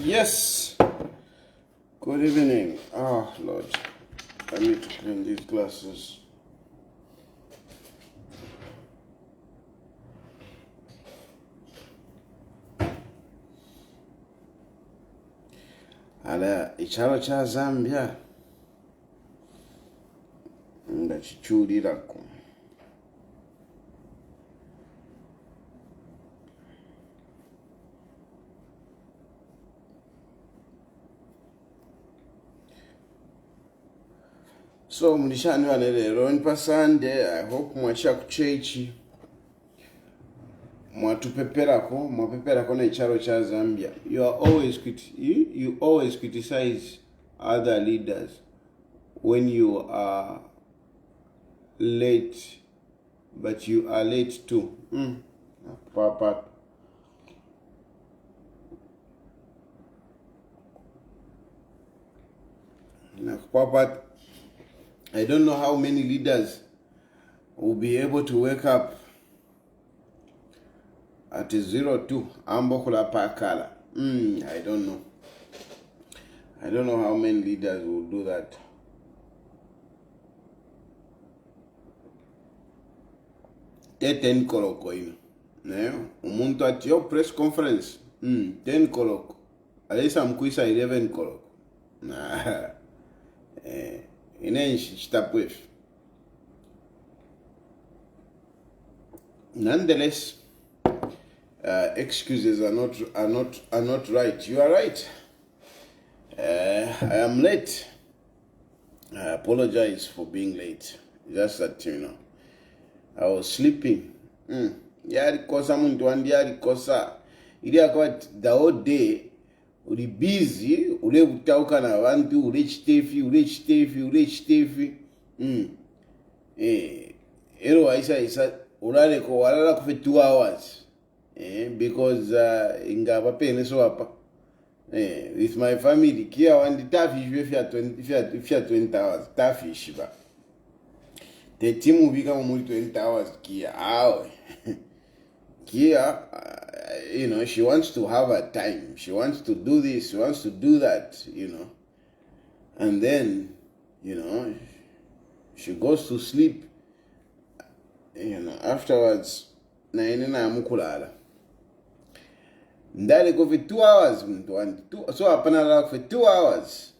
Yes. Good evening. Oh, Lord. I need to clean these glasses. Ala ichalo cha Zambia ndachichulirako. So mlishani lero ni pasande. I hope mwacha kuchechi mwapeperako na ichalo cha Zambia. You always criticize other leaders when you are late, but you are late too. Papa. Papa, I don't know how many leaders will be able to wake up at 02 ambokula pakala. I don't know. I don't know how many leaders will do that. Ten koloko ino. Umuntu at your press conference. 10 koloko. Alisa mkuisa 11 koloko. Nonetheless, excuses are not right. You are right. I am late. I apologize for being late. Just that, I was sleeping. Yarikosa muntu andi yarikosa. Ili akwati the whole day uli busy, ule utauka na wantu, ule chitefi. Ero waisa ulale ko walala kufe 2 hours. Because inga papene so hapa. With my family, kia wandi tafi if you 20 hours, tafi shiba. The team will become only 20 hours, kia. Kia, she wants to have her time. She wants to do this, she wants to do that, And then, she goes to sleep. Afterwards, na mukulala. Ndali go for 2 hours, so hapana for 2 hours.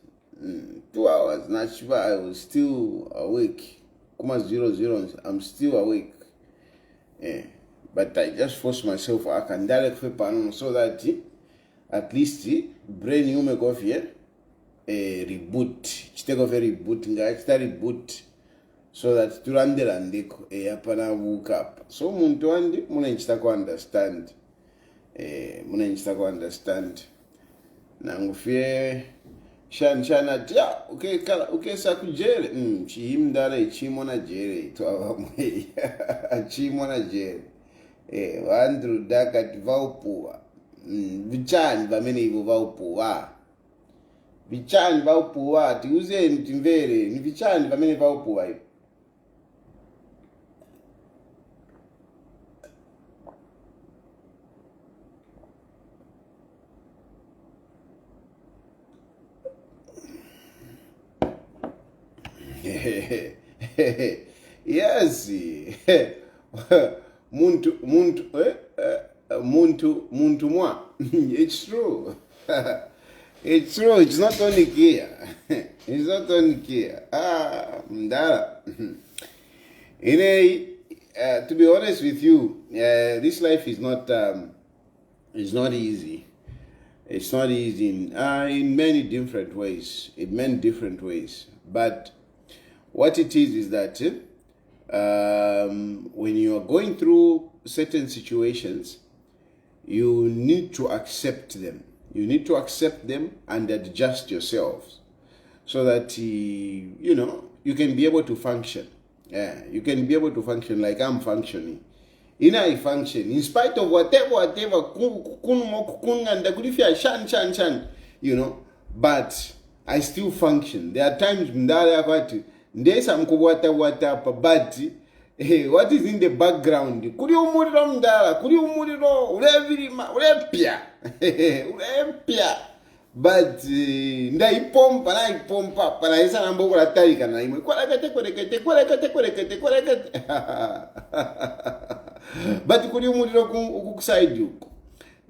2 hours. Nashiba, I was still awake. Kuma 00, I'm still awake. But I just force myself. I can direct for so that at least brain you make off here reboot. Take off a reboot. Reboot so that to run the landiko apana woke up. So muntu andi muna nchitako understand. Na ngufie shana ja okay sakujele chimdala chimona jere to abamwe chimona jere Andrew Dakat Vaupua. Vichani vamene hivyo Vaupua. Vichani Vaupua. Tiuze mtimvere. Ni vichani vamene Vaupua hivyo. Yes. Muntu mwa. It's true. It's true. It's not only here. It's not only here. Mdala. To be honest with you, this life is not easy. It's not easy in many different ways. But what it is that when you are going through certain situations, you need to accept them. You need to accept them and adjust yourselves so that, you can be able to function. Yeah, you can be able to function like I'm functioning. I function in spite of whatever, but I still function. There are times but what is in the background? but ndaipompa naipompa panaisa namboko latarika na imwe kwarakate but kuli muliro kukuside uko.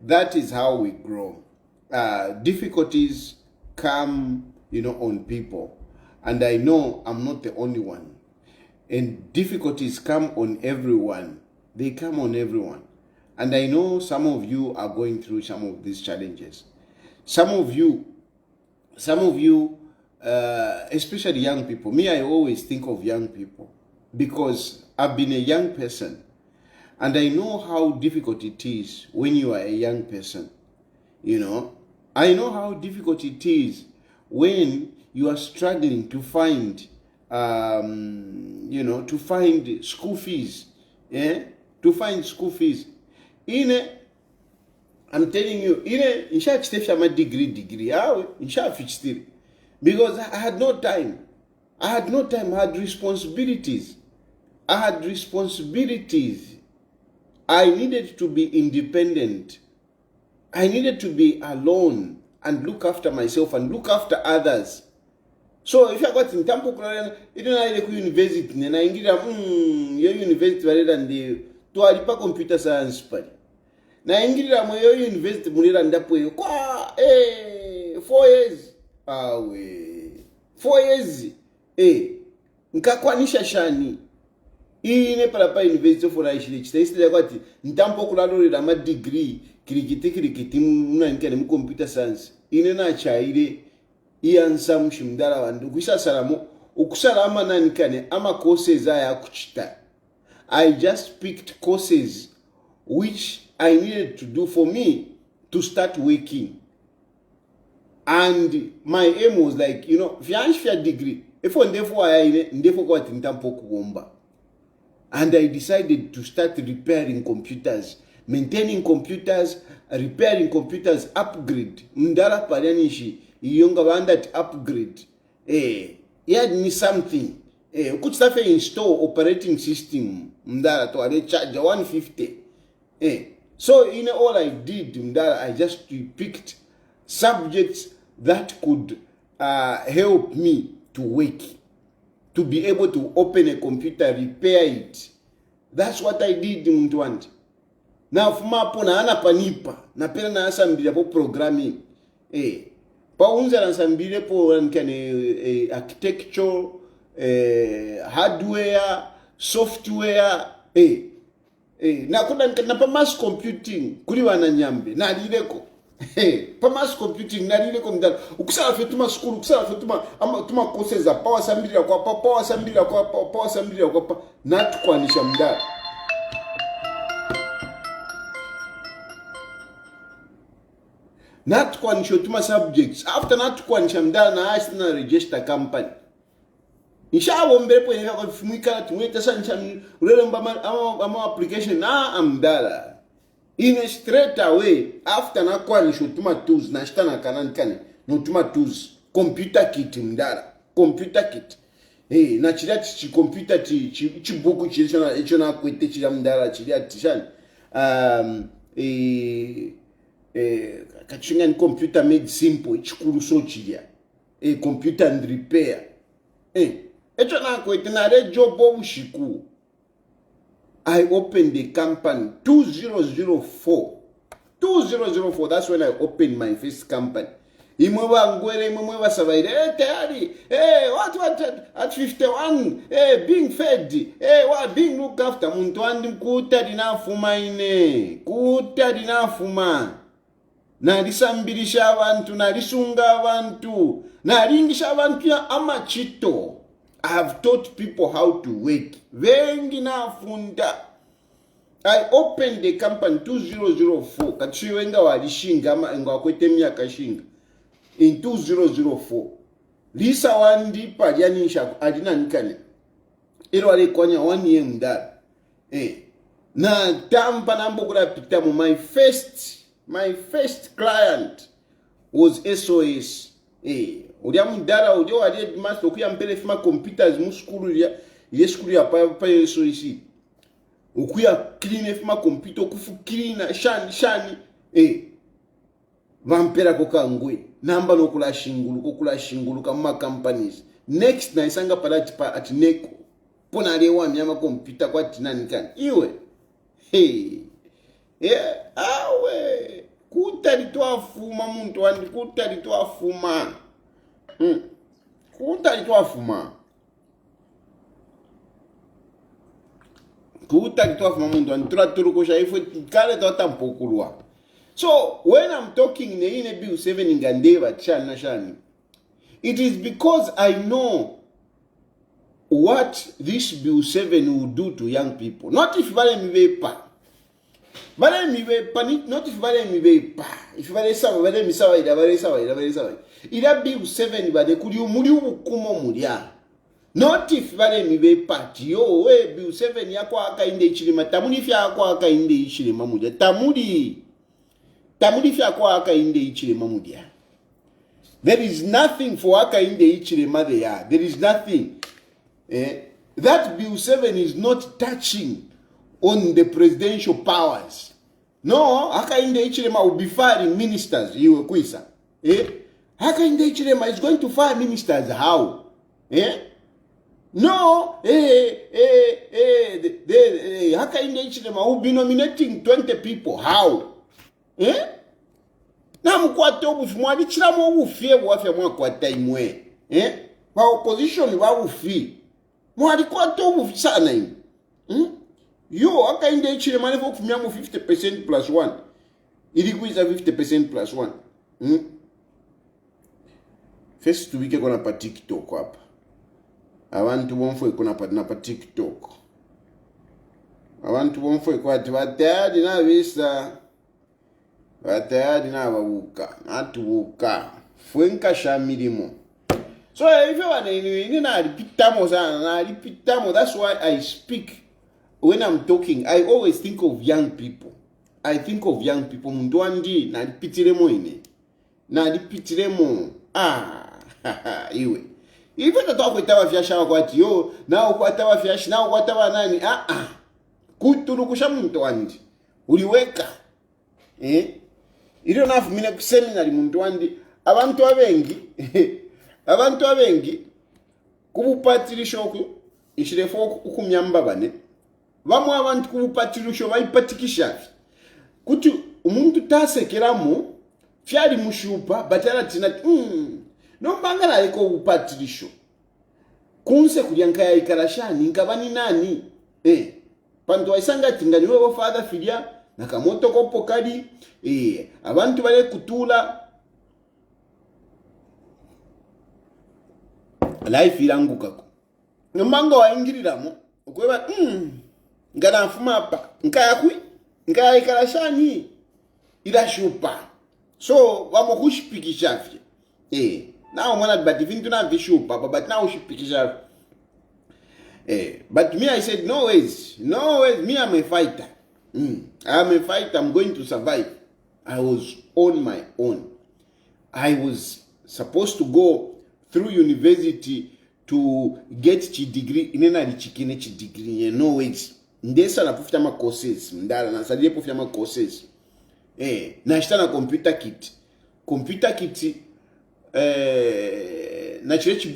That is how we grow. Difficulties come, on people, and I know I'm not the only one. And difficulties come on everyone. They come on everyone. And I know some of you are going through some of these challenges. Some of you, especially young people. Me, I always think of young people because I've been a young person. And I know how difficult it is when you are a young person. I know how difficult it is when you are struggling to find, to find school fees. To find school fees. I'm telling you, my degree, because I had no time. I had responsibilities. I needed to be independent. I needed to be alone and look after myself and look after others. So if I got in Tampo, you don't like university, and I get your university rather than the to a computer science party. Na ingira moyo university mulira ndapo 4 years. 4 years. Nkakwanisha shani. Ine palapa university for aishile chitaisile kwati ntampo kulalolera ma degree kirikiti munankane mu computer science. Ine na chaire iyansa mushimdala wandu kwisasalamu ukusalama nanikane ama courses aya kuchita. I just picked courses which I needed to do for me to start working. And my aim was like, if you have a degree, and I decided to start repairing computers, maintaining computers, repairing computers, upgrade. Mndara parianishi, yonga wandat upgrade. He had me something. Could start to install operating system. Mndara to a charge 150. So in all I did, I just picked subjects that could help me to work, to be able to open a computer, repair it. That's what I did, Mtwant. Now, fumapo na ana panipa, na pena na asambile po programming. Pa unza na asambile po architecture, hardware, software, na pa mass computing kuli wana nyambe na lileko pa mass computing na lileko mdala ukusala fetuma school ukusala fetuma tuma courses za power assembly kwa na tukwanisha mdala na tukwanisha tuma subjects after na tukwanisha mdala na asina register company. Inshallah mbele po yenye kwa fumika tumweta sancha ulele ama application na amdala in straight away after na kwa nishotuma tools na shita na kanankane notuma tools computer kit mdala computer kit na chilia chi computer chi boku chilia na kwete chilia mdala chilia tishani kachinga ni computer made simple chikuru so chilia computer and repair I opened the company 2004. 2004, that's when I opened my first company. TAYALI. What? At 51, being fed, what being looked after. Muntu kuta dinafuma. Nalisambilisha abantu, nalisunga abantu, nalingisha abantu ya amachito. I have taught people how to work. Vengi na funda. I opened the company 2004. Kachiwenga walishinga ama nga kwete miaka shinga. In 2004. Lisa wandi palianisha adina nikane. Ilo alikonya 1 year mdara. Na tampa nambo kula pitamu. My first client was SOS. Ulia mdara ulia wadi master ukuya mpele fima computers mu skulu ya pa SOS. Ukuya clean fima computer kufu clean shani vampera koka ngwe. namba nokula shingulu kama companies next na isanga palati pa atineko pona lewa myama kompyuta kwa tinani kani iwe awe kutalitwafuma muntu wandi kutalitwafuma muntu wandi tulatulukusha ifo kale twatampokulwa. So when I'm talking in Bill 7 in Gandeva Shani, it is because I know what this Bill 7 will do to young people. Not if vale mi vepa. Not if vale mi vepa. If vale mi sawa ida. Ida Bill 7 vale kuri umuri ubukumo muria. Not if vale mi vepa. Yo Bill 7 yako aka inde ichilima. Tamuri fya yako aka inde ichilima muria. Tamuri fya kwa aka inde ichilema mudia. There is nothing for aka inde ichilema there. There is nothing. That Bill 7 is not touching on the presidential powers. No, aka inde ichilema will be firing ministers. Iwe kuisa. Aka inde ichilema is going to fire ministers. How? No, aka inde ichilema will be nominating 20 people. How? Na mkwata obufi mwali chilamo obufie bwafya mwakwata imwe ba opposition ba bufi mwali kwata obufi sana ime yo akainde ichile mane fo kufumya mu 50% plus 1 ili kuiza 50% plus 1 first tubike kona pa TikTok hapa abantu bomfwe kona pa TikTok abantu bomfwe kwati batadi na visa batayari n'ababuka natubuka fwenka shamirimo. So if you want to repeat, that's why I speak when I'm talking. I always think of young people. I think of young people. Mundwandi na repeatiremo ine. Na repeatiremo. Iwe. Even the talk with our fiasha kwati yo, na ukwata wa fiasha, na ukwata wa nani. Kuturukusha mundwandi. Uliweka. Ilo nafu mine kuseminari muntu wandi abantu abengi kubupatirisho ku ishirefo ukumyamba bane bamwe abantu kubupatirisho bayipatikisha kuti umuntu tasekeramo fyali mushupa batara tina no mbangala ariko ubupatirisho kunse kulyanka ya ikarashani ngabani nani pantu waisanga tingani wewe father filia nakamoto kopo kali abantu bale kutula life irangukako nomanga waingiriramo okweba ngana mfuma hapa nkaya ikarashani irashupa so wamo kushipikishavye now mwana but vintu na vishupa but now ushipikishavye but me I said no ways me I'm a fighter. I'm a fighter. I'm going to survive. I was on my own. I was supposed to go through university to get a degree. Inena lichikine chi degree. No ways. Ndesa na pufita ma courses. Ndala na sadie pufita ma courses. Na shita na computer kit. Computer kit. Na chilechi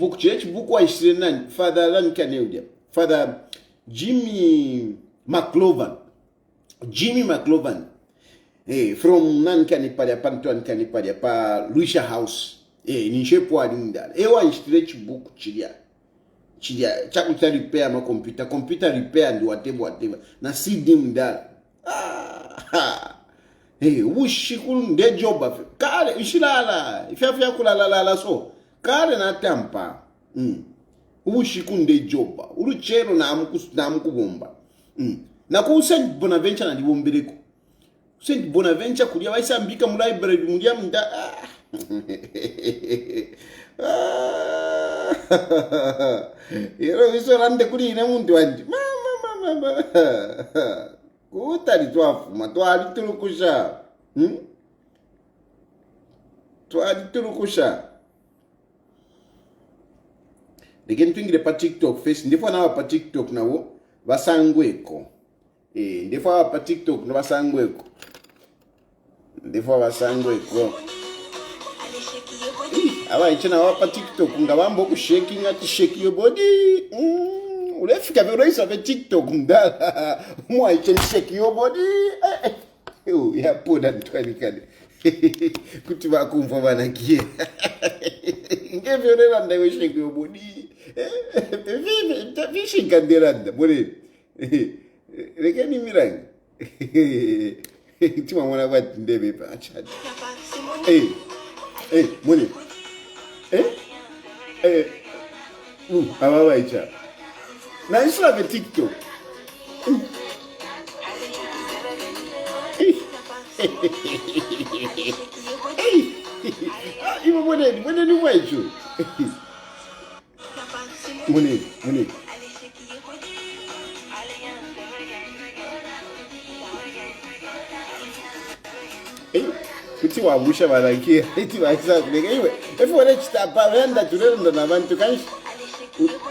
book wa ishire nani. Father Lani Kaneudia. Father Jimmy McLovan, from Nankanipadia, Pantuan Canipadia, pa Lucia House, Nishepo Alinda, one stretch book, Chidia, Chakuta repair my computer repair and whatever, na see dim that. Wish couldn't de job of Kare, Ishilala, if you have Yakula so, Kare na tampa, Wish couldn't de job, Uruchero Namkubomba. Na ku Saint Bonaventure na dibombeleko. Saint Bonaventure kulia waisa mbika mu library mulia munda. Yero iso rande kuri ine muntu wandi. Mama. Kutali twafuma twali tulukusha. Twali tulukusha. Again twingire pa TikTok face ndifo na pa TikTok nawo basangweko. Ndifo pa TikTok no basangweko. Abaichina wapa TikTok ngabambo ku shaking ati shake your body. Ulefika vyoraisa ve TikTok mdala. Mwaiche shake your body. Ya poda ntwani kade. Kuti vakumva vanakie. Ngevyoreranda we shake your body. Vishinga nderanda mure. Rekeni mirangi. Tima mwana wati ndebe pa achadi. Mune. Ababaicha. Na isla ve TikTok. Ibo mune ni waicho. Mune. Kuti wabusha barakia iti waisa kuleka iwe efu wale chitapa wenda tulenda na bantu kanshi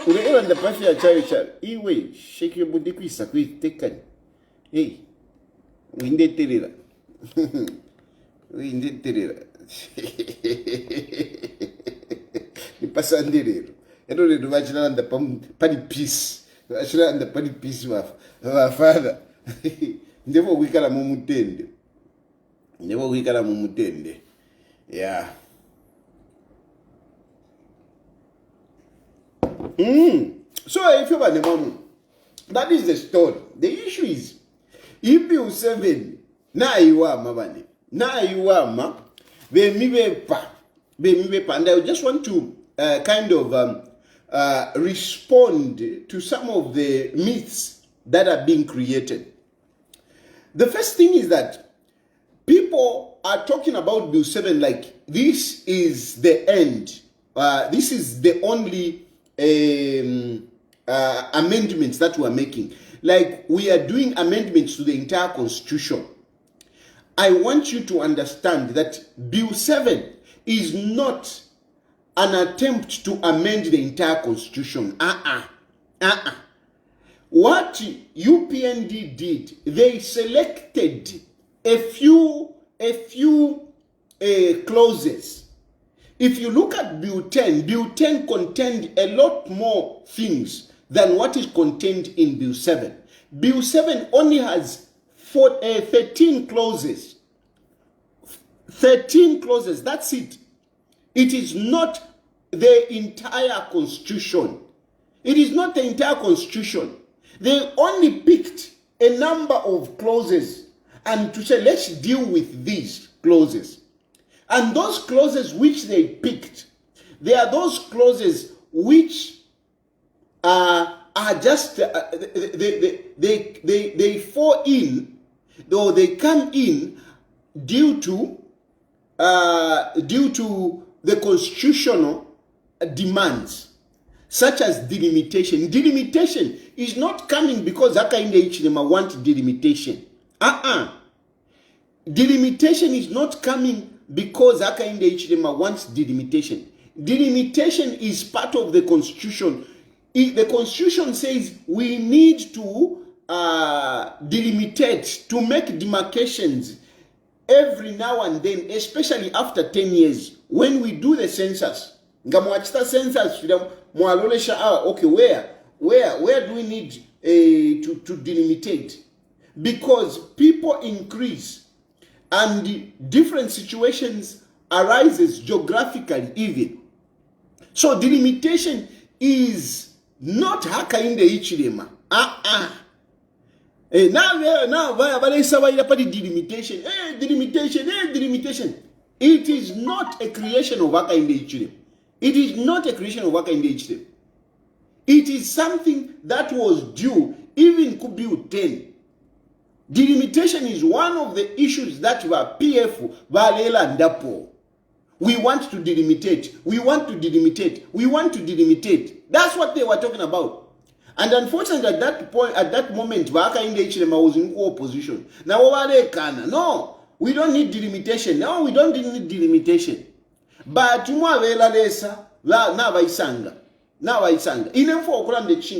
ulewa nda pafi ya chari iwe shake your body kwisa kuitekani winde terera ni pasandirero ero le vachina nda pani peace vachina nda pani peace wafada ndebo kwikala mu mutende Never we got a mumutende. Yeah. So if you want the mom, that is the story. The issue is if you 7 na iwa mabane. Na iwa ma be pa. And I just want to kind of respond to some of the myths that are being created. The first thing is that people are talking about Bill 7 like this is the end. This is the only amendments that we are making. Like we are doing amendments to the entire constitution. I want you to understand that Bill 7 is not an attempt to amend the entire constitution. What UPND did, they selected a few clauses. If you look at Bill 10 contained a lot more things than what is contained in Bill 7. Bill 7 only has 13 clauses. 13 clauses, that's it. It is not the entire constitution. It is not the entire constitution. They only picked a number of clauses and to say, let's deal with these clauses. And those clauses which they picked, they are those clauses which are just, they fall in, though they come in due to the constitutional demands, such as delimitation. Delimitation is not coming because Hakainde Hichilema want delimitation. Delimitation is not coming because Hakainde Hichilema wants delimitation. Delimitation is part of the constitution. The constitution says we need to delimitate, to make demarcations every now and then, especially after 10 years, when we do the census. Ngamwachita census, okay, where do we need to delimitate? Because people increase and different situations arises geographically even. So delimitation is not Hakainde Hichilema. Now delimitation. Delimitation. It is not a creation of Hakainde Hichilema. It is not a creation of Hakainde Hichilema. It is something that was due even Kubiu 10. Delimitation is one of the issues that were PF, Valela, Ndapo. We want to delimitate. We want to delimitate. We want to delimitate. That's what they were talking about. And unfortunately, at that moment, Hakainde Hichilema was in opposition. Now, no, we don't need delimitation. No, we don't need delimitation. But now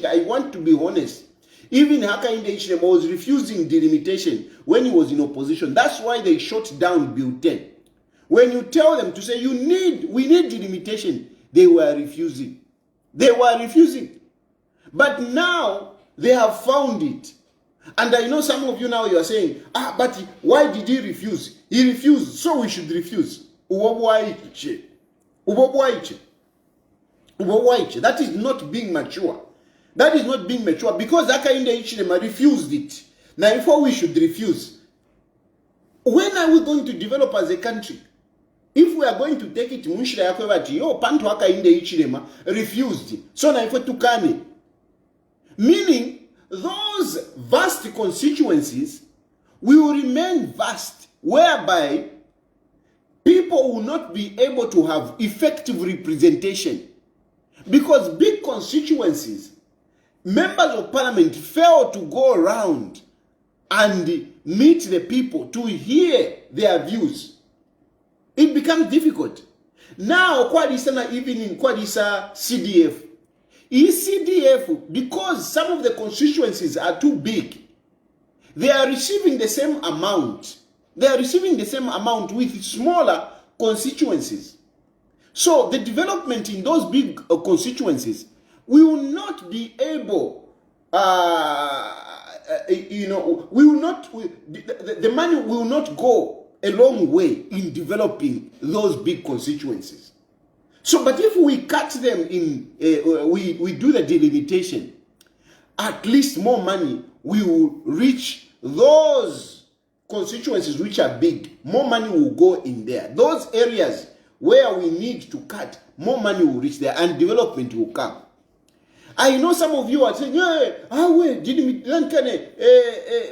I want to be honest. Even Hakainde Hichilema was refusing delimitation when he was in opposition. That's why they shut down Bill 10. When you tell them to say we need delimitation, they were refusing. They were refusing. But now they have found it. And I know some of you now, you are saying, but why did he refuse? He refused, so we should refuse. That is not being mature. That is not being mature, because Hakainde Hichilema refused it. Now, before we should refuse, when are we going to develop as a country? If we are going to take it, Munshira Yakwevati, Panto Hakainde Hichilema refused. So now if we tukane, meaning those vast constituencies will remain vast, whereby people will not be able to have effective representation. Because big constituencies, members of parliament fail to go around and meet the people to hear their views. It becomes difficult. Now, even in CDF, ECDF, because some of the constituencies are too big, they are receiving the same amount. They are receiving the same amount with smaller constituencies. So the development in those big constituencies will not be able, the money will not go a long way in developing those big constituencies. So, but if we cut them in, we do the delimitation, at least more money will reach those constituencies which are big. More money will go in there. Those areas where we need to cut, more money will reach there and development will come. I know some of you are saying,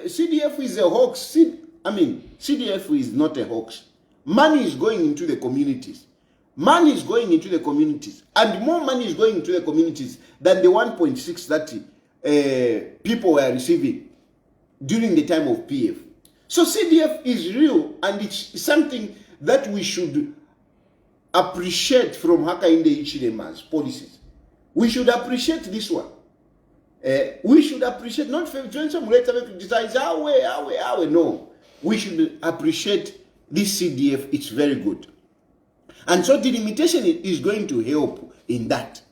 CDF is a hoax. CDF is not a hoax. Money is going into the communities. Money is going into the communities. And more money is going into the communities than the 1.6 that people were receiving during the time of PF. So CDF is real, and it's something that we should appreciate from Hakainde Hichilema's policies. We should appreciate this one. We should appreciate, not when some later criticize, no. We should appreciate this CDF. It's very good. And so delimitation is going to help in that.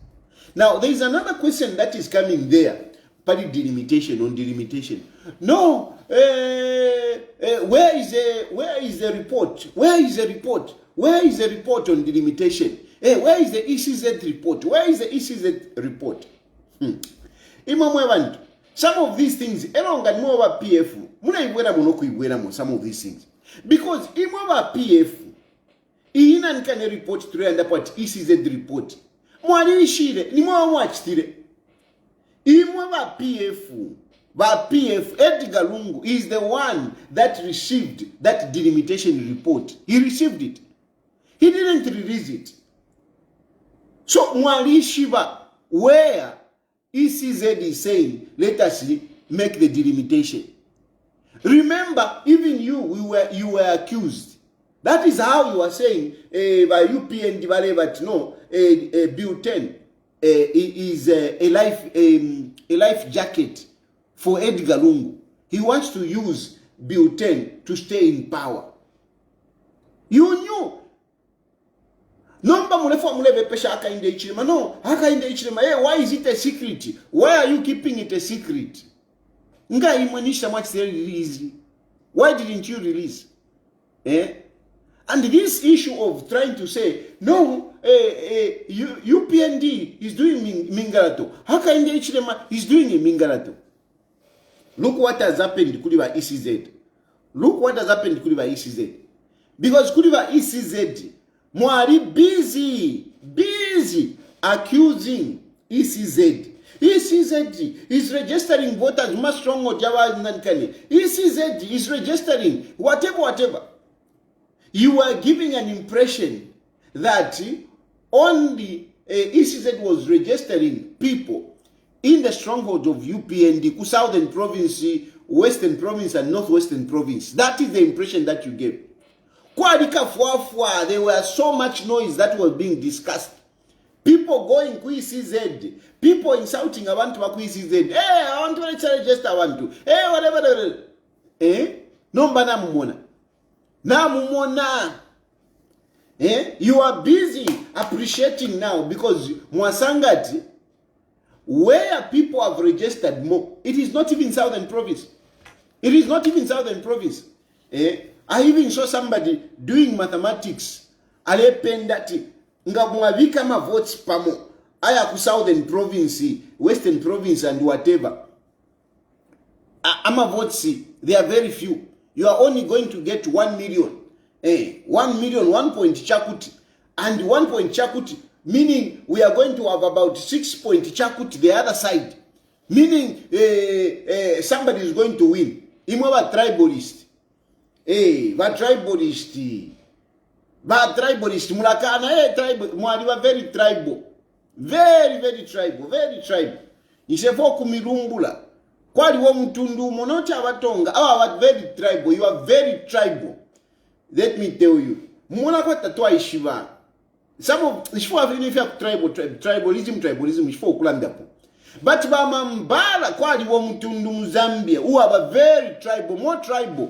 Now, there is another question that is coming there. Party delimitation, on delimitation. No, where is the report? Where is the report? Where is the report on delimitation? Where is the ECZ report? Where is the ECZ report? Some of these things, some of these things. Because PF, Inan can report to and about ECZ report. PF, Edgar Lungu is the one that received that delimitation report. He received it. He didn't release it. So Mwali Shiva, where ECZ is saying, let us make the delimitation. Remember, even you were accused. That is how you are saying by UPN but no, Bill 10 is a life jacket for Edgar Lungu. He wants to use Bill 10 to stay in power. You knew. No, Hakainde Hichilema. Hey, why is it a secret? Why are you keeping it a secret? Why didn't you release? And this issue of trying to say, no, UPND is doing Mingalato. Hakainde Hichilema is doing a Mingalato. Look what has happened to Kuliva ECZ. Look what has happened to Kuliva ECZ. Because Kuliva ECZ, Mwari busy accusing ECZ. ECZ is registering voters much stronger than ECZ is registering whatever. You are giving an impression that only ECZ was registering people in the stronghold of UPND, Southern Province, Western Province, and Northwestern Province. That is the impression that you gave. There was so much noise that was being discussed. People going to ECZ, people insulting abantu ba ECZ. I want to register, I want to. Whatever. No mbana mumona. Na mumona. You are busy appreciating now because Mwasangati, where people have registered more, it is not even Southern Province. It is not even Southern Province. I even saw somebody doing mathematics. Ale pendati nga mwavika ma votes pamo aya ku Southern Province, Western Province and whatever. Ama votes, they are very few. You are only going to get 1 million. 1 million, 1 point chakuti. And 1 point chakuti, meaning we are going to have about 6 point chakuti the other side. Meaning somebody is going to win. Imwa tribalist. Tribalist. Mulakana, tribal. Mwaliwa very tribal. Very, very tribal. Very tribal. Isefo kumirumbula. Kwali wo mtundu monocha abatonga. Awa very tribal. You are very tribal. Let me tell you. Muna kwa tatwa ishiva. Some of ishfo afinifi ya tribalism ishfo kulandapo. But ba mambala kwali wo mtundu Mzambia. Who are very tribal, more tribal.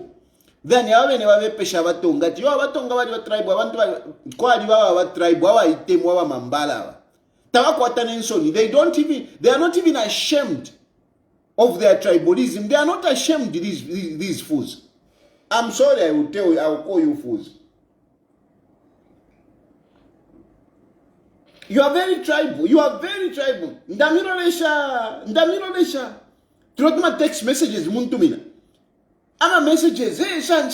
Then yawe ne wabepesha abatonga. Yo abatonga wali wa tribal. Abantu kwali wa tribal. Wa itemu wa mambala. Tawakwata nensoni. They are not even ashamed of their tribalism. They are not ashamed, these fools. I'm sorry, I will call you fools. You are very tribal. You are very tribal. Ndamiro lesha. Trotma text messages muntumina. Ama messages. Shan.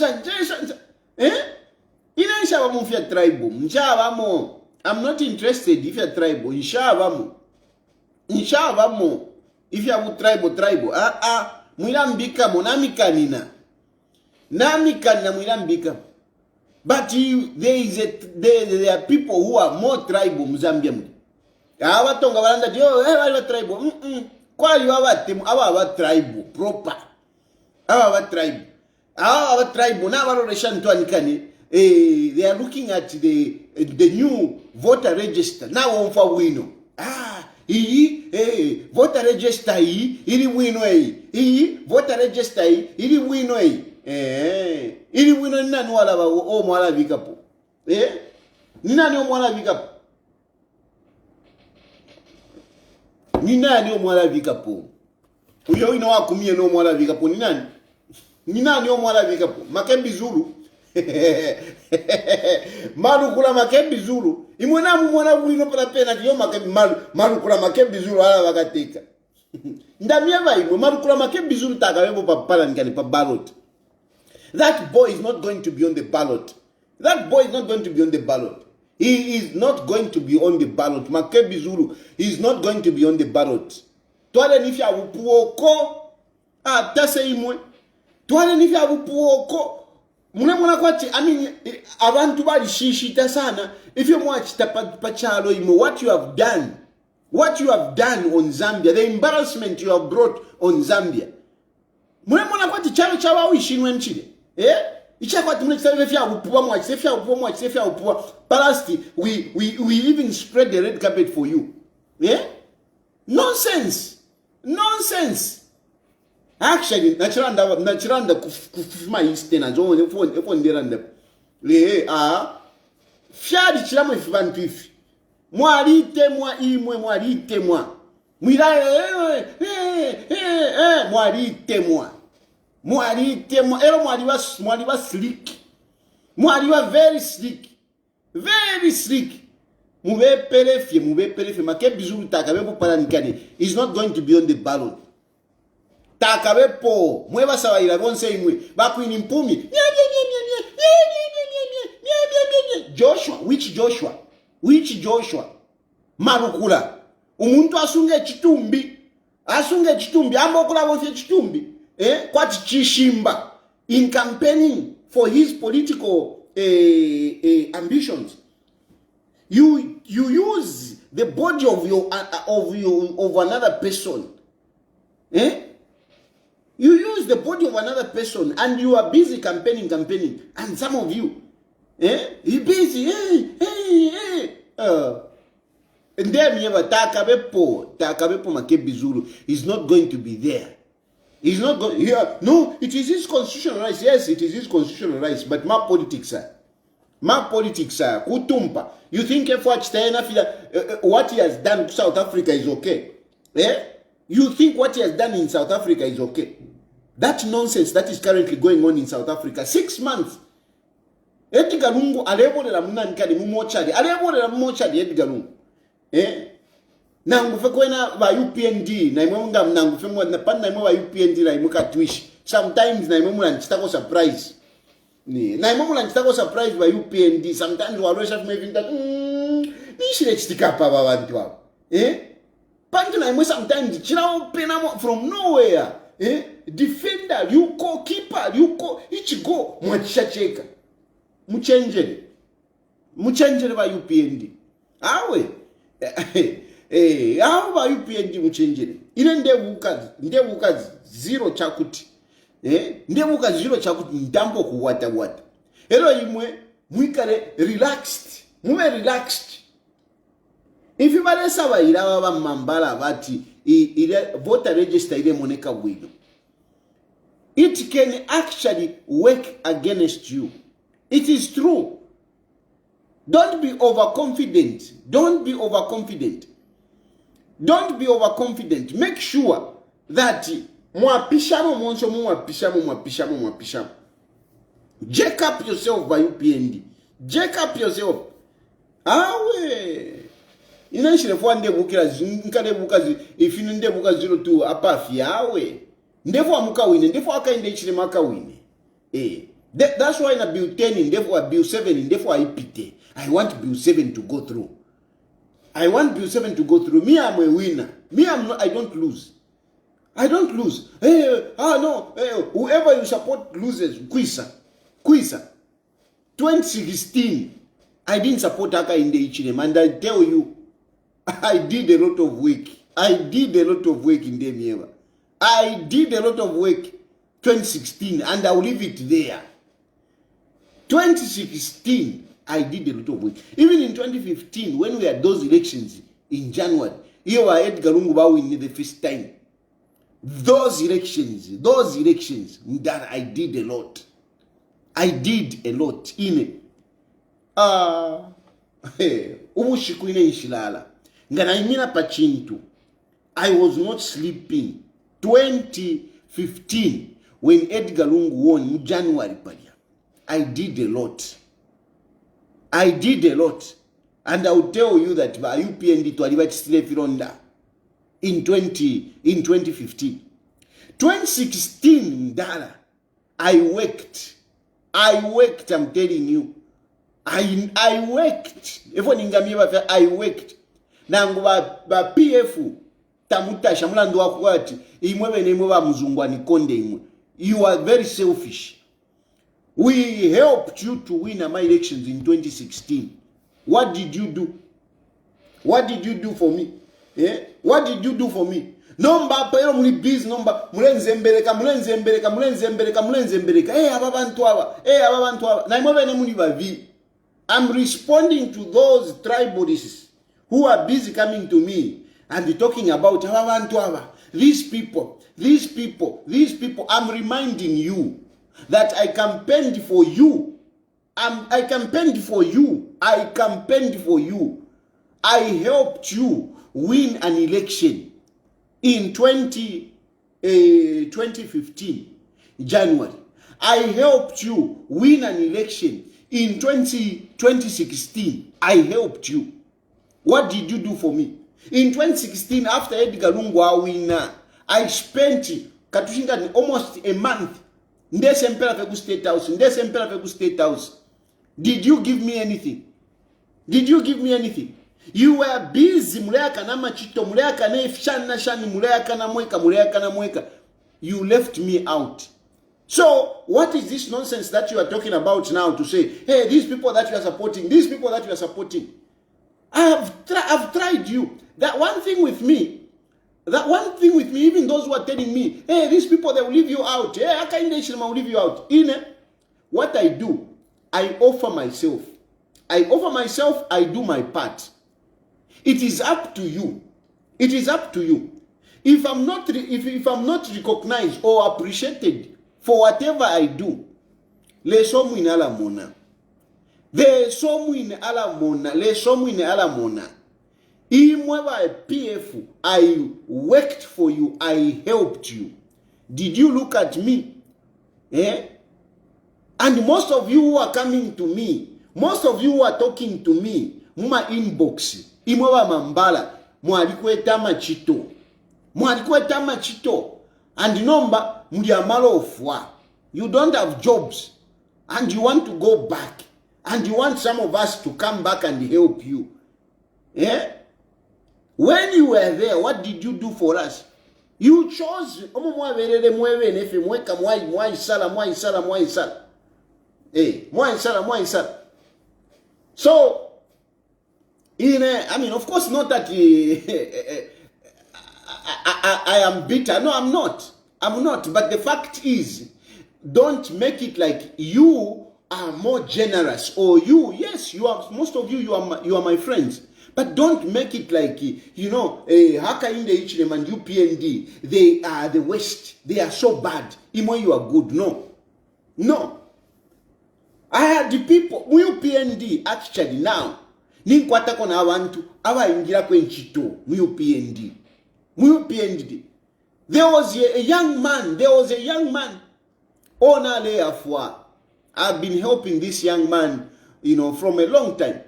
Inaisha wa mufia tribal. Nshawamo. I'm not interested if you are tribal. Nshawamo. If you are tribal. Mwilambika mo namikanina. Namikanina mwilambika. But there are people who are more tribal Mzambia. Awatonga walanda wali tribal. Kwali awa tribal proper. Awa tribal na walolesha ntwanikani. They are looking at the new voter register. Now on for wino. Voter register ili wino voter register ili wino ili wino nani wala o mwala vikapo. Nani o mwala vikapo? Nani o mwala vikapo? Uyo ino wakumie no mwala vikapo ni nani? Nani o mwala vikapo? Makembi Zulu. Marukula Makembi Zulu. Imwana wino pala pena tiyo Makembi Marukula Makembi Zulu ala wakateka. Ndamia vaibu Marukula Makembi Zulu takawebo papala nikani pa ballot. That boy is not going to be on the ballot. He is not going to be on the ballot. Makembi Zulu is not going to be on the ballot. Twale nifya upuoko. Tase imwe. Twale nifya upuoko. Muna kwati, abantu bali shishita sana. If you watch pachalo imo, what you have done on Zambia, the embarrassment you have brought on Zambia. Muna kwati chalo chawa wishinwe mchile. Icha kwati muna kisawe fya upua mwachi. Palasti, we even spread the red carpet for you. Nonsense. Actually, nachiranda kufuma istena zonge efo ndiranda. Fiadi chilamo ifibantu ifi. Mwalitemwa. Mwalitemwa. Ero mwaliwa slick. Mwaliwa very slick. Mube Makembi Zulu takabepo palanikani is not going to be on the ballot. Takabepo mweba sawaira bonse imwe bakwini mpumi Joshua. Which Joshua? Marukula umuntu asunge chitumbi ambokula bonse chitumbi kwati chishimba in campaigning for his political ambitions. You use the body of another person. You use the body of another person and you are busy campaigning. And some of you, you busy, and then you have Takabepo Makembi Zulu is not going to be there. He's not going. No, it is his constitutional rights. Yes, it is his constitutional rights. But my politics, sir. Ma politics kutumpa. You think what he has done to South Africa is okay? Eh? You think what he has done in South Africa is okay? That nonsense that is currently going on in South Africa. 6 months. Edgar Lungu alebolela munani mumochari. Alebolela mumochari Edgar Lungu. Eh? Nangu fekwena ba UPND na imonga nangu femwa na pan na imwa UPND na imuka Twitch. Sometimes na imonga nchitako surprise. Na imonga nchitako surprise ba UPND. Sometimes warosha fumevin that nishile chitika pa bantu abo. Eh? Pantu na imwe sometimes chira pena from nowhere. Eh? Defender, yuko keeper, yuko ichigo mwachacheka. Muchenjere ba UPND. Awe. Aho ba UPND muchenjere. Ile ndebuka zero chakuti. Ndebuka zero chakuti ndambo kuwata. Ero imwe mwikale relaxed. Mume relaxed. If you bale saba ila ba mambala bati ile voter register ile moneka bwino. It can actually work against you. It is true. Don't be overconfident. Don't be overconfident. Don't be overconfident. Make sure that mwapishamo. Jack up yourself by UPND. Jack up yourself. Awe. Inanshire fwa ndebukira nkadebuka ifinu ndebuka 02 apafi awe. Ndefu amuka wine. Ndefu akainde ichile maka wine. That's why in Bill 10 in therefore Bill 7 in therefore I want Bill 7 to go through. I want Bill 7 to go through. Me, I'm a winner. Me, I don't lose. I don't lose. Whoever you support loses. Quisa. 2016, I didn't support Aka in the Ichinem, and I tell you, I did a lot of work. in Demieva. I did a lot of work 2016, and I'll leave it there. 2016, I did a lot of work. Even in 2015, when we had those elections in January, here I had Garunguba winning the first time. Those elections, that I did a lot. I did a lot in it. Umushikuine inshilala. Nganaimina pachintu. I was not sleeping. 2015, when Edgar Lungu won in January, I did a lot. And I will tell you that by UPND to Alibati Stilefironda in 2015. 2016, Dara, I worked, I'm telling you. I worked. I worked. Nangu ba PF tamuta shamulandu wakwati imwewe nemwe muzungwani konde imwe. You are very selfish. We helped you to win my elections in 2016. What did you do? What did you do for me? What did you do for me? Nomba pero muli biz nomba mulenzembeleka. Ababantu aba. Na imwewe ne muli bavi. I'm responding to those tribalists who are busy coming to me and talking about these people. I'm reminding you that I campaigned for you. I campaigned for you. I helped you win an election in 2015, January. I helped you win an election in 2016. I helped you. What did you do for me? In 2016, after Edgar Lungu winner, I spent almost a month in the State House. Did you give me anything? You were busy. You left me out. So, what is this nonsense that you are talking about now to say, hey, these people that you are supporting, I've tried you. That one thing with me, even those who are telling me, hey, these people, they will leave you out. Hey, I can't will leave you out. What I do, I offer myself. I do my part. It is up to you. If I'm not recognized or appreciated for whatever I do, There's someone alamona, le someone alamona. Imweba PF, I worked for you, I helped you. Did you look at me? Eh? And most of you who are coming to me, most of you who are talking to me, muma inbox, imweba mambala, mwalikweta machito. Mwalikweta machito. And number, mdiamalo ofwa. You don't have jobs. And you want to go back. And you want some of us to come back and help you. Eh? When you were there, what did you do for us? You chose. So, I mean, of course, not that I am bitter. No, I'm not. I'm not. But the fact is, don't make it like you are more generous, or you, yes, you are. Most of you, you are my friends. But don't make it like, you know, Haka in the Ichlem and UPND, they are the worst. They are so bad. Imo, you are good. No. No. I had the people, UPND, actually now, Ninkwata kona awantu, awa ingira kwenchito, UPND. UPND. There was a young man, Ona le afwa. I've been helping this young man, you know, from a long time.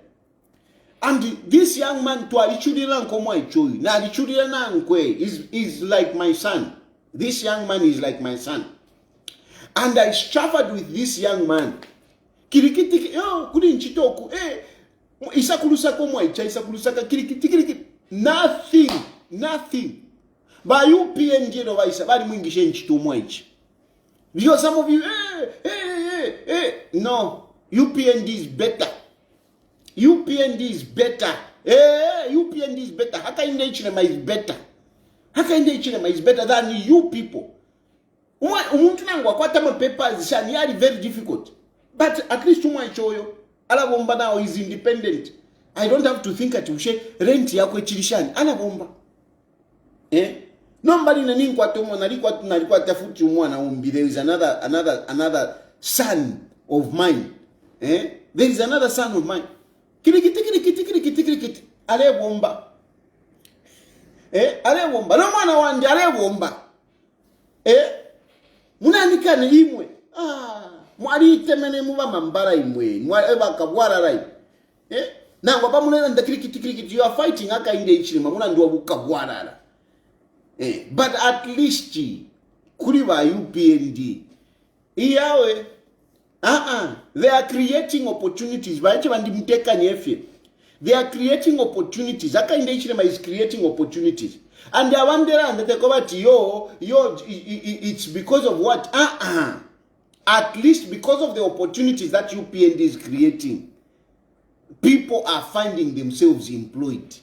And this young man is like my son. This young man is like my son. And I struggled with this young man. Nothing. But you PND because some of you, no, UPND is better. UPND is better. UPND is better. Haka in H&M is better. Haka in H&M is better than you people. Papers is very difficult. But at least Alabomba now is independent. I don't have to think at Ushe rent yakwe chirishani. Alabomba. Nobody nalikuwa tafuti mwana umbi. There is another son of mine. There is another son of mine. Kirikiti. Ale bomba. Ale bomba. No mwana wanje ale bomba. Munanika ni imwe. Mwali temene muba mambara imwe. Mwali eba kabwara rai. Na wapa munena nda kirikiti. You are fighting haka inde ichilima. Muna nduwa bukabwara rai. But at least kuriba UPND iyawe they are creating opportunities. They are creating opportunities. Akaindechirema is creating opportunities. And they are wondering that they go back to it's because of what? At least because of the opportunities that UPND is creating, people are finding themselves employed.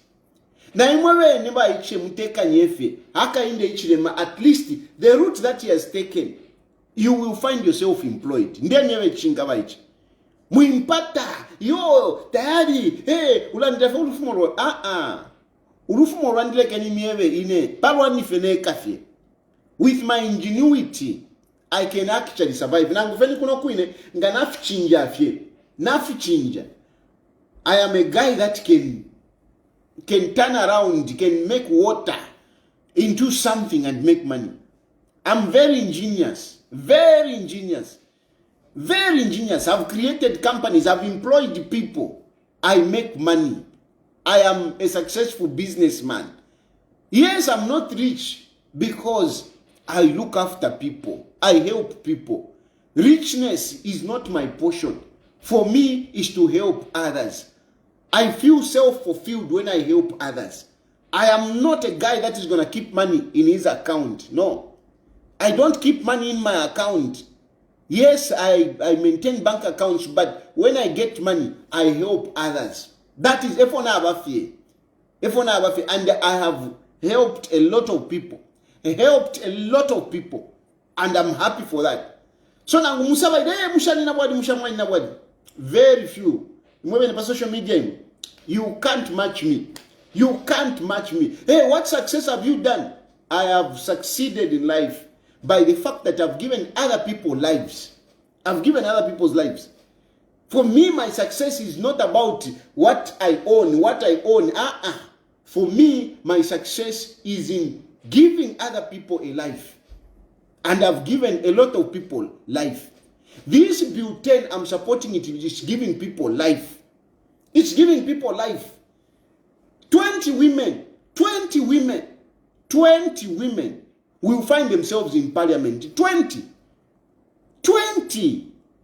Na imwewe neba ichi muteka nyefe, haka inde ichirema, at least the route that he has taken, you will find yourself employed. Ndiye nyewe chingaba ichi. Muimpata, tayari, ulandefa ulufumoro, ulufumoro ndile kani miewe ine, parwa nifene kafye. With my ingenuity, I can actually survive. Nangu feni kuno kuine, nga nafichinja afye. Nafichinja. I am a guy that can turn around, can make water into something and make money. I'm very ingenious. I've created companies. I've employed people. I make money. I am a successful businessman. Yes, I'm not rich because I look after people. I help people. Richness is not my portion. For me, is to help others. I feel self-fulfilled when I help others. I am not a guy that is going to keep money in his account. No. I don't keep money in my account. Yes, I maintain bank accounts, but when I get money, I help others. That is F1 Abafi. And I have helped a lot of people. And I'm happy for that. So now, very few. When social media, you can't match me. Hey, what success have you done? I have succeeded in life by the fact that I've given other people lives. I've given other people's lives. For me, my success is not about what I own. For me, my success is in giving other people a life. And I've given a lot of people life. This Bill 10, I'm supporting it. It's giving people life. It's giving people life. 20 women will find themselves in parliament. 20.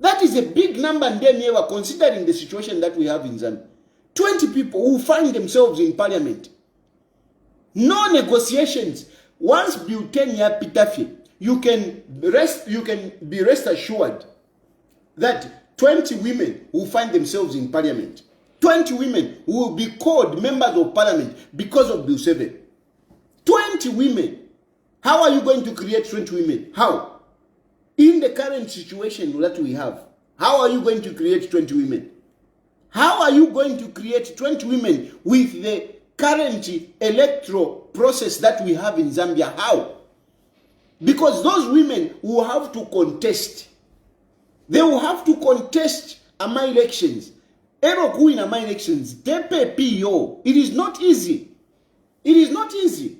That is a big number, and then never considering the situation that we have in Zambia. 20 people will find themselves in parliament. No negotiations. Once Bill 10 yapitafi, you can be rest assured that 20 women will find themselves in parliament. 20 women will be called members of parliament because of Bill 7. 20 women. How are you going to create 20 women? How? In the current situation that we have, how are you going to create 20 women? How are you going to create 20 women with the current electoral process that we have in Zambia? How? Because those women will have to contest. They will have to contest my elections. Eroku in my elections. DPPO. It is not easy. It is not easy.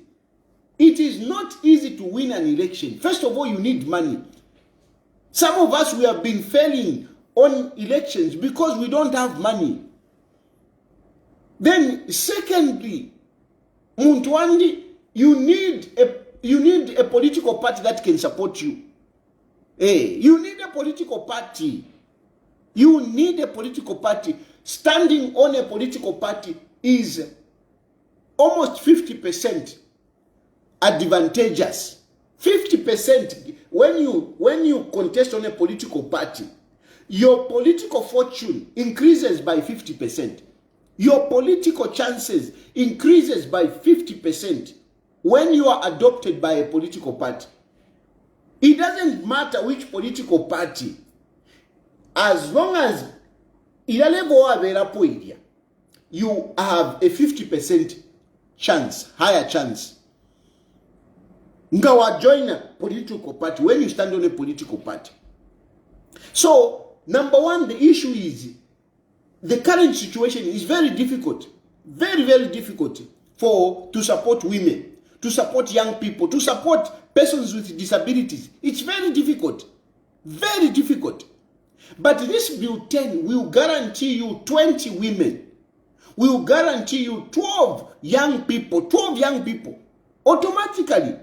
It is not easy to win an election. First of all, you need money. Some of us, we have been failing on elections because we don't have money. Then, secondly, Muntwandi, you need a political party that can support you. Hey, you need a political party. You need a political party. Standing on a political party is almost 50% advantageous. 50%. When you contest on a political party, your political fortune increases by 50%. Your political chances increases by 50% when you are adopted by a political party. It doesn't matter which political party, as long as you have a 50% chance, higher chance. Ngawa join a political party when you stand on a political party. So, number one, the issue is the current situation is very difficult. Very, very difficult to support women, to support young people, to support persons with disabilities. It's very difficult. Very difficult. But this Bill 10 will guarantee you 20 women. Will guarantee you 12 young people. 12 young people. Automatically.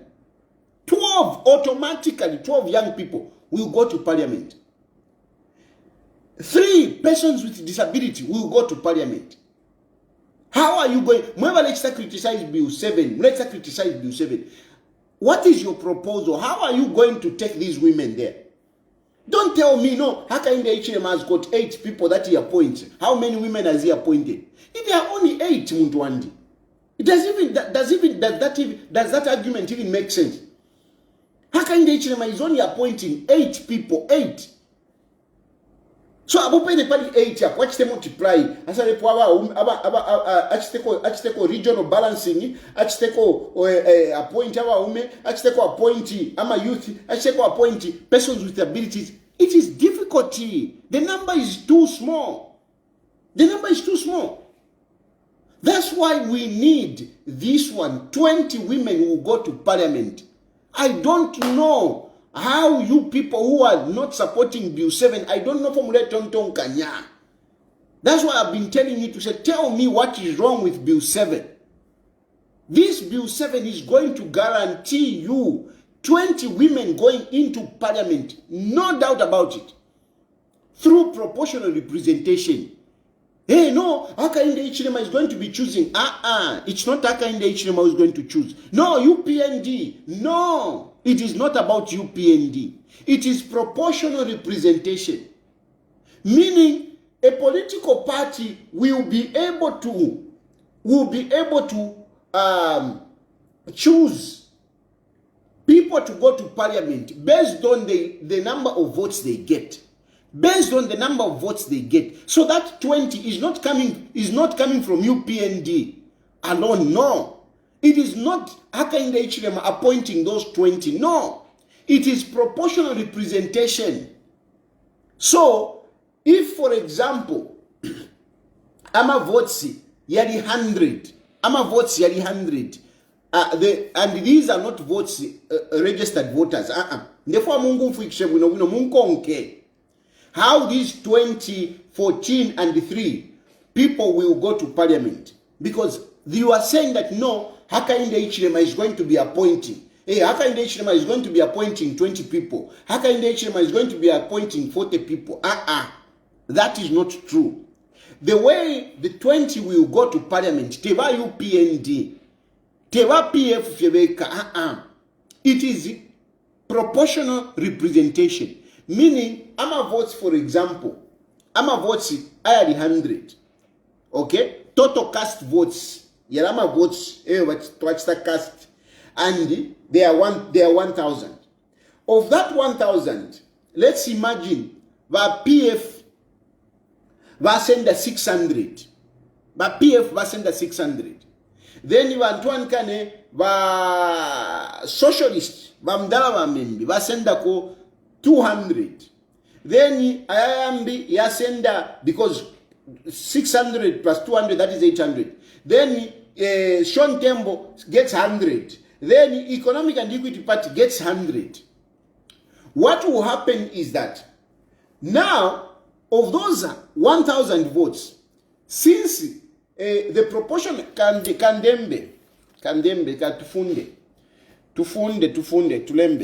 12 young people will go to parliament. 3 persons with disability will go to parliament. How are you going? Let's criticize Bill 7. Let's criticize Bill 7. What is your proposal? How are you going to take these women there? Don't tell me, no, Hakainde HM has got 8 people that he appoints. How many women has he appointed? If there are only 8, Muntwandi, does that argument even make sense? Hakainde HM is only appointing 8 people, 8. So abopene pali 8 ya watch them multiply asale power achiteko regional balancing achiteko appoint our women achiteko appoint ama youth achiteko appoint persons with abilities. It is difficulty. The number is too small. That's why we need this one. 20 women will go to parliament. I don't know how you people who are not supporting Bill 7, I don't know from where Tonton Kanya. That's why I've been telling you to say, tell me what is wrong with Bill 7. This Bill 7 is going to guarantee you 20 women going into parliament. No doubt about it. Through proportional representation. Hey, no, Hakainde Hichilema is going to be choosing. It's not Hakainde Hichilema who is going to choose. No, UPND. No, it is not about UPND. It is proportional representation. Meaning, a political party will be able to choose people to go to parliament based on the number of votes they get. Based on the number of votes they get. So that 20 is not coming from UPND alone. No. It is not Hakainde Hichilema appointing those 20. No. It is proportional representation. So If, for example, ama votes yali 100, ama votes yali 100, and these are not votes registered voters. Therefore, mungu mfuikishe bwino bwino munkonke. How these 2014 and 3 people will go to parliament? Because you are saying that no, Hakainde Hichilema is going to be appointing. Hakainde Hichilema is going to be appointing 20 people. Hakainde Hichilema is going to be appointing 40 people. That is not true. The way the 20 will go to parliament, Teva UPND, Teva PF Febeka, it is proportional representation. Meaning, Ama votes, for example, Ama votes are 100. Okay? Total cast votes. Yarama votes, what's the cast? And they are 1,000. Of that 1,000, let's imagine the PF va send 600. But PF va send 600. Then you want one kane va socialist va mdala va membi va send 200. Then IAMB ya senda, because 600 plus 200, that is 800. Then Sean Tembo gets 100. Then Economic and Equity Party gets 100. What will happen is that now, of those 1,000 votes, since the proportion kandembe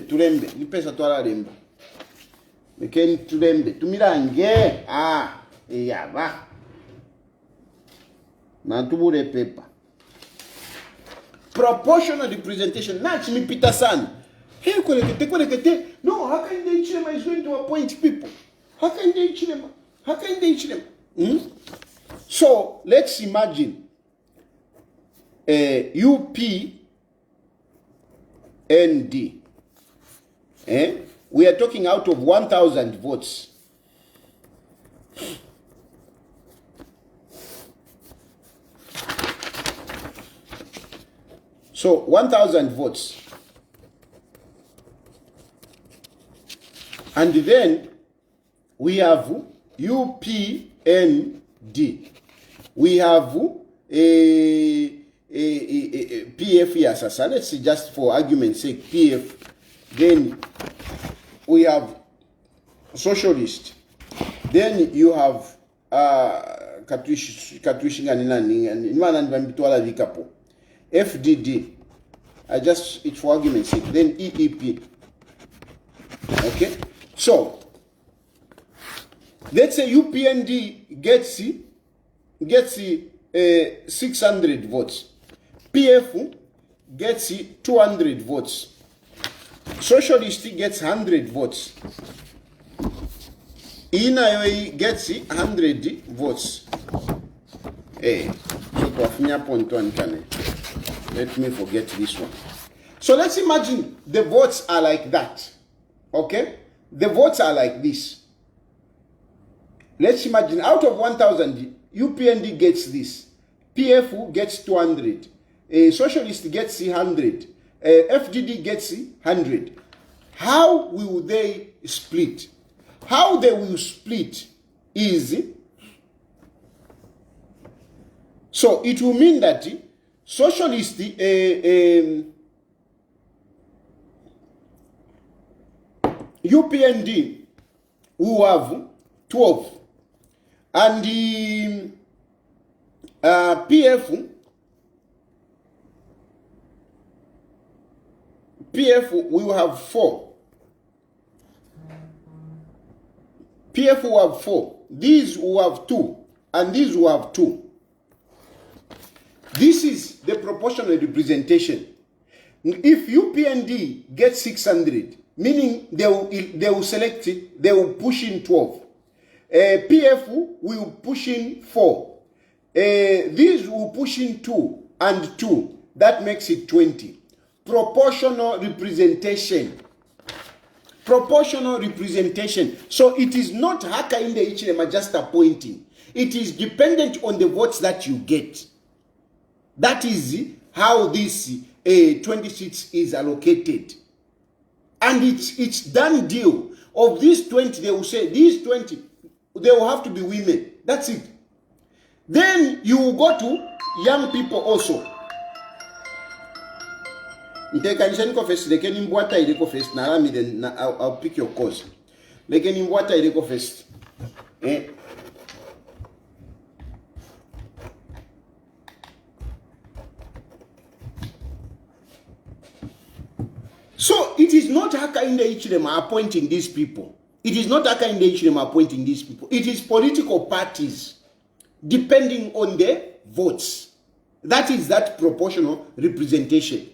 tulembe ni pesa twala lemba mekeni tulembe tumirange yaba na tubure paper proportional representation nachi mipita sana. Hey, kwelekete. No, Hakainde Hichilema is going to appoint people. Hakainde Hichilema. So, let's imagine UPND. We are talking out of 1,000 votes. So, 1,000 votes. And then we have UPND. We have a PF here. So let's see, just for argument's sake, PF. Then we have socialist. Then you have FDD. It's for argument's sake. Then EEP. Okay. So let's say UPND gets 600 votes. PF gets 200 votes. Socialist gets 100 votes. INAYOI gets 100 votes. Let me forget this one. So let's imagine the votes are like that. Okay? The votes are like this. Let's imagine out of 1,000, UPND gets this. PF gets 200. Socialist gets 100. FDD gets 100. How will they split? How they will split is, so it will mean that socialist UPND will have 12, and the PF will have 4. PF will have 4. These will have 2, and these will have 2. This is the proportional representation. If UPND gets 600, meaning they will select it, they will push in 12. PF will push in 4. These will push in 2 and 2. That makes it 20. Proportional representation. Proportional representation. So it is not Hakainde Hichilema just appointing. It is dependent on the votes that you get. That is how this 26 is allocated. And it's done deal. Of these 20, they will say, these 20, there will have to be women. That's it. Then you will go to young people also. First, then I'll pick your course. First. So it is not Hakainde Hichilema appointing these people. It is not Hakainde Hichilema appointing these people. It is political parties depending on the votes. That is that proportional representation.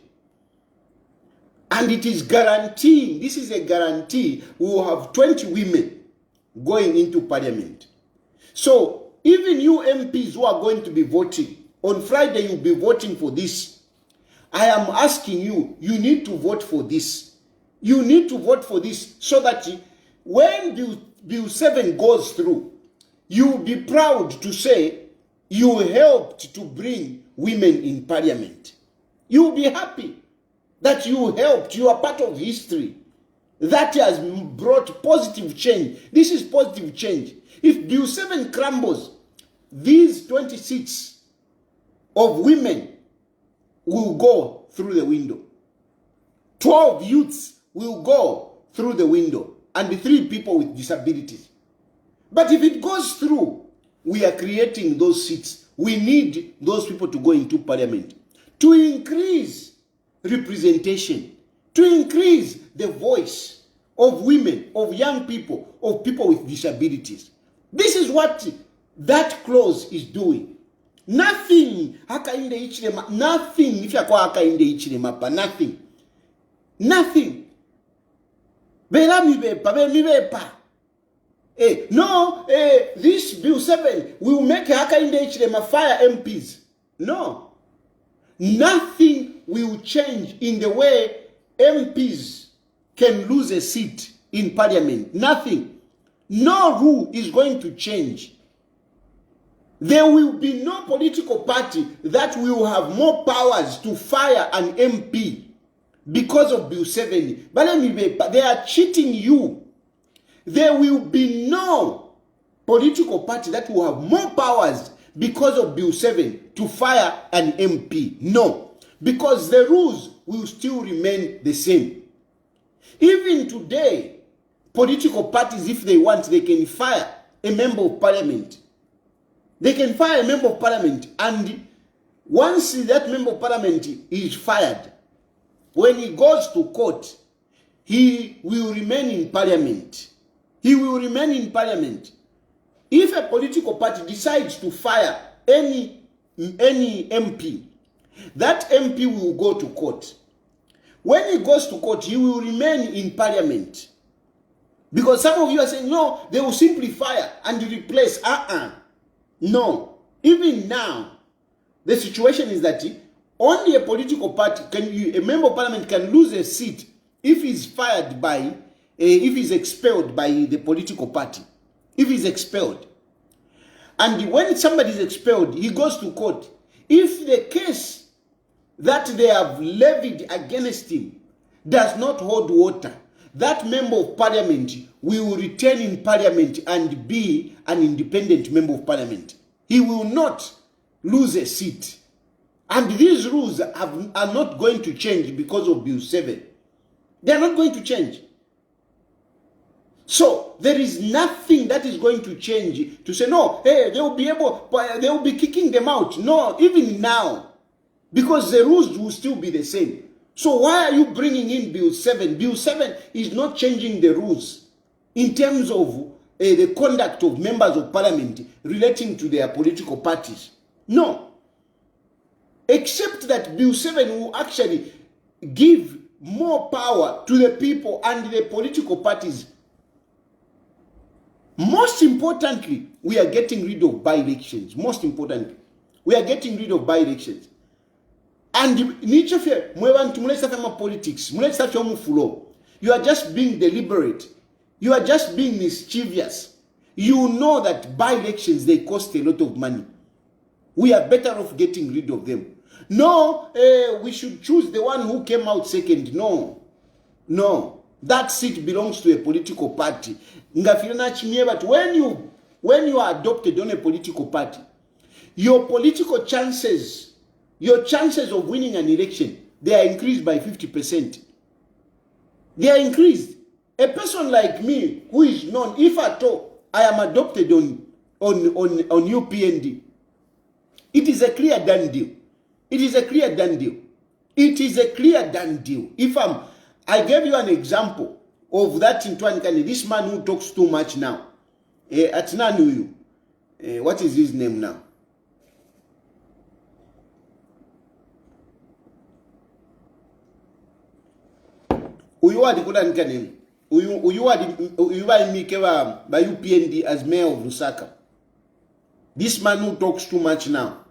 And it is guaranteeing, this is a guarantee, we will have 20 women going into parliament. So even you MPs who are going to be voting, on Friday you'll be voting for this. I am asking you, you need to vote for this. You need to vote for this so that when Bill 7 goes through, you will be proud to say you helped to bring women in parliament. You will be happy that you helped, you are part of history. That has brought positive change. This is positive change. If Bill 7 crumbles, these 20 seats of women will go through the window. 12 youths will go through the window, and the 3 people with disabilities. But if it goes through, we are creating those seats. We need those people to go into parliament to increase representation, to increase the voice of women, of young people, of people with disabilities. This is what that clause is doing. Nothing, Hakainde Hichilema, nothing, if you call Hakainde Hichilema, nothing. Nothing. No, this Bill 7 will make Hakainde Hichilema fire MPs. No. Nothing will change in the way MPs can lose a seat in parliament. Nothing. No rule is going to change. There will be no political party that will have more powers to fire an MP because of Bill 7. They are cheating you. There will be no political party that will have more powers because of Bill 7 to fire an MP. No. Because the rules will still remain the same. Even today, political parties, if they want, they can fire a member of parliament. They can fire a member of parliament, and once that member of parliament is fired, when he goes to court, he will remain in parliament. He will remain in parliament. If a political party decides to fire any MP, that MP will go to court. When he goes to court, he will remain in parliament. Because some of you are saying, no, they will simply fire and replace. No. Even now, the situation is that only a political party, a member of parliament can lose a seat if he's fired by, if he's expelled by the political party. If he's expelled. And when somebody is expelled, he goes to court. If the case that they have levied against him does not hold water, that member of parliament will return in parliament and be an independent member of parliament. He will not lose a seat. And these rules are not going to change because of Bill 7. They are not going to change. So there is nothing that is going to change to say, no, hey, they will be kicking them out. No, even now, because the rules will still be the same. So why are you bringing in Bill 7? Bill 7 is not changing the rules in terms of the conduct of members of parliament relating to their political parties. No. Except that Bill 7 will actually give more power to the people and the political parties. Most importantly, we are getting rid of by-elections. Most importantly, we are getting rid of by-elections. And politics, you are just being deliberate. You are just being mischievous. You know that by-elections, they cost a lot of money. We are better off getting rid of them. No, we should choose the one who came out second. No. No. That seat belongs to a political party. But when you when you are adopted on a political party, your political chances, your chances of winning an election, they are increased by 50%. They are increased. A person like me who is known, if at all I am adopted on UPND, it is a clear done deal. It is a clear done deal. It is a clear done deal. I gave you an example of that in Twanikani, this man who talks too much now. Atinanuyu. What is his name now? Uyuwadi kudanika name. Uyuwadi mikewa by UPND as mayor of Lusaka. This man who talks too much now.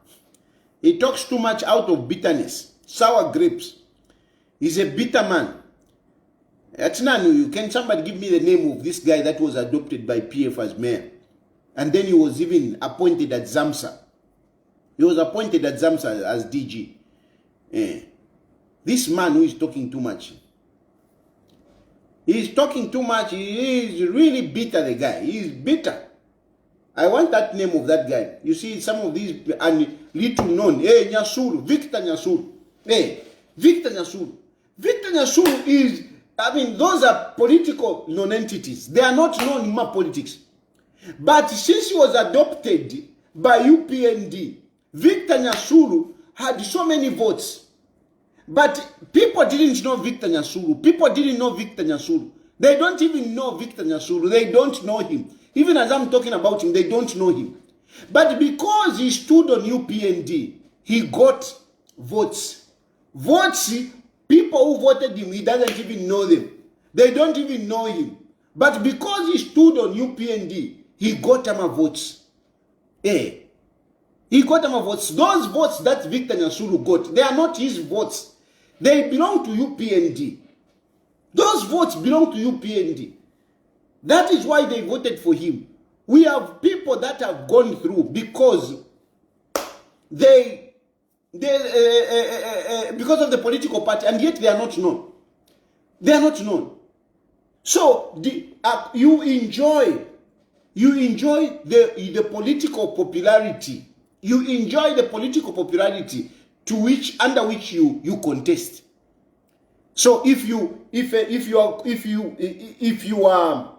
He talks too much out of bitterness. Sour grapes. He's a bitter man. Can somebody give me the name of this guy that was adopted by PF as mayor? And then he was even appointed at Zamsa. He was appointed at Zamsa as DG. This man who is talking too much. He is talking too much. He is really bitter, the guy. He is bitter. I want that name of that guy. You see, some of these and little known. Hey, Nyasuru, Victor Nyasuru. Hey, Victor Nyasuru. Victor Nyasuru is, those are political non-entities. They are not known in my politics. But since he was adopted by UPND, Victor Nyasuru had so many votes. But people didn't know Victor Nyasuru. People didn't know Victor Nyasuru. They don't even know Victor Nyasuru. They don't know him. Even as I'm talking about him, they don't know him. But because he stood on UPND, he got votes. Votes, people who voted him, he doesn't even know them. They don't even know him. But because he stood on UPND, he got them votes. He got them votes. Those votes that Victor Nyasuru got, they are not his votes. They belong to UPND. Those votes belong to UPND. That is why they voted for him. We have people that have gone through because because of the political party, and yet they are not known. They are not known. So you enjoy the political popularity. You enjoy the political popularity under which you contest. So if you are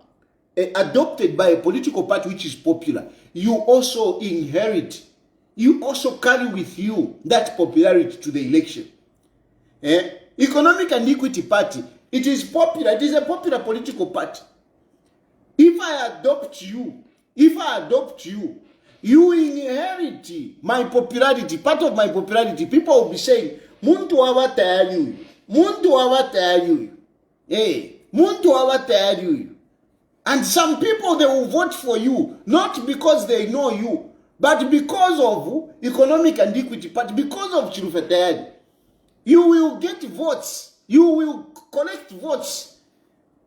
adopted by a political party which is popular, you also inherit, you also carry with you that popularity to the election. Economic and Equity Party, it is popular, it is a popular political party. If I adopt you, you inherit my popularity, part of my popularity. People will be saying, Muntu awa tayali, Muntu awa tayali. Muntu awa tayali. And some people, they will vote for you, not because they know you, but because of Economic and Equity Party, because of Chirufetayali. You will get votes. You will collect votes.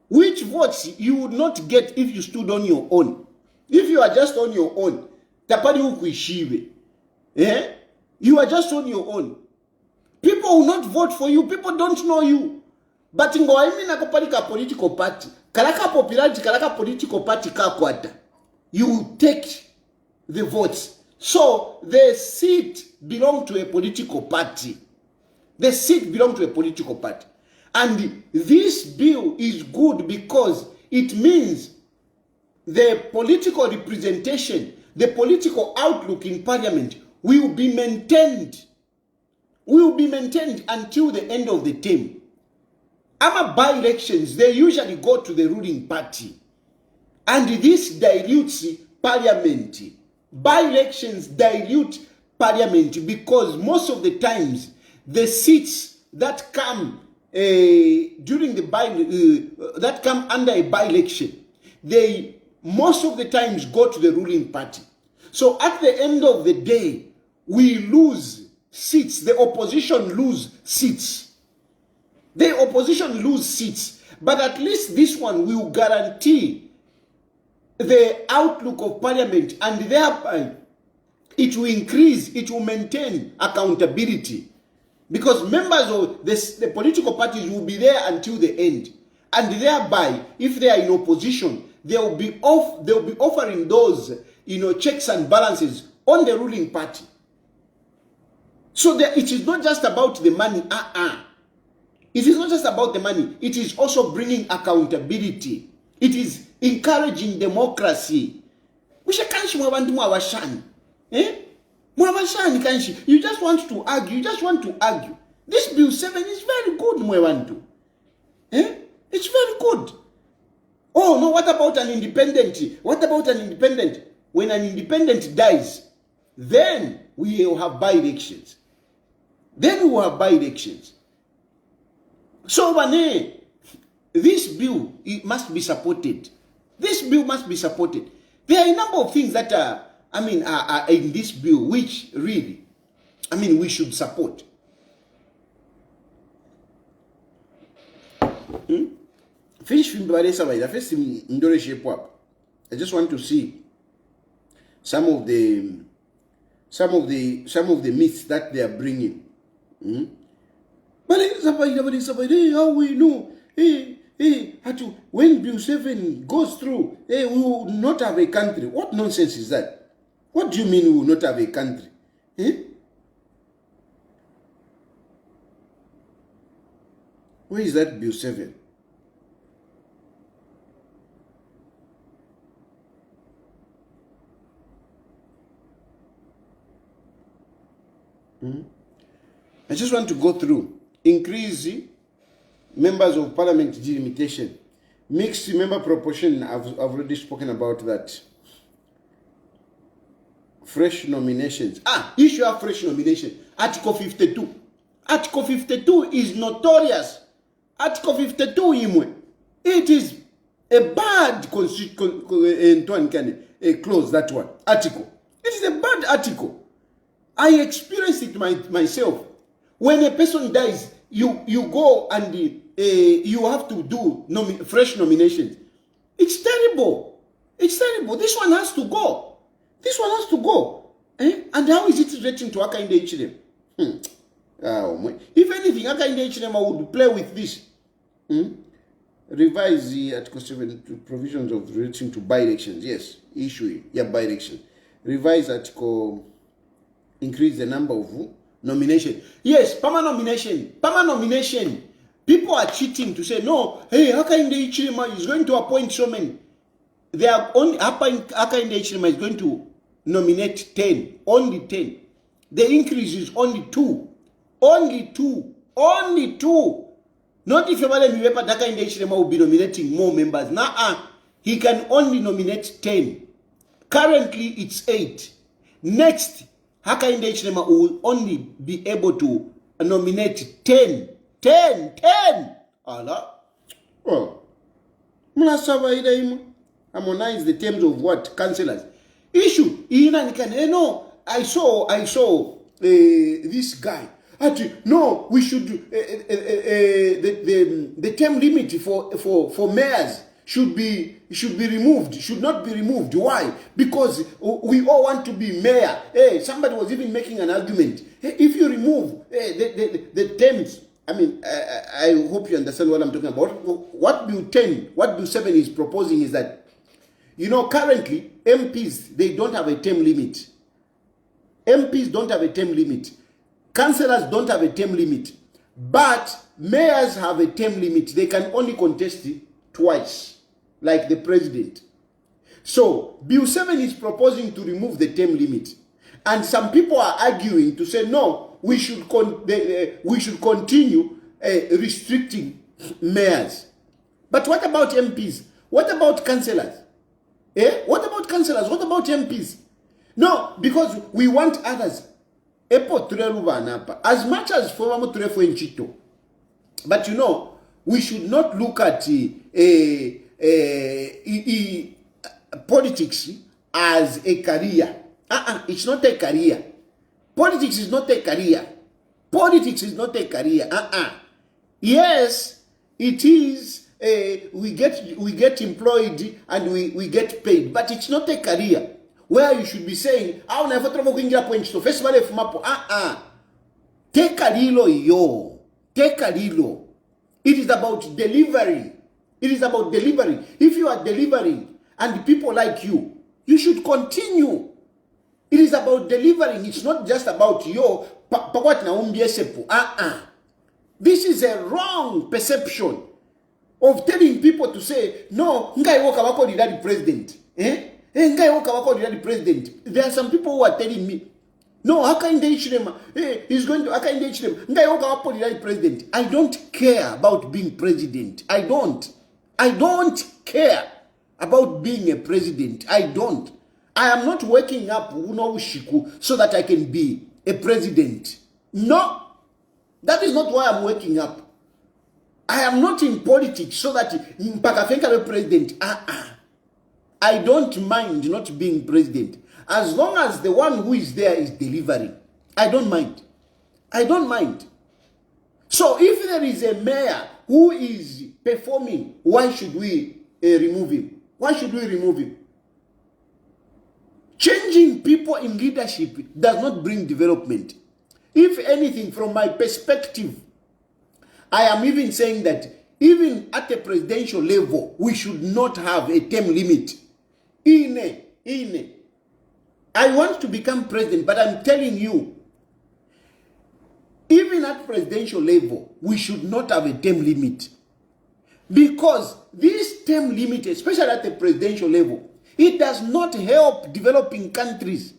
Which votes you would not get if you stood on your own. If you are just on your own, tapari ukuishive. You are just on your own. People will not vote for you. People don't know you. But in Goaimina political party, Kalaka popularity, Kalaka political party kakwata. You take the votes. So the seat belongs to a political party. The seat belongs to a political party. And this bill is good because it means the political representation, the political outlook in parliament will be maintained. Will be maintained until the end of the term. Ama by-elections, they usually go to the ruling party. And this dilutes parliament. By-elections dilute parliament because most of the times, the seats that come during the that come under a by-election, they most of the times go to the ruling party. So at the end of the day, we lose seats. The opposition lose seats. The opposition lose seats. But at least this one will guarantee the outlook of parliament, and thereby it will increase, it will maintain accountability. Because members of the political parties will be there until the end. And thereby, if they are in opposition, they will be offering those checks and balances on the ruling party. So it is not just about the money. It is not just about the money. It is also bringing accountability. It is encouraging democracy. You just want to argue. You just want to argue. This Bill 7 is very good, Mwewantu. It's very good. Oh, no, what about an independent? What about an independent? When an independent dies, then we will have by-elections. So, this bill must be supported. This bill must be supported. There are a number of things that are in this bill which really, we should support. Finish I just want to see some of the myths that they are bringing. But how we know? When Bill 7 goes through, we will not have a country. What nonsense is that? What do you mean we will not have a country? Where is that Bill 7? I just want to go through. Increase members of parliament delimitation. Mixed member proportion, I've already spoken about that. Fresh nominations. Issue of fresh nomination. Article 52. Article 52 is notorious. Article 52, it is a bad clause, that one. Article. It is a bad article. I experienced it myself. When a person dies, you go and you have to do fresh nominations. It's terrible. It's terrible. This one has to go. This one has to go. And how is it relating to Hakainde Hichilema? If anything, Hakainde Hichilema would play with this. Revise the Article 7 provisions of relating to by-elections. Yes, issue by-elections. Revise Article. Increase the number of nomination. Yes, permanent nomination. People are cheating to say, no, Hakainde Hichilema is going to appoint so many. They are only, Hakainde Hichilema is going to nominate 10. Only 10. The increase is only 2. Only 2. Only 2. Not if Hakainde Hichilema will be nominating more members. He can only nominate 10. Currently, it's 8. Next, Hakainde Hichilema will only be able to nominate 10. 10. Allah. Oh. Harmonize the terms of what? Councillors. Issue. I saw this guy. No, we should the term limit for mayors should be removed, should not be removed. Why? Because we all want to be mayor. Somebody was even making an argument. If you remove the terms, I hope you understand what I'm talking about. What Bill 10, what Bill 7 is proposing is that, currently MPs, they don't have a term limit. MPs don't have a term limit. Councillors don't have a term limit. But mayors have a term limit. They can only contest it twice, like the president. So, Bill 7 is proposing to remove the term limit. And some people are arguing to say, no, we should continue restricting mayors. But what about MPs? What about councillors? What about councillors? What about MPs? No, because we want others. As much as for Chito. But we should not look at politics as a career. It's not a career. Politics is not a career. Politics is not a career. Yes, it is. We get employed and we get paid, but it's not a career where you should be saying, take a lilo yo. Take a lilo. It is about delivering. It is about delivering. If you are delivering and people like you, You should continue. It is about delivering. It's not just about your This is a wrong perception of telling people to say, no, ngai woka wako the president. Ngai woka wako the president. There are some people who are telling me, no, how can they them? He's going to, how can they them? Ngai woka wako the president. I don't care about being president. I don't care about being a president. I am not waking up so that I can be a president. No, that is not why I'm waking up. I am not in politics so that Mpakafenka be president. I don't mind not being president. As long as the one who is there is delivering, I don't mind. So if there is a mayor who is performing, why should we remove him? Why should we remove him? Changing people in leadership does not bring development. If anything, from my perspective, I am even saying that even at a presidential level, we should not have a term limit. I want to become president, but I'm telling you, even at presidential level, we should not have a term limit. Because this term limit, especially at the presidential level, it does not help developing countries.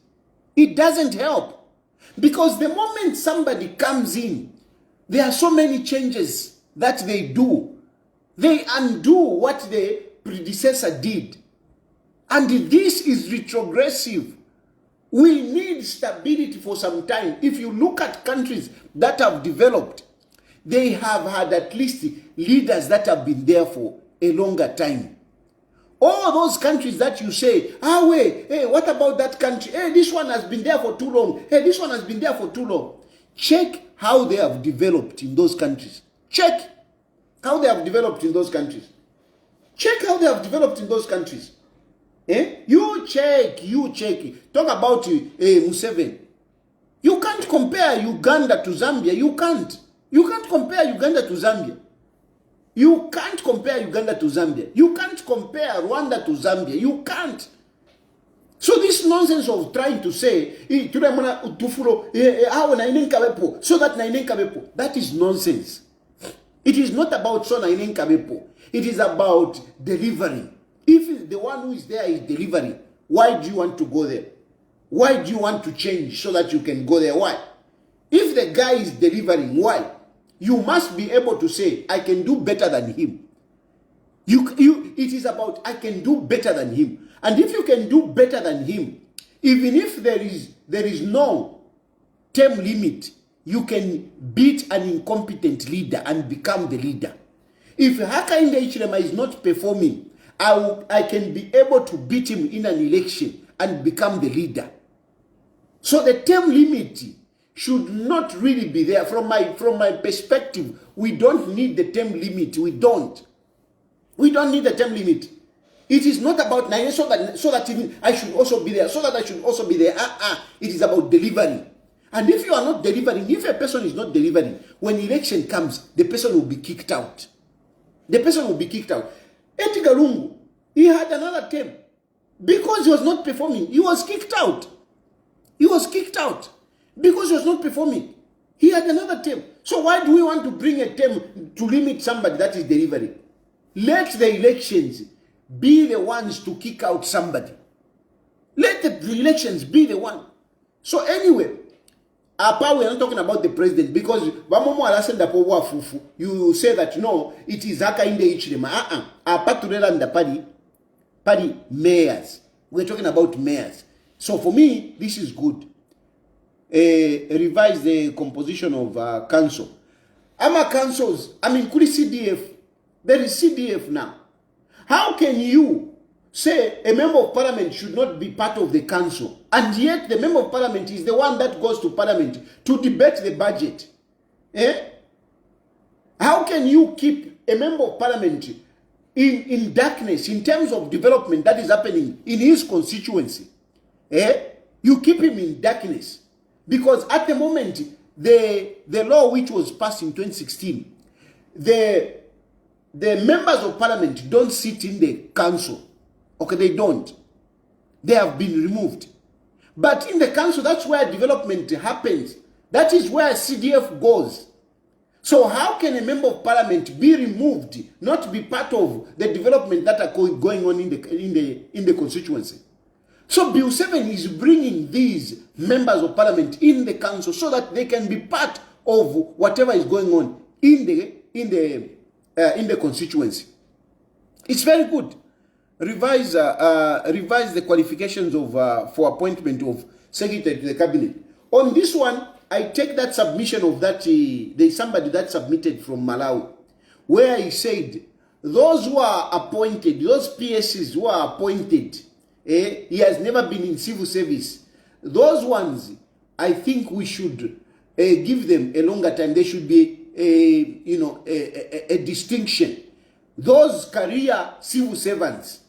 It doesn't help. Because the moment somebody comes in, there are so many changes that they do. They undo what the predecessor did. And this is retrogressive. We need stability for some time. If you look at countries that have developed, they have had at least leaders that have been there for a longer time. All those countries that you say, what about that country? This one has been there for too long. This one has been there for too long. Check how they have developed in those countries. Check how they have developed in those countries. You check. Talk about Museveni. You can't compare Uganda to Zambia. You can't compare Uganda to Zambia. You can't compare Uganda to Zambia. You can't compare Rwanda to Zambia. You can't. So this nonsense of trying to say, that is nonsense. It is not about Sona Inenkabepo. It is about delivering. If the one who is there is delivering, why do you want to go there? Why do you want to change so that you can go there? Why? If the guy is delivering, why? You must be able to say, I can do better than him. It is about, I can do better than him. And if you can do better than him, even if there is no term limit, you can beat an incompetent leader and become the leader. If Hakainde Hichilema is not performing, I can be able to beat him in an election and become the leader. So the term limit should not really be there. From my perspective, we don't need the term limit. We don't need the term limit. It is not about so that even I should also be there, so that I should also be there. It is about delivering. And if you are not delivering, if a person is not delivering, when election comes, the person will be kicked out. Edgar Lungu, he had another term. Because he was not performing, he was kicked out. Because he was not performing. He had another term. So why do we want to bring a term to limit somebody that is delivering? Let the elections be the ones to kick out somebody. Let the elections be the one. So anyway, apart we are not talking about the president because you say that no, it is Hakainde Hichilema. Apart to the party mayors. We're talking about mayors. So for me, this is good. Revise the composition of council. Councils, kuli CDF. There is CDF now. How can you say a member of parliament should not be part of the council, and yet the member of parliament is the one that goes to parliament to debate the budget? How can you keep a member of parliament in darkness in terms of development that is happening in his constituency? You keep him in darkness. Because at the moment, the law which was passed in 2016, the members of parliament don't sit in the council. Okay, they don't. they have been removed. But in the council, that's where development happens. That is where CDF goes. So how can a member of parliament be removed, not be part of the development that are going on in the constituency? So Bill 7 is bringing these members of parliament in the council so that they can be part of whatever is going on in the constituency. It's very good. Revise the qualifications of for appointment of secretary to the cabinet. On this one, I take that submission of that there's somebody that submitted from Malawi, where he said those who are appointed, those PSs who are appointed, he has never been in civil service. Those ones, I think we should give them a longer time. There should be a distinction. Those career civil servants,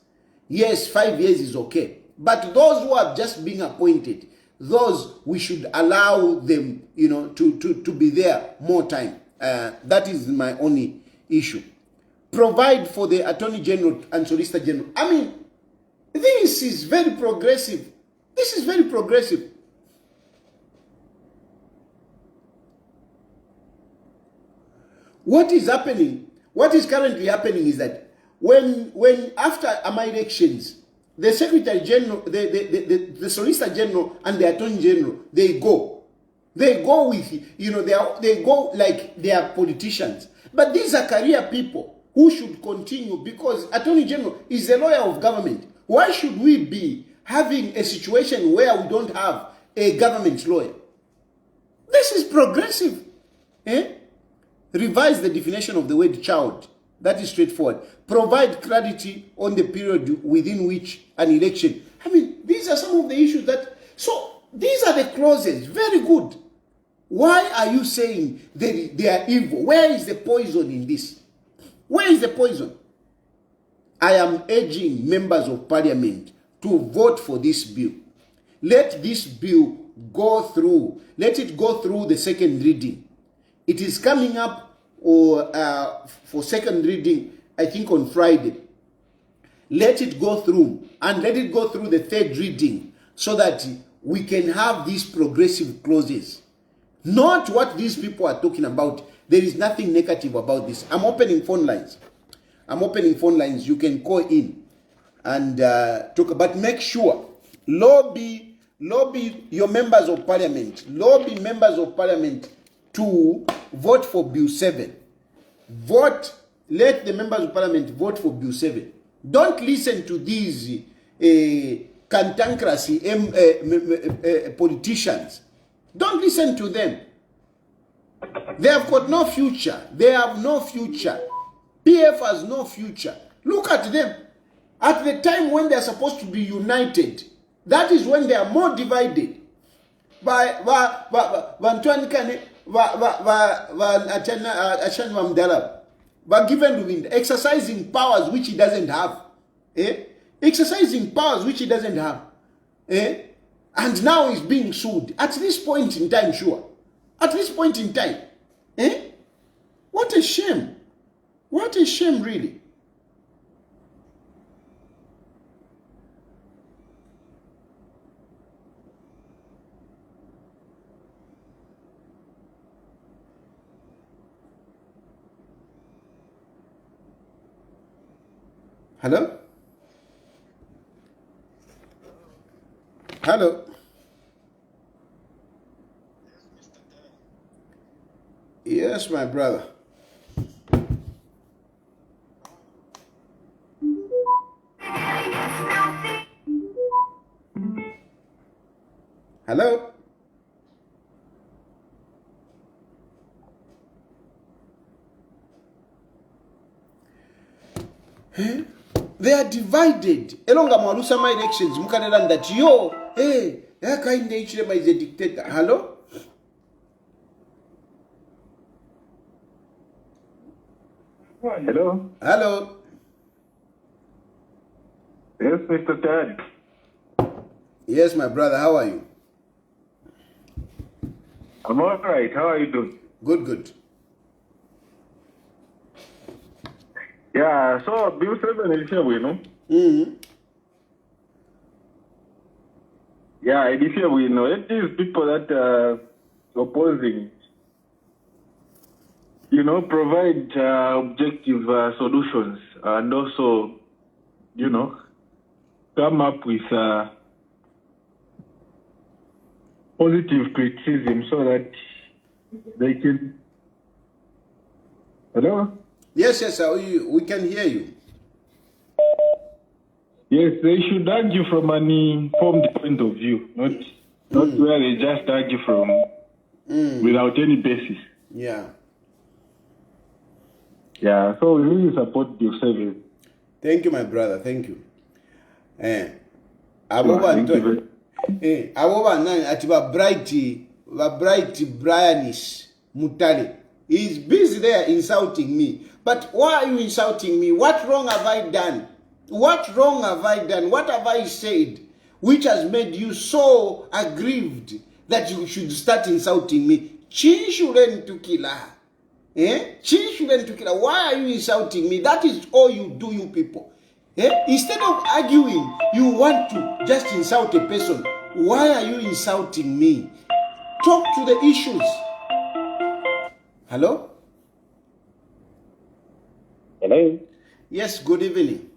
yes, 5 years is okay. But those who are just being appointed, those we should allow them, to be there more time. That is my only issue. Provide for the Attorney General and Solicitor General. I mean, this is very progressive. This is very progressive. What is happening? What is currently happening is that when after my elections, the Secretary General, the Solicitor General and the Attorney General, they go with, they go like they are politicians. But these are career people who should continue, because Attorney General is a lawyer of government. Why should we be having a situation where we don't have a government lawyer? This is progressive. Revise the definition of the word child. That is straightforward. Provide clarity on the period within which an election. I mean, these are some of the issues that... So, these are the clauses. Very good. Why are you saying they are evil? Where is the poison in this? Where is the poison? I am urging members of parliament to vote for this bill. Let this bill go through. Let it go through the second reading. It is coming up for second reading, I think, on Friday. Let it go through, and let it go through the third reading, so that we can have these progressive clauses. Not what these people are talking about. There is nothing negative about this. I'm opening phone lines. You can call in and talk, but make sure, lobby your members of parliament. Lobby members of parliament to vote for Bill 7. Let the members of parliament vote for Bill 7. Don't listen to these cantankerous politicians. Don't listen to them. They have got no future. They have no future. PF has no future. Look at them. At the time when they are supposed to be united, that is when they are more divided. Given to him, exercising powers which he doesn't have. Exercising powers which he doesn't have. And now he's being sued. At this point in time, sure. At this point in time. What a shame. What a shame, really. Hello? Hello? Yes, my brother. Hello? They are divided. Elonga mwarusama elections, mukanela that yo, Hakainde Hichilema is a dictator. Hello? Hello? Hello? Yes, Mr. Ted. Yes, my brother, how are you? I'm all right. How are you doing? Good, good. Yeah, so Bill 7 is here, you know. Yeah, and if we know it is people that are opposing, provide objective solutions and also, come up with positive criticism so that they can. Hello? Yes, we can hear you. Yes, they should argue from an informed point of view, not where they just argue from without any basis. Yeah. Yeah, so we really support the service. Thank you, my brother. Thank you. Thank Abo nani ati ba bright Brianis Mutale. He's busy there insulting me. But why are you insulting me? What wrong have I done? What wrong have I done? What have I said which has made you so aggrieved that you should start insulting me? Chinchulen tukila. Chinchulen tukila. Why are you insulting me? That is all you do, you people. Instead of arguing, you want to just insult a person. Why are you insulting me? Talk to the issues. Hello? Hello. Yes, good evening.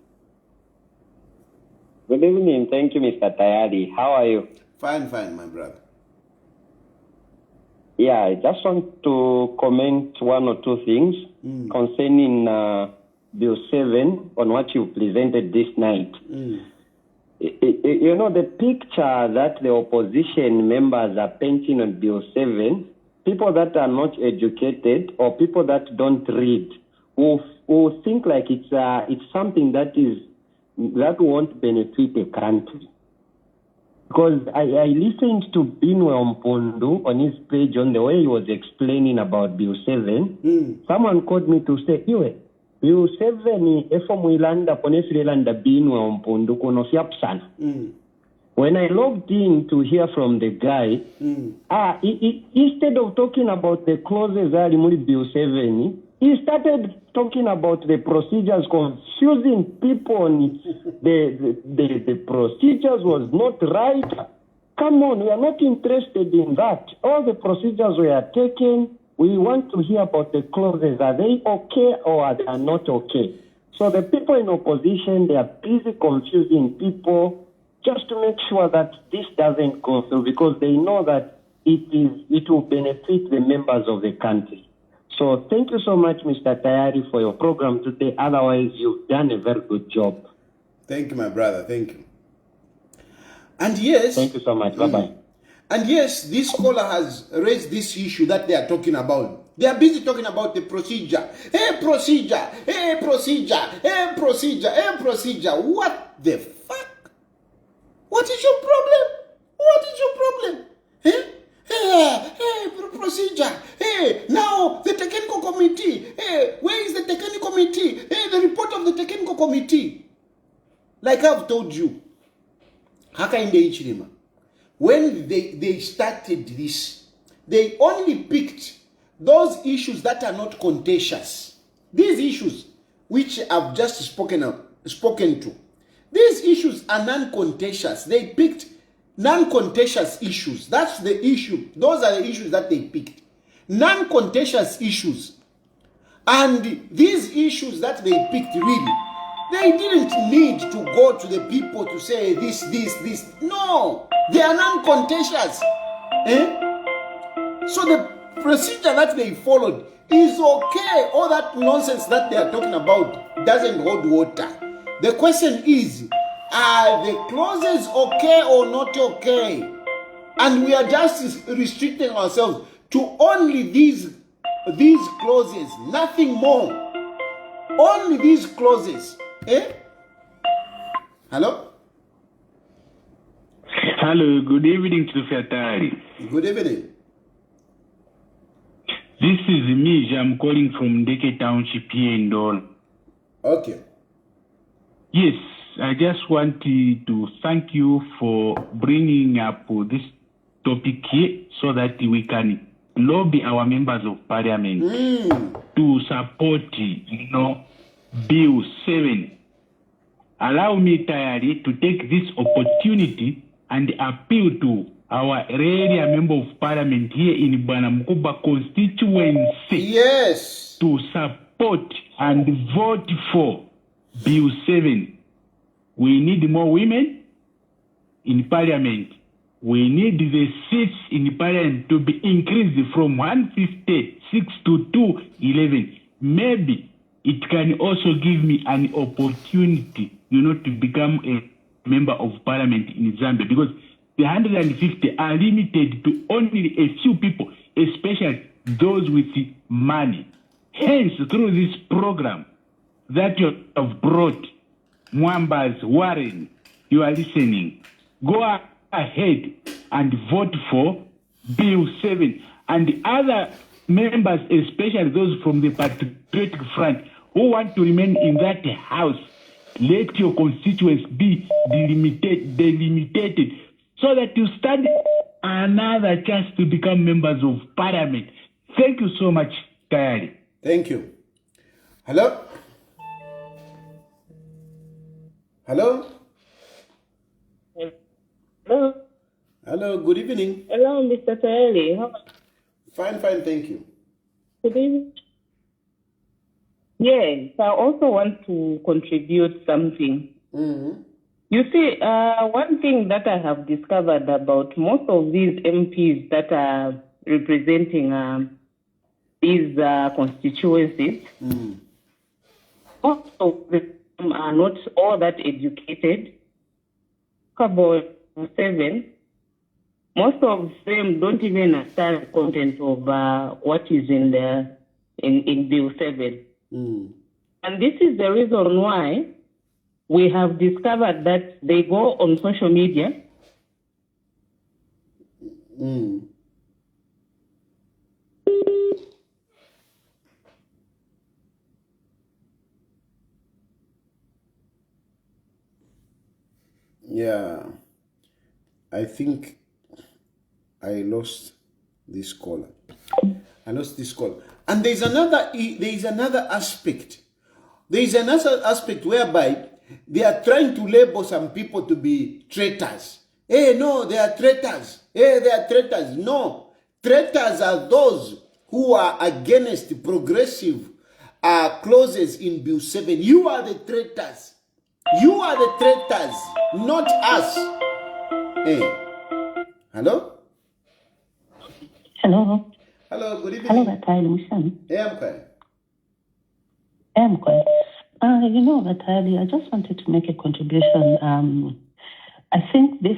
Good evening. Thank you, Mr. Tayali. How are you? Fine, my brother. Yeah, I just want to comment one or two things concerning Bill 7 on what you presented this night. The picture that the opposition members are painting on Bill 7, people that are not educated or people that don't read will think like it's something that won't benefit the country. Because I listened to Binwe Mpundu on his page on the way he was explaining about Bill 7. Someone called me to say, Bill 7 efo muilanda ponesirelanda Binwe Mpundu kuno siapsana. When I logged in to hear from the guy, instead of talking about the clauses that in Bill 7, he started talking about the procedures, confusing people. The procedures was not right. Come on, we are not interested in that. All the procedures we are taken, we want to hear about the clauses. Are they okay or are they not okay? So the people in opposition, they are busy confusing people just to make sure that this doesn't go through because they know that it will benefit the members of the country. So thank you so much, Mr. Tayari, for your program today. Otherwise, you've done a very good job. Thank you, my brother. Thank you. And yes... Thank you so much. Bye-bye. And yes, this caller has raised this issue that they are talking about. They are busy talking about the procedure. Procedure. What the fuck? What is your problem? Procedure. Now the technical committee. Where is the technical committee? The report of the technical committee. Like I've told you, Hakainde Ichirima, when they started this, they only picked those issues that are not contentious. These issues which I've just spoken to. These issues are non-contentious. They picked non-contentious issues. That's the issue. Those are the issues that they picked. Non-contentious issues. And these issues that they picked, really, they didn't need to go to the people to say this. No, they are non-contentious. So the procedure that they followed is okay. All that nonsense that they are talking about doesn't hold water. The question is, are the clauses okay or not okay? And we are just restricting ourselves to only these clauses, nothing more. Only these clauses. Hello? Hello, good evening to Fatari. Good evening. This is me, I'm calling from Deke Township here in Dole. Okay. Yes, I just want to thank you for bringing up this topic here so that we can lobby our members of parliament to support, Bill 7. Allow me, Tayari, to take this opportunity and appeal to our area member of parliament here in Bwanamkuba constituency Yes. to support and vote for Bill 7. We need more women in parliament. We need the seats in parliament to be increased from 156 to 211. Maybe it can also give me an opportunity, to become a member of parliament in Zambia, because the 150 are limited to only a few people, especially those with money. Hence, through this program that you have brought, Mwambas, Warren, you are listening. Go ahead and vote for Bill 7. And the other members, especially those from the Patriotic Front, who want to remain in that house, let your constituents be delimited so that you stand another chance to become members of parliament. Thank you so much, TAYALI. Thank you. Hello? Hello? Hello. Hello, good evening. Hello, Mr. TAYALI. How are you? Fine, thank you. Good evening. Yes, I also want to contribute something. Mm-hmm. You see, one thing that I have discovered about most of these MPs that are representing these constituencies, most of them are not all that educated. About 7, most of them don't even understand the content of what is in Bill 7. And this is the reason why we have discovered that they go on social media. Yeah, I think I lost this caller. And there's another aspect. There is another aspect whereby they are trying to label some people to be traitors. Hey, no, they are traitors. Hey, they are traitors. No, traitors are those who are against progressive clauses in Bill 7. You are the traitors. You are the traitors, not us. Hey, hello? Hello. Hello, good evening. Hello, Batali Mushan. Hey, I'm fine. I'm good. Batali, I just wanted to make a contribution. I think this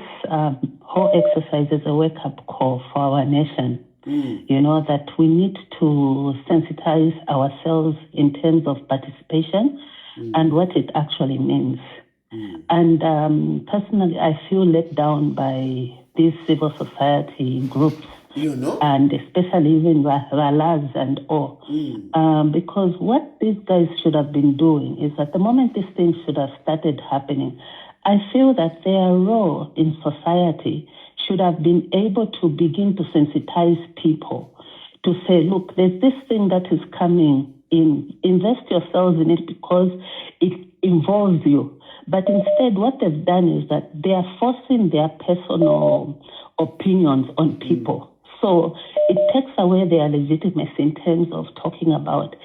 whole exercise is a wake-up call for our nation. That we need to sensitize ourselves in terms of participation and what it actually means. And personally, I feel let down by these civil society groups. And especially even Ralas and all. Because what these guys should have been doing is at the moment these things should have started happening, I feel that their role in society should have been able to begin to sensitize people to say, look, there's this thing that is coming in. Invest yourselves in it because it involves you. But instead, what they've done is that they are forcing their personal opinions on people. So it takes away their legitimacy in terms of talking about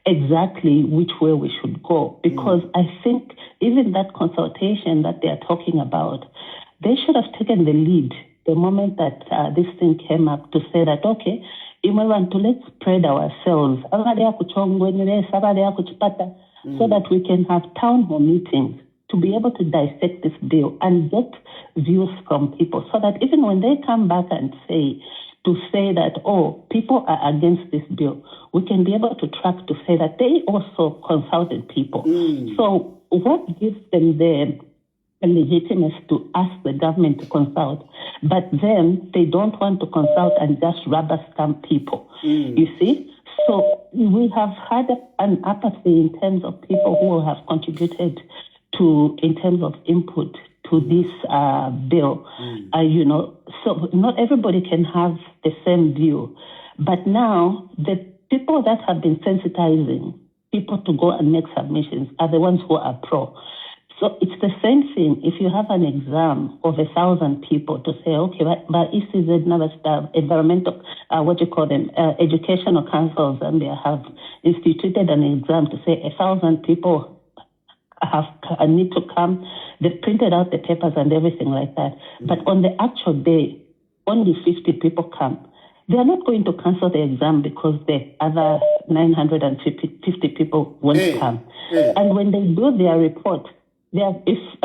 exactly which way we should go. Because I think even that consultation that they are talking about, they should have taken the lead the moment that this thing came up to say that, okay, let's spread ourselves so that we can have town hall meetings to be able to dissect this bill and get views from people so that even when they come back and say that, oh, people are against this bill, we can be able to track to say that they also consulted people. So what gives them the legitimacy to ask the government to consult, but then they don't want to consult and just rubber stamp people, you see? So we have had an apathy in terms of people who have contributed in terms of input to this bill, so not everybody can have the same view. But now the people that have been sensitizing people to go and make submissions are the ones who are pro. So it's the same thing. If you have an exam of 1,000 people to say, okay, but ECZ Navasta environmental, educational council of Zambia have instituted an exam to say 1,000 people need to come. They've printed out the papers and everything like that. But on the actual day, only 50 people come. They are not going to cancel the exam because the other 950 people won't come. And when they do their report, if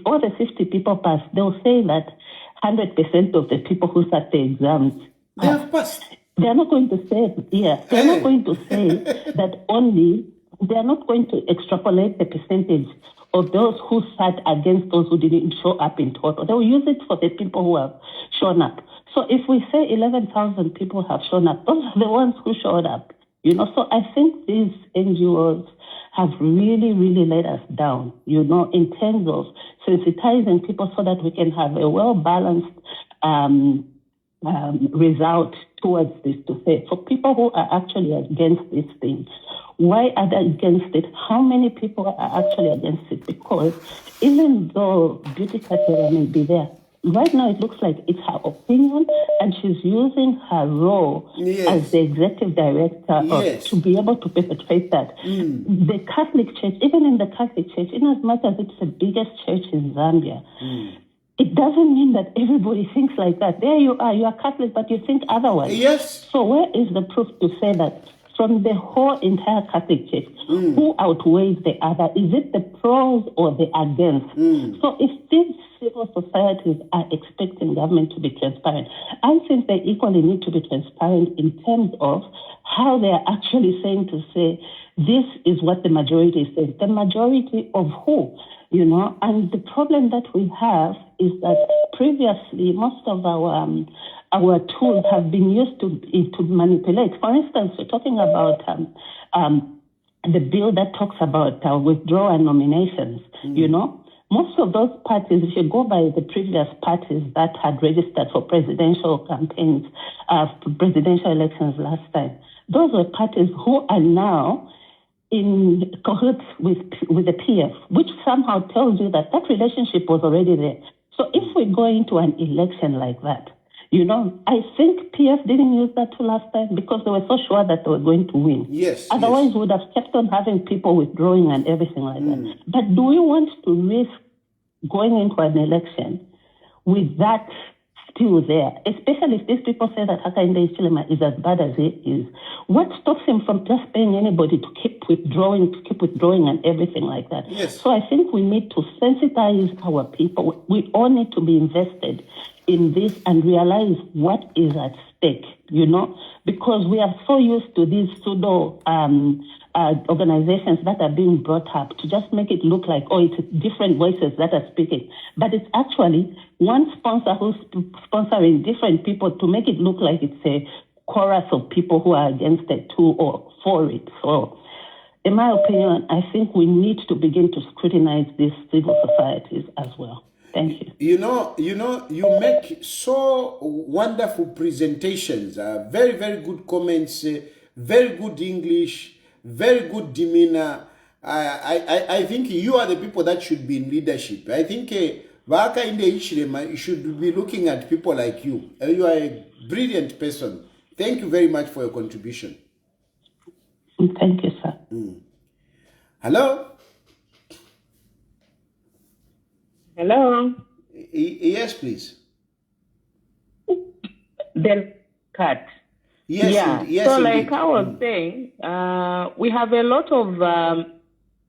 all the 50 people pass, they'll say that 100% of the people who sat the exams They have passed. They are not going to say, they're not going to say that only, they are not going to extrapolate the percentage of those who sat against those who didn't show up in total. They will use it for the people who have shown up. So if we say 11,000 people have shown up, those are the ones who showed up. So I think these NGOs have really, really let us down, in terms of sensitizing people so that we can have a well-balanced result towards this, to say, for people who are actually against this thing, why are they against it? How many people are actually against it? Because even though Beauty Katera may be there, right now it looks like it's her opinion, and she's using her role as the executive director to be able to perpetrate that. The Catholic Church, even in the Catholic Church, in as much as it's the biggest church in Zambia, it doesn't mean that everybody thinks like that. There you are Catholic, but you think otherwise. Yes. So where is the proof to say that from the whole entire Catholic Church, who outweighs the other? Is it the pros or the against? So if these civil societies are expecting government to be transparent, I think they equally need to be transparent in terms of how they are actually saying to say, this is what the majority is saying. The majority of who? And the problem that we have is that previously most of our tools have been used to manipulate. For instance, we're talking about the bill that talks about withdrawal nominations. Most of those parties, if you go by the previous parties that had registered for presidential campaigns, presidential elections last time, those were parties who are now in cahoots with the PF, which somehow tells you that relationship was already there. So if we go into an election like that, I think PF didn't use that tool last time because they were so sure that they were going to win. Yes. Otherwise, we would have kept on having people withdrawing and everything like that. But do we want to risk going into an election with that still there, especially if these people say that Hakainde Hichilema is as bad as he is? What stops him from just paying anybody to keep withdrawing and everything like that? Yes. So I think we need to sensitize our people. We all need to be invested in this and realize what is at stake, because we are so used to these pseudo organizations that are being brought up to just make it look like, it's different voices that are speaking. But it's actually one sponsor who's sponsoring different people to make it look like it's a chorus of people who are against it too or for it. So in my opinion, I think we need to begin to scrutinize these civil societies as well. Thank you. You make so wonderful presentations, very, very good comments, very good English, very good demeanor. I think you are the people that should be in leadership. I think Hakainde Hichilema, you should be looking at people like you. You are a brilliant person. Thank you very much for your contribution. Thank you, sir. Hello? Hello? Yes, please. The cut. Yes, yes. So indeed. like I was saying, we have a lot of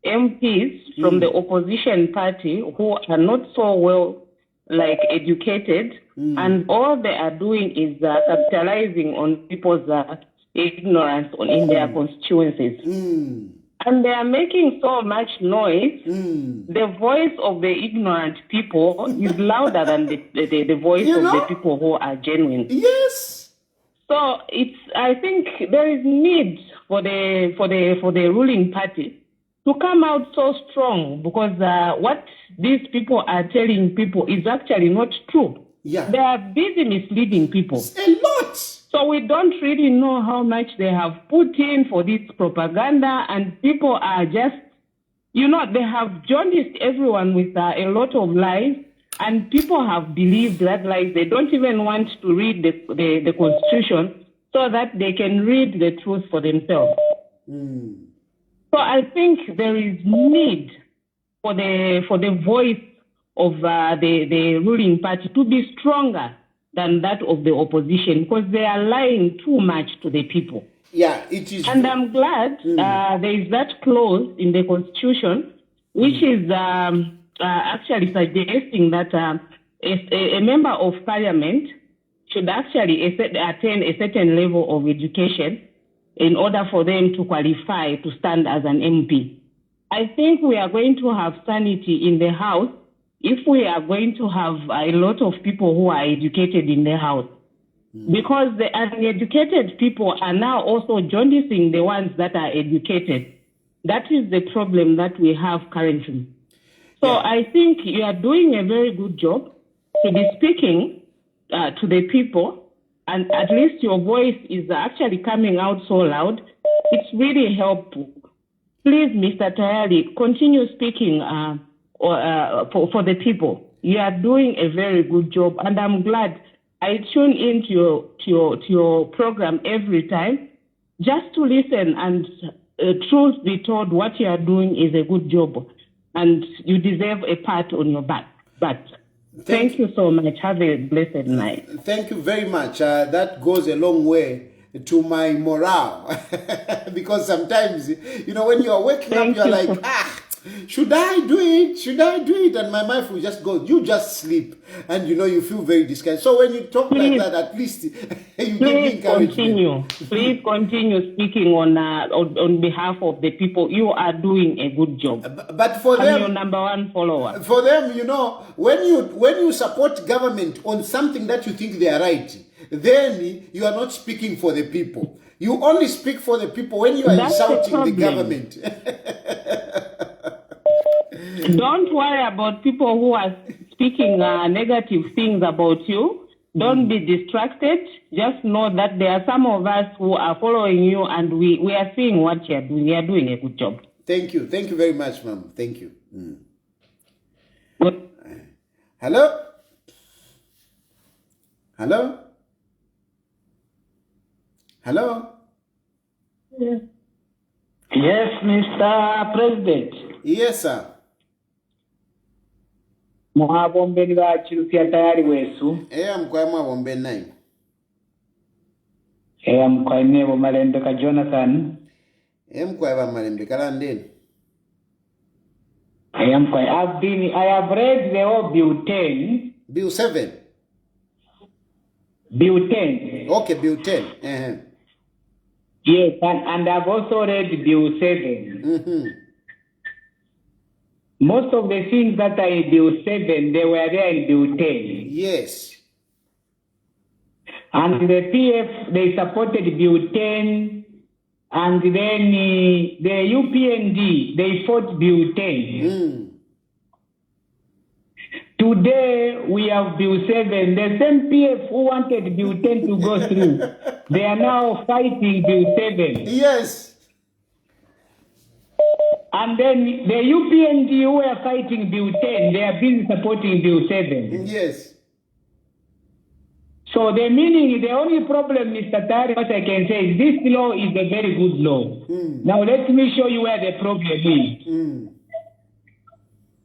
MPs from the opposition party who are not so well educated, and all they are doing is capitalizing on people's ignorance in their constituencies. And they are making so much noise. The voice of the ignorant people is louder than the voice of the people who are genuine. Yes. So I think there is need for the ruling party to come out so strong, because what these people are telling people is actually not true. Yeah. They are busy misleading people. A lot. So we don't really know how much they have put in for this propaganda, and people are just they have jaundiced everyone with a lot of lies, and people have believed that lies. They don't even want to read the Constitution so that they can read the truth for themselves. So I think there is need for the voice of the ruling party to be stronger than that of the opposition, because they are lying too much to the people. Yeah, it is. And I'm glad there is that clause in the Constitution which is actually suggesting that a member of parliament should actually attain a certain level of education in order for them to qualify to stand as an MP. I think we are going to have sanity in the House if we are going to have a lot of people who are educated in the House. Because the uneducated people are now also jaundicing the ones that are educated. That is the problem that we have currently. So I think you are doing a very good job to be speaking to the people, and at least your voice is actually coming out so loud. It's really helpful. Please, Mr. Tayali, continue speaking for the people. You are doing a very good job, and I'm glad. I tune into your program every time just to listen, and truth be told, what you are doing is a good job, and you deserve a pat on your back. But thank you so much. Have a blessed night. Thank you very much. That goes a long way to my morale. Because sometimes, when you are waking up, you're like, should I do it? Should I do it? And my mind will just go, you just sleep. And you feel very discouraged. So when you talk like that, at least you give me encouragement. Please continue speaking on behalf of the people. You are doing a good job. But for them, your number one follower. For them, when you support government on something that you think they are right, then you are not speaking for the people. You only speak for the people when you are insulting the government. Don't worry about people who are speaking negative things about you. Don't be distracted. Just know that there are some of us who are following you, and we are seeing what you are doing. You are doing a good job. Thank you. Thank you very much, ma'am. Thank you. Hello? Hello? Hello? Yes, Mr. President. Yes, sir. Muhabombeni bachirupya tayali wesu. Mkwaya mwabombeni nayo. Mkwaya nebo malembeka Jonathan. Mkwaya ba malembeka landeni. Mkwaya I have read the whole Bill 10. Bill 7. Bill 10. Okay, Bill 10. Yes, and I've also read Bill 7. Most of the things that are in Bill 7, they were there in Bill 10. Yes. And the PF, they supported Bill 10, and then the UPND, they fought Bill 10. Today, we have Bill 7. The same PF who wanted Bill 10 to go through, they are now fighting Bill 7. Yes. And then the UPND who are fighting Bill 10, they have been supporting Bill 7. Yes. So the meaning, the only problem, Mr. Tari, what I can say is this law is a very good law. Now let me show you where the problem is.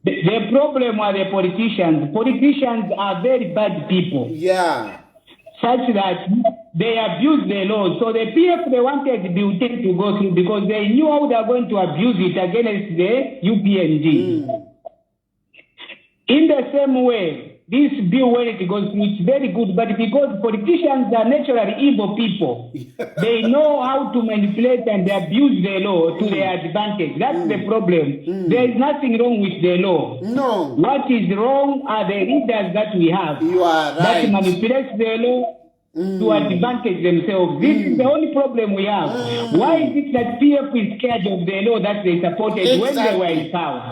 The problem are the politicians. Politicians are very bad people. Yeah. Such that they abuse the law. So the PF, they wanted Bill 10 to go through because they knew how they are going to abuse it against the UPND. In the same way, this bill, when it goes through, it's very good, but because politicians are naturally evil people, they know how to manipulate and abuse the law to their advantage. That's the problem. There is nothing wrong with the law. No. What is wrong are the leaders that we have. You are right. That manipulate the law to advantage themselves. This is the only problem we have. Why is it that PF is scared of the law that they supported when they were in power?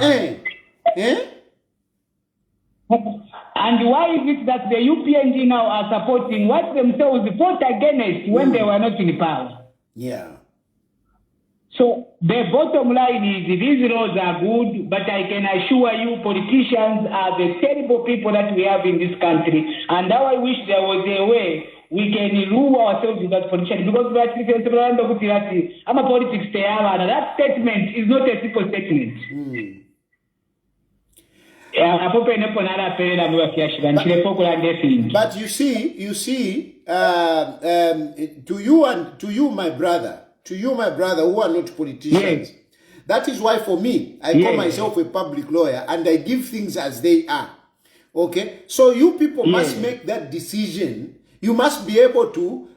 And why is it that the UPNG now are supporting what themselves fought against when they were not in power? Yeah. So the bottom line is these laws are good, but I can assure you politicians are the terrible people that we have in this country. And now I wish there was a way we can rule ourselves without politicians, because I'm a politics. That statement is not a simple statement. But you see, to you, my brother, who are not politicians, Yes. that is why for me, I call myself a public lawyer, and I give things as they are. Okay, so you people must make that decision. You must be able to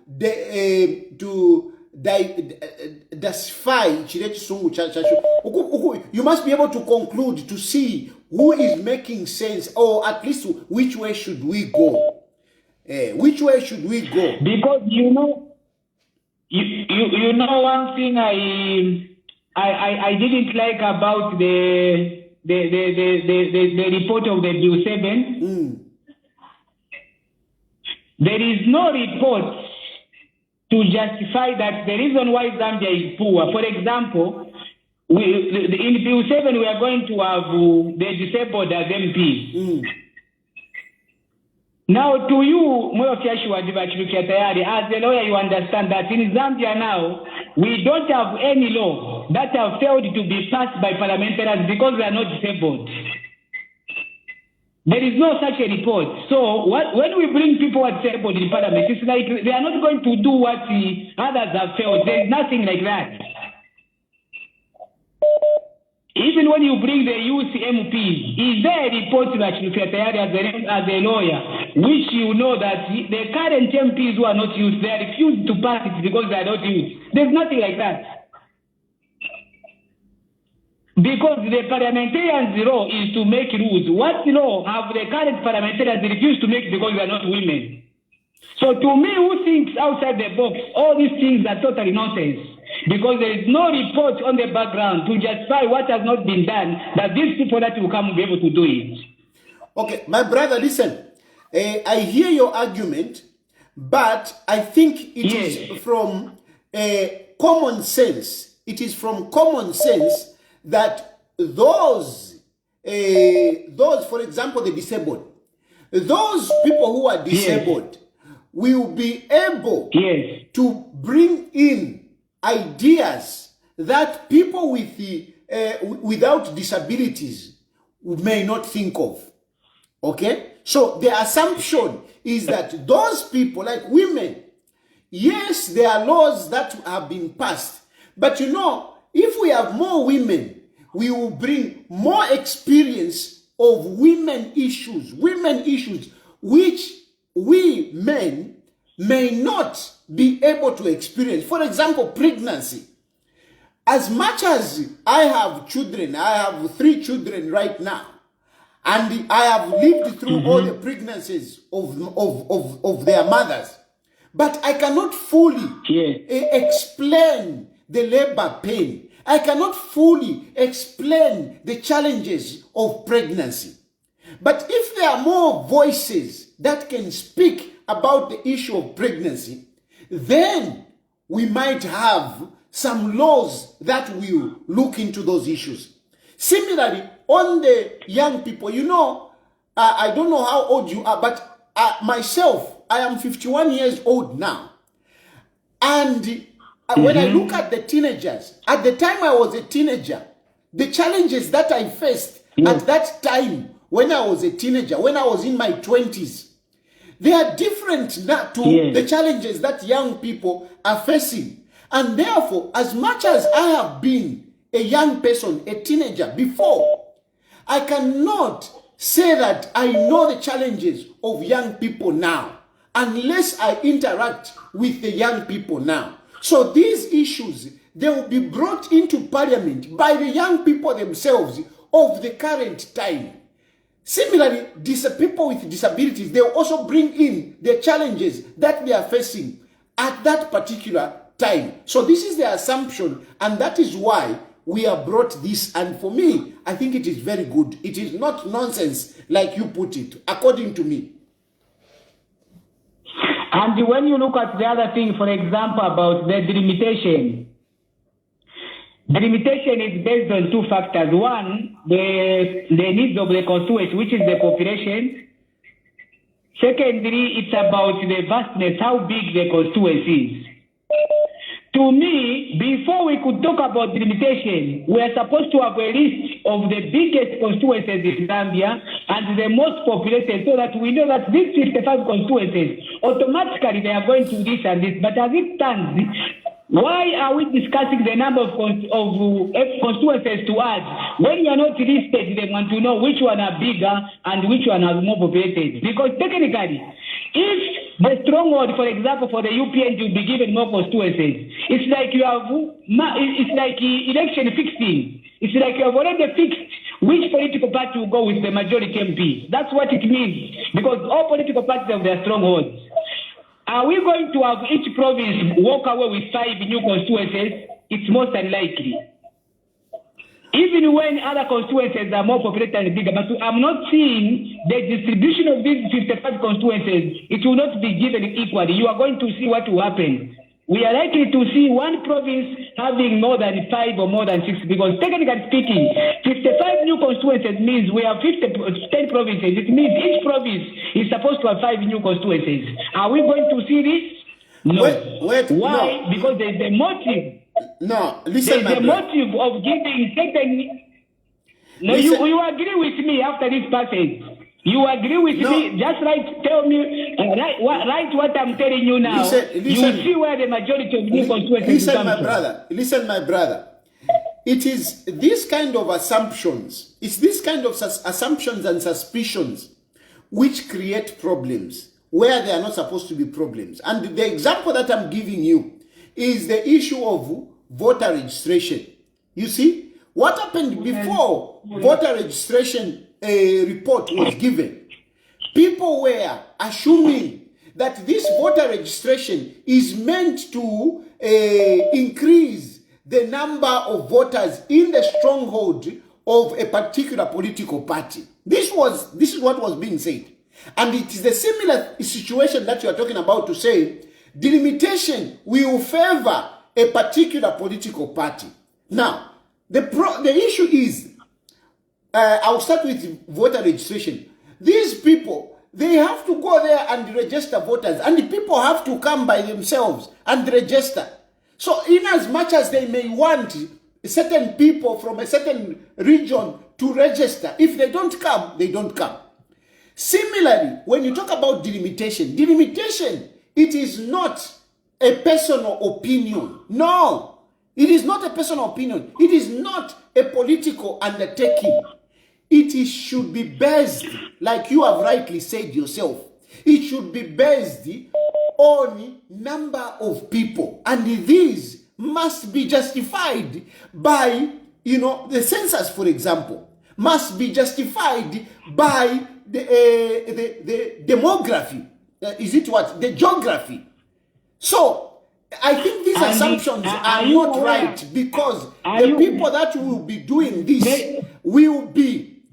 decipher. You must be able to conclude, to see who is making sense, or at least which way should we go. Which way should we go? Because you know one thing I didn't like about the report of the Bill 7. There is no report to justify that the reason why Zambia is poor. For example, in Bill 7 we are going to have the disabled as MPs. Now, to you, as a lawyer, you understand that in Zambia now, we don't have any law that have failed to be passed by parliamentarians because they are not disabled. There is no such a report. So when we bring people who are disabled in parliament, it's like they are not going to do what the others have failed. There is nothing like that. Even when you bring the youth MPs, is there a report that you as a lawyer, which you know that the current MPs who are not youth, they are refused to pass it because they are not youth? There's nothing like that. Because the parliamentarians' role is to make rules. What law have the current parliamentarians refused to make because they are not women? So to me, who thinks outside the box, all these things are totally nonsense. Because there is no report on the background to justify what has not been done, that these people that will come will be able to do it. Okay, my brother, listen. I hear your argument, but I think it is from common sense. It is from common sense that those, for example, the disabled, those people who are disabled will be able to bring in ideas that people with without disabilities may not think of. Okay, so the assumption is that those people, like women, yes, there are laws that have been passed, but you know, if we have more women, we will bring more experience of women issues, which we men may not be able to experience. For example, pregnancy. As much as I have children, I have 3 children right now, and I have lived through all the pregnancies of their mothers, but I cannot fully explain the labor pain. I cannot fully explain the challenges of pregnancy. But if there are more voices that can speak about the issue of pregnancy, then we might have some laws that will look into those issues. Similarly, on the young people, you know, I don't know how old you are, but myself, I am 51 years old now. And when I look at the teenagers, at the time I was a teenager, the challenges that I faced at that time when I was a teenager, when I was in my 20s, they are different now to the challenges that young people are facing. And therefore, as much as I have been a young person, a teenager before, I cannot say that I know the challenges of young people now unless I interact with the young people now. So these issues, they will be brought into parliament by the young people themselves of the current time. Similarly, people with disabilities, they will also bring in the challenges that they are facing at that particular time. So this is the assumption, and that is why we have brought this. And for me, I think it is very good. It is not nonsense like you put it, according to me. And when you look at the other thing, for example, about the delimitation, The limitation is based on two factors. One, the needs of the constituency, which is the population. Secondly, it's about the vastness, how big the constituency is. To me, before we could talk about the limitation, we are supposed to have a list of the biggest constituencies in Zambia and the most populated, so that we know that these 55 constituencies, automatically they are going to this and this. But as it stands, why are we discussing the number of constituencies to add when you are not listed? They want to know which one are bigger and which one are more populated. Because technically, if the stronghold, for example, for the UPN to be given more constituencies, it's like you have, it's like election fixing. It's like you have already fixed which political party will go with the majority MP. That's what it means, because all political parties have their strongholds. Are we going to have each province walk away with 5 new constituencies? It's most unlikely. Even when other constituencies are more populated and bigger, but I'm not seeing the distribution of these 55 constituencies. It will not be given equally. You are going to see what will happen. We are likely to see one province having more than 5 or more than 6, because technically speaking, 55 new constituencies means we have 10 provinces. It means each province is supposed to have 5 new constituencies. Are we going to see this? No. Wait, why? no. Because there's a motive. No, listen, there's a motive of giving certain. No, you agree with me after this passage. You agree with me? Just tell me, write what I'm telling you now. Listen, you will see where the majority of new constituencies Listen, my brother. It is this kind of assumptions. It's this kind of assumptions and suspicions which create problems where there are not supposed to be problems. And the example that I'm giving you is the issue of voter registration. You see, what happened before voter registration report was given? People were assuming that this voter registration is meant to increase the number of voters in the stronghold of a particular political party. This is what was being said. And it is a similar situation that you are talking about, to say delimitation will favor a particular political party. Now, the issue is, I'll start with voter registration. These people, they have to go there and register voters, and the people have to come by themselves and register. So in as much as they may want certain people from a certain region to register, if they don't come, they don't come. Similarly, when you talk about delimitation, it is not a personal opinion. No, it is not a personal opinion. It is not a political undertaking. It should be based, like you have rightly said yourself, it should be based on number of people. And these must be justified by, the census, for example, must be justified by the demography. Is it what? The geography. So, I think these assumptions are not right, because the people that will be doing this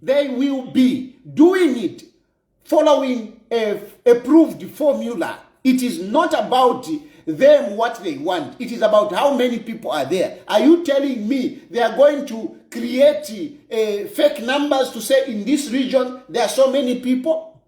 they will be doing it following a approved formula. It is not about them what they want. It is about how many people are there. Are you telling me they are going to create fake numbers to say in this region there are so many people?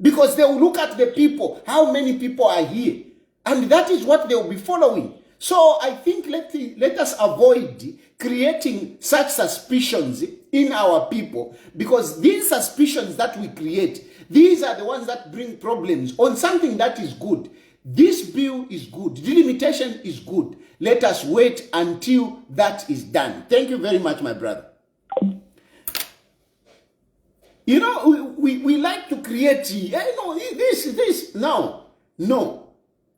Because they will look at the people, how many people are here, and that is what they will be following. So I think let us avoid creating such suspicions in our people, because these suspicions that we create, these are the ones that bring problems on something that is good. This bill is good. Delimitation is good. Let us wait until that is done. Thank you very much, my brother. We like to create, this. Now, no.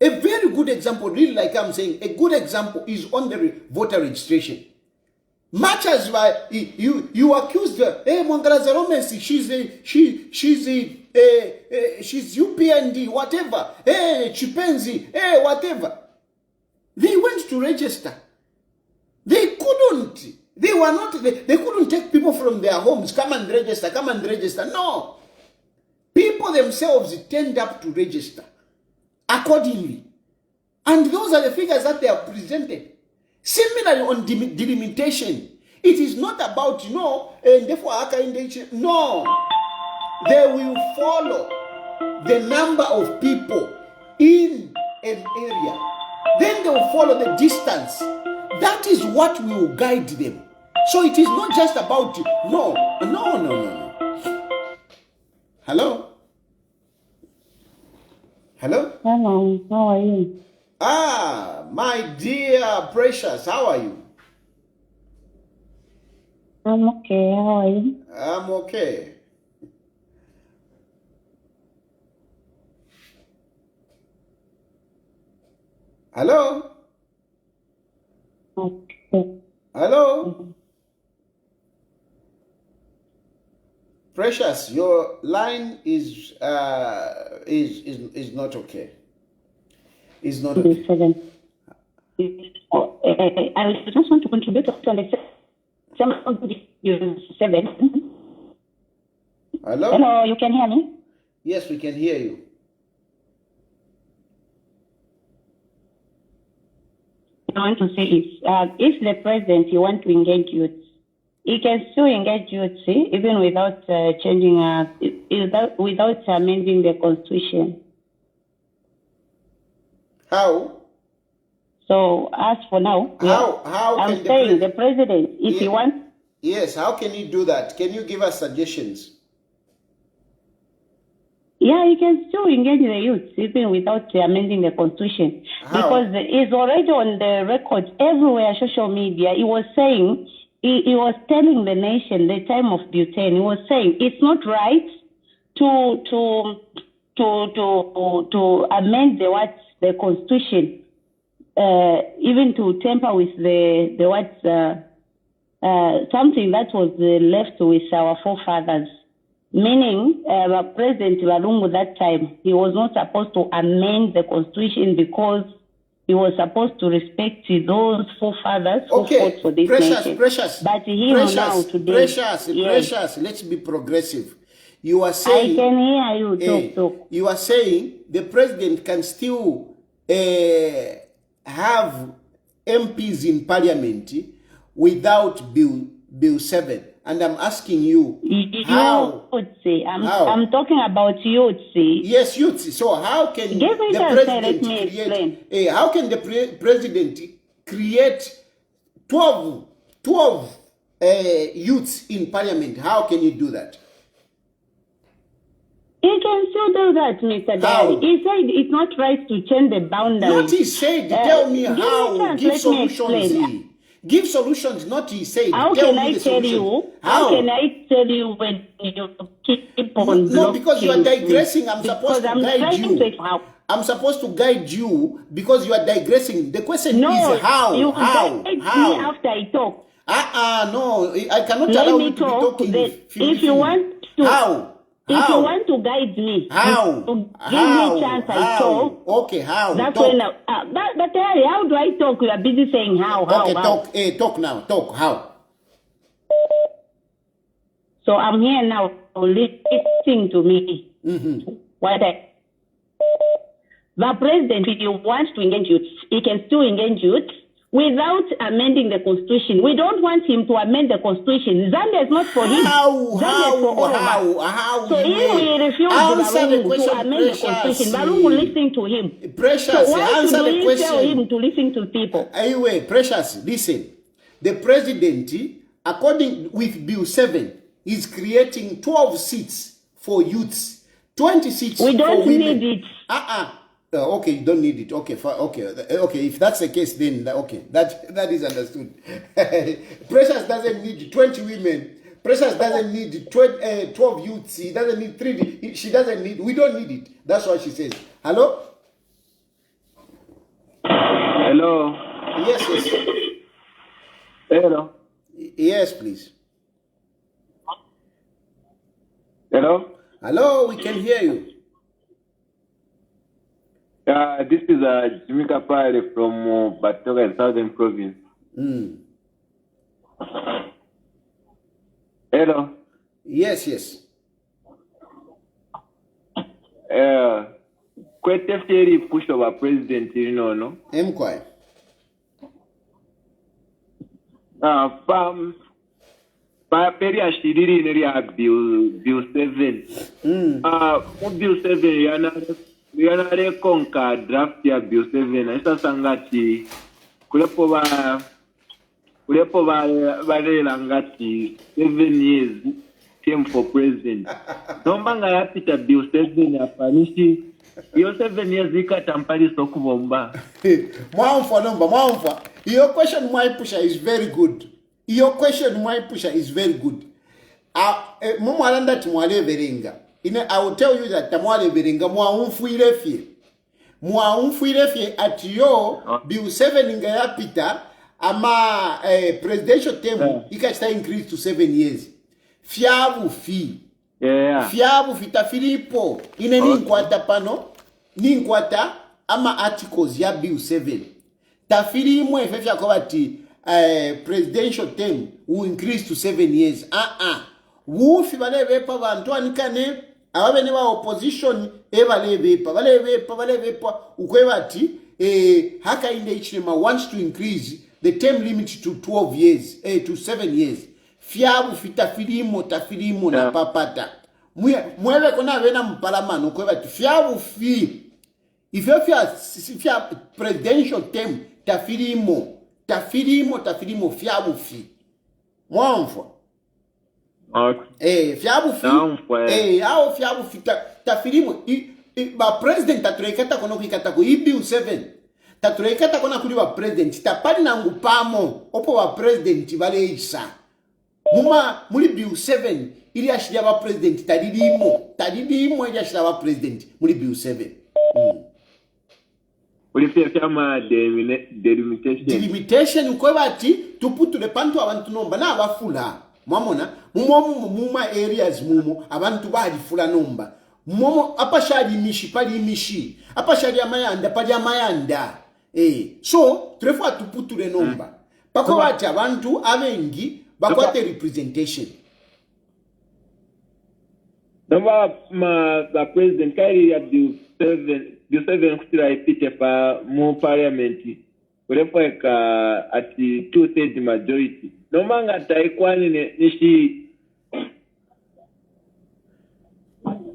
A very good example, really, like I'm saying, a good example is on the voter registration. Much as you accused her, Mongalaza Romesi, she's UPND, whatever, Chipenzi, whatever. They went to register. They couldn't take people from their homes, come and register. No. People themselves turned up to register accordingly. And those are the figures that they have presented. Similarly, on delimitation, it is not about, and therefore, no. They will follow the number of people in an area. Then they will follow the distance. That is what will guide them. So it is not just about, no. Hello? Hello? Hello, how are you? My dear Precious, how are you? I'm okay, how are you? I'm okay. Hello? Okay. Hello? Precious, your line is not okay. It's not okay. I just want to contribute to the 7. Hello? Hello, you can hear me? Yes, we can hear you. I want to say is, if the president you want to engage youth, he can still engage youth, even without changing, without amending the constitution. How? So as for now, how I'm can saying the president, if he wants. Yes, how can he do that? Can you give us suggestions? Yeah, you can still engage the youth even without amending the constitution. How? Because it's already on the record everywhere, social media. He was saying, he was telling the nation the time of butane. He was saying it's not right to amend the constitution, even to tamper with something that was left with our forefathers. Meaning, President Lalungu that time, he was not supposed to amend the constitution because he was supposed to respect those forefathers who fought for this nation. Precious. But him now today. Precious, let's be progressive. You are saying. I can hear you talk. You are saying the president can still have MPs in parliament without Bill 7. And I'm asking you, how? I'm talking about youth. Yes, youth. So how can the president create 12 youths in parliament? How can you do that? He can still do that, Mr. Daddy. He said it's not right to change the boundaries. Not he said. Tell me how. Give solutions. Give solutions, not he said. How can I tell you? How can I tell you when you keep on No, because you are digressing. I'm supposed to guide you. I'm supposed to guide you because you are digressing. The question is how? You how? Me after I talk. No, I cannot allow you to be talking. If you want to. How? If you want to guide me, how? To give me chance, I talk. Okay, how? That's talk. When. But how do I talk? You are busy saying how. Okay, how. Talk. Talk now. Talk. How? So I'm here now. Listening to me. Mm-hmm. The president, if you want to engage youth, he can still engage youth without amending the constitution. We don't want him to amend the constitution. Zambia is not for him. Zambia is for all of us. So if we refuse Balungu to amend the constitution, Balungu listening to him. Precious, so why answer should the we question. Tell him to listen to people? Anyway, Precious, listen. The president, according with Bill 7, is creating 12 seats for youths, 20 seats for women. We don't need it. Okay, you don't need it. Okay, okay. If that's the case, then okay, that is understood. Precious doesn't need 20 women. Precious doesn't need 12 youths. He doesn't need 3. She doesn't need. We don't need it. That's what she says. Hello. Hello. Yes. Hello. Yes, please. Hello. Hello. We can hear you. This is Jimmy Kapale from Batoga in Southern Province. Hello. Yes. Quite definitely push over president, no? Mkwai. peri ashiriri neri ya bill 7 bill 7 yana konka draft ya bill 7 isa sangati kulepo barela ngati 7 years term for president nombanga yapita bill 7 afanishi iyo 7 years ikatampali sokubomba mwamfa your question my pusher is very good. Your question my pusher is very good. Mumwalanda timwale verenga. I will tell you that tamwale verenga mwaumfuire fie at yo bill 7 nga yapita ama presidential term ikachita increase to 7 years. Fiabu fita Filipo ine ninkwata pano ninkwata ama articles ya bill 7 tafiri imwe fefya kwa bati presidential term will increase to 7 years. Wufi balebepa bantu anikane ababene ba opposition balebepa ukwe bati haka inde ichima wants to increase the term limit to 12 years to 7 years. Fiabu tafilimo na papata mwewe kona vena mpalamano ukwe bati fiabu if you presidential term tafilimo fiabu mwamfwa fiabu ao fiabu tafilimo ba president taturekata kono kikata ko bill 7 taturekata kona kuli ba president tapali nangu pamo opo ba president bale isa muri bill 7 ili ashiria ba president tadidimo ili ashiria ba president muri bill 7 delimitation ukwe bati tuputule pantu abantu nomba na abafula mwamona muma areas abantu bali fula nomba apashali mishi pali mishi apashali amayanda pali amayanda so trefo atuputule nomba pako bati abantu abengi bakwate representation the president carry ya bill 7 kutira ipite pa mu parliament kulepoeka ati 2/3 majority nomanga taikwani nishi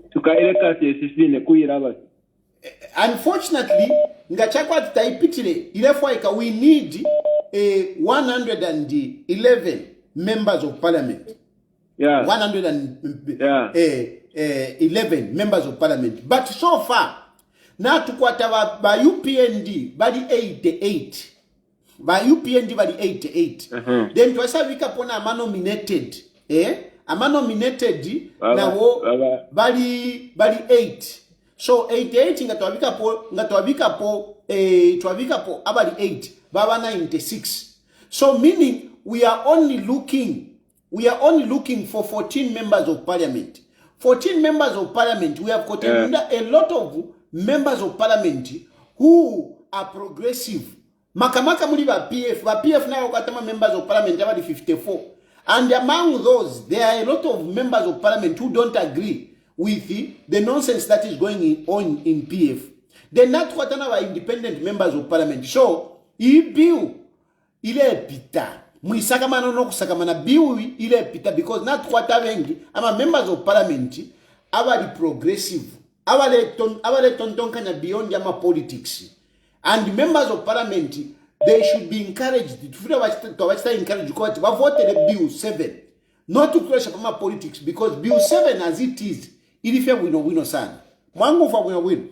tukaeleka sisi ne kuiraba. Unfortunately ngachakwa tutaipitile ilefoeka we need 111 members of parliament. 111 members of parliament, but so far na tukwata ba UPND bali 88 then twasabika pona amanominated nawo bali 8 so 88 ngatwabika po abali 8 baba 96 so meaning we are only looking for 14 members of parliament. 14 members of parliament. We have got a lot of members of parliament who are progressive. Makamaka muli ba PF na wakatama members of parliament about 54. And among those, there are a lot of members of parliament who don't agree with the nonsense that is going on in PF. They're not kwatana independent members of parliament. So, bill ile pita. Muisakamana no kusakamana bill ile pita because not kwata wengi ama members of parliament abali progressive. Abale tontonkanya beyond yama politics. And members of parliament, they should be encouraged to encourage to vote the bill 7. Not to crash upon politics because bill 7 as it is, ilifia wino sana. Mwangu fa wino.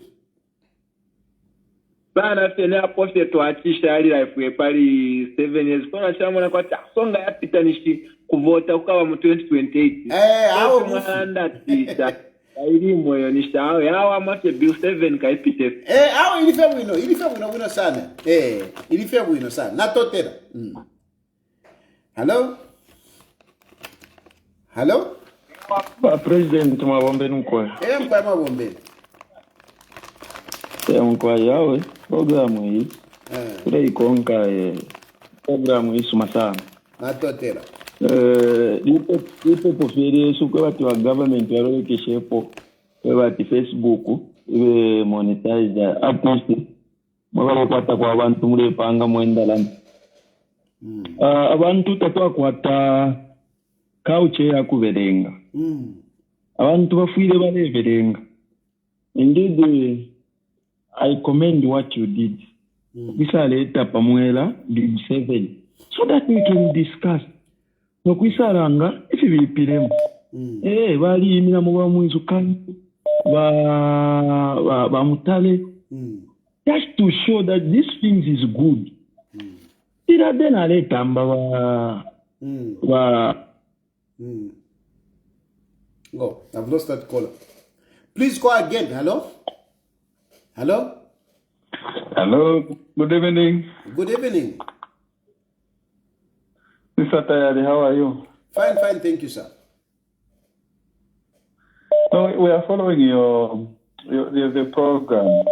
Bana tena poste to achisha ali life pali 7 years. Kona chamona kwa songa yapita nishi kuvota ukawa mu 2028. Hao mwanda tita. Kairi moyo nishao yao amate bill 7 kaipite. Hao ilifia wino sana. Ilifia wino sana. Natotera. Hello? President mabombe nkwa. Mkwa mabombe. Mkwa yawe programu hii. Kule ikonka programu hii suma sana. Natotera. Ipo pofere sukwe wati wa government waro keshepo wati Facebook iwe monetize artist mwalo kwata kwa abantu mule panga mwenda land abantu tetwakwata kauche ya kuverenga. Abantu bafuire baleverenga. Indeed, I commend what you did. Kwisareta pamwela big 7 so that we can discuss. No kwisaranga ifi bilipiremo. Bali imira mu bamwizu kan ba mutale. Just to show that this thing is good. Ira dena leta mba Go. I've lost that caller. Please go again. Hello? Hello? Hello. Good evening. Good evening. Mr. Tayali, how are you? Fine, thank you, sir. So we are following the program.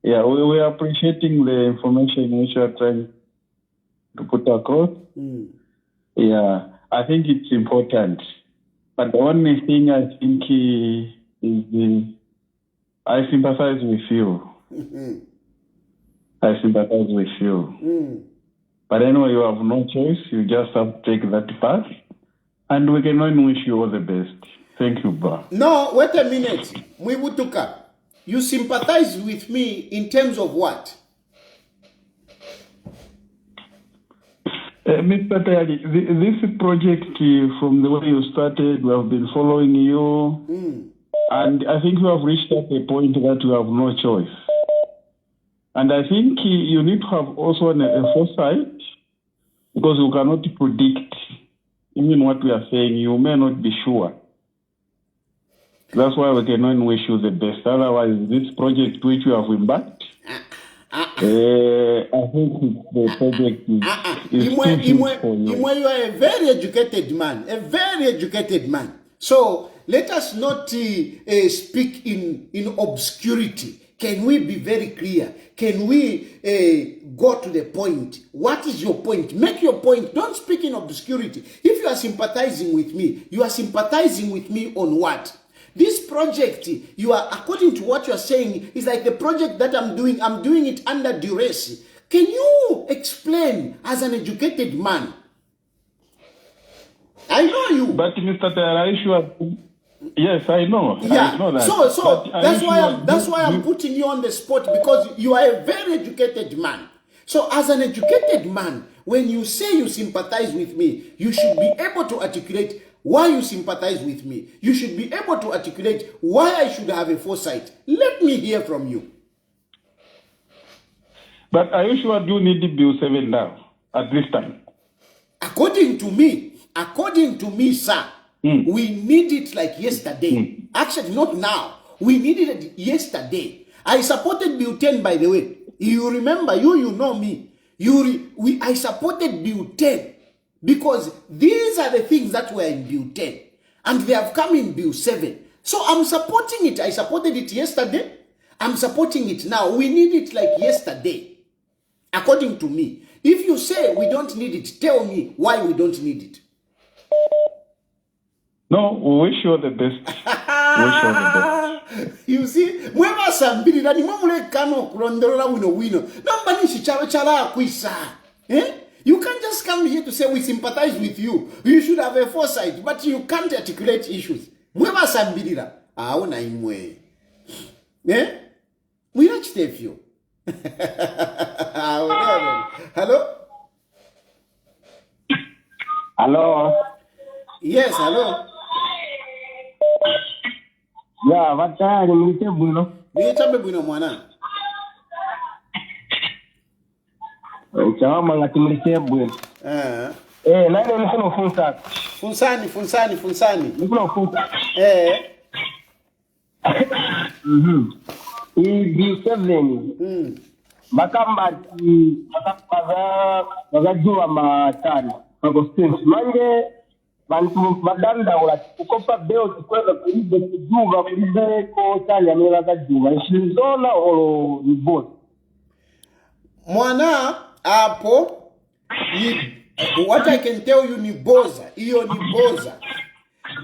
Yeah, we are appreciating the information which you are trying to put across. Yeah, I think it's important. But the only thing I think is I sympathize with you. I sympathize with you. But anyway, you have no choice. You just have to take that path. And we can only wish you all the best. Thank you, bro. No, wait a minute. Mwibutuka, you sympathize with me in terms of what? Mr. Tayali, this project, from the way you started, we have been following you. And I think we have reached at a point that we have no choice. And I think you need to have also a foresight, because you cannot predict even what we are saying. You may not be sure. That's why we can only wish you the best. Otherwise, this project which you have embarked, I think the project is too huge for you. You are a very educated man. A very educated man. So let us not speak in obscurity. Can we be very clear? Can we go to the point? What is your point? Make your point. Don't speak in obscurity. If you are sympathizing with me, you are sympathizing with me on what? This project, you are, according to what you are saying, is like the project that I'm doing it under duress. Can you explain as an educated man? I know you. But Mr. Tayali, yes, I know. Yeah. I know that. So that's why I'm putting you on the spot, because you are a very educated man. So as an educated man, when you say you sympathize with me, you should be able to articulate why you sympathize with me. You should be able to articulate why I should have a foresight. Let me hear from you. But are you sure you need the Bill 7 now at this time? According to me, sir, we need it like yesterday. Actually, not now. We needed it yesterday. I supported Bill 10, by the way. You remember, you know me. I supported Bill 10 because these are the things that were in Bill 10. And they have come in Bill 7. So I'm supporting it. I supported it yesterday. I'm supporting it now. We need it like yesterday. According to me. If you say we don't need it, tell me why we don't need it. No, we wish you the best. Wish you the best. You see, mwema sambiri na ni mwamule kano kurondorola wino. Namba nishi chala kuisa. You can't just come here to say we sympathize with you. You should have a foresight, but you can't articulate issues. Mwema sambiri na. Aona imwe. Mwira chitefyo. Hello? Hello? Yes, hello? Yeah, vatayali mulite bwino. Niyetambe bwino mwana. Chawama ngati mulite bwino. Nani nifuna ufunsa? Funsani. Nifuna ufunsa. B7. Bakambati bakajua matani. Constituency manje bantu badanda kukopa beo kwenda kulibe kujuva kulibe ko tanya mera kajuva ishizola olo both mwana hapo what I can tell you ni boza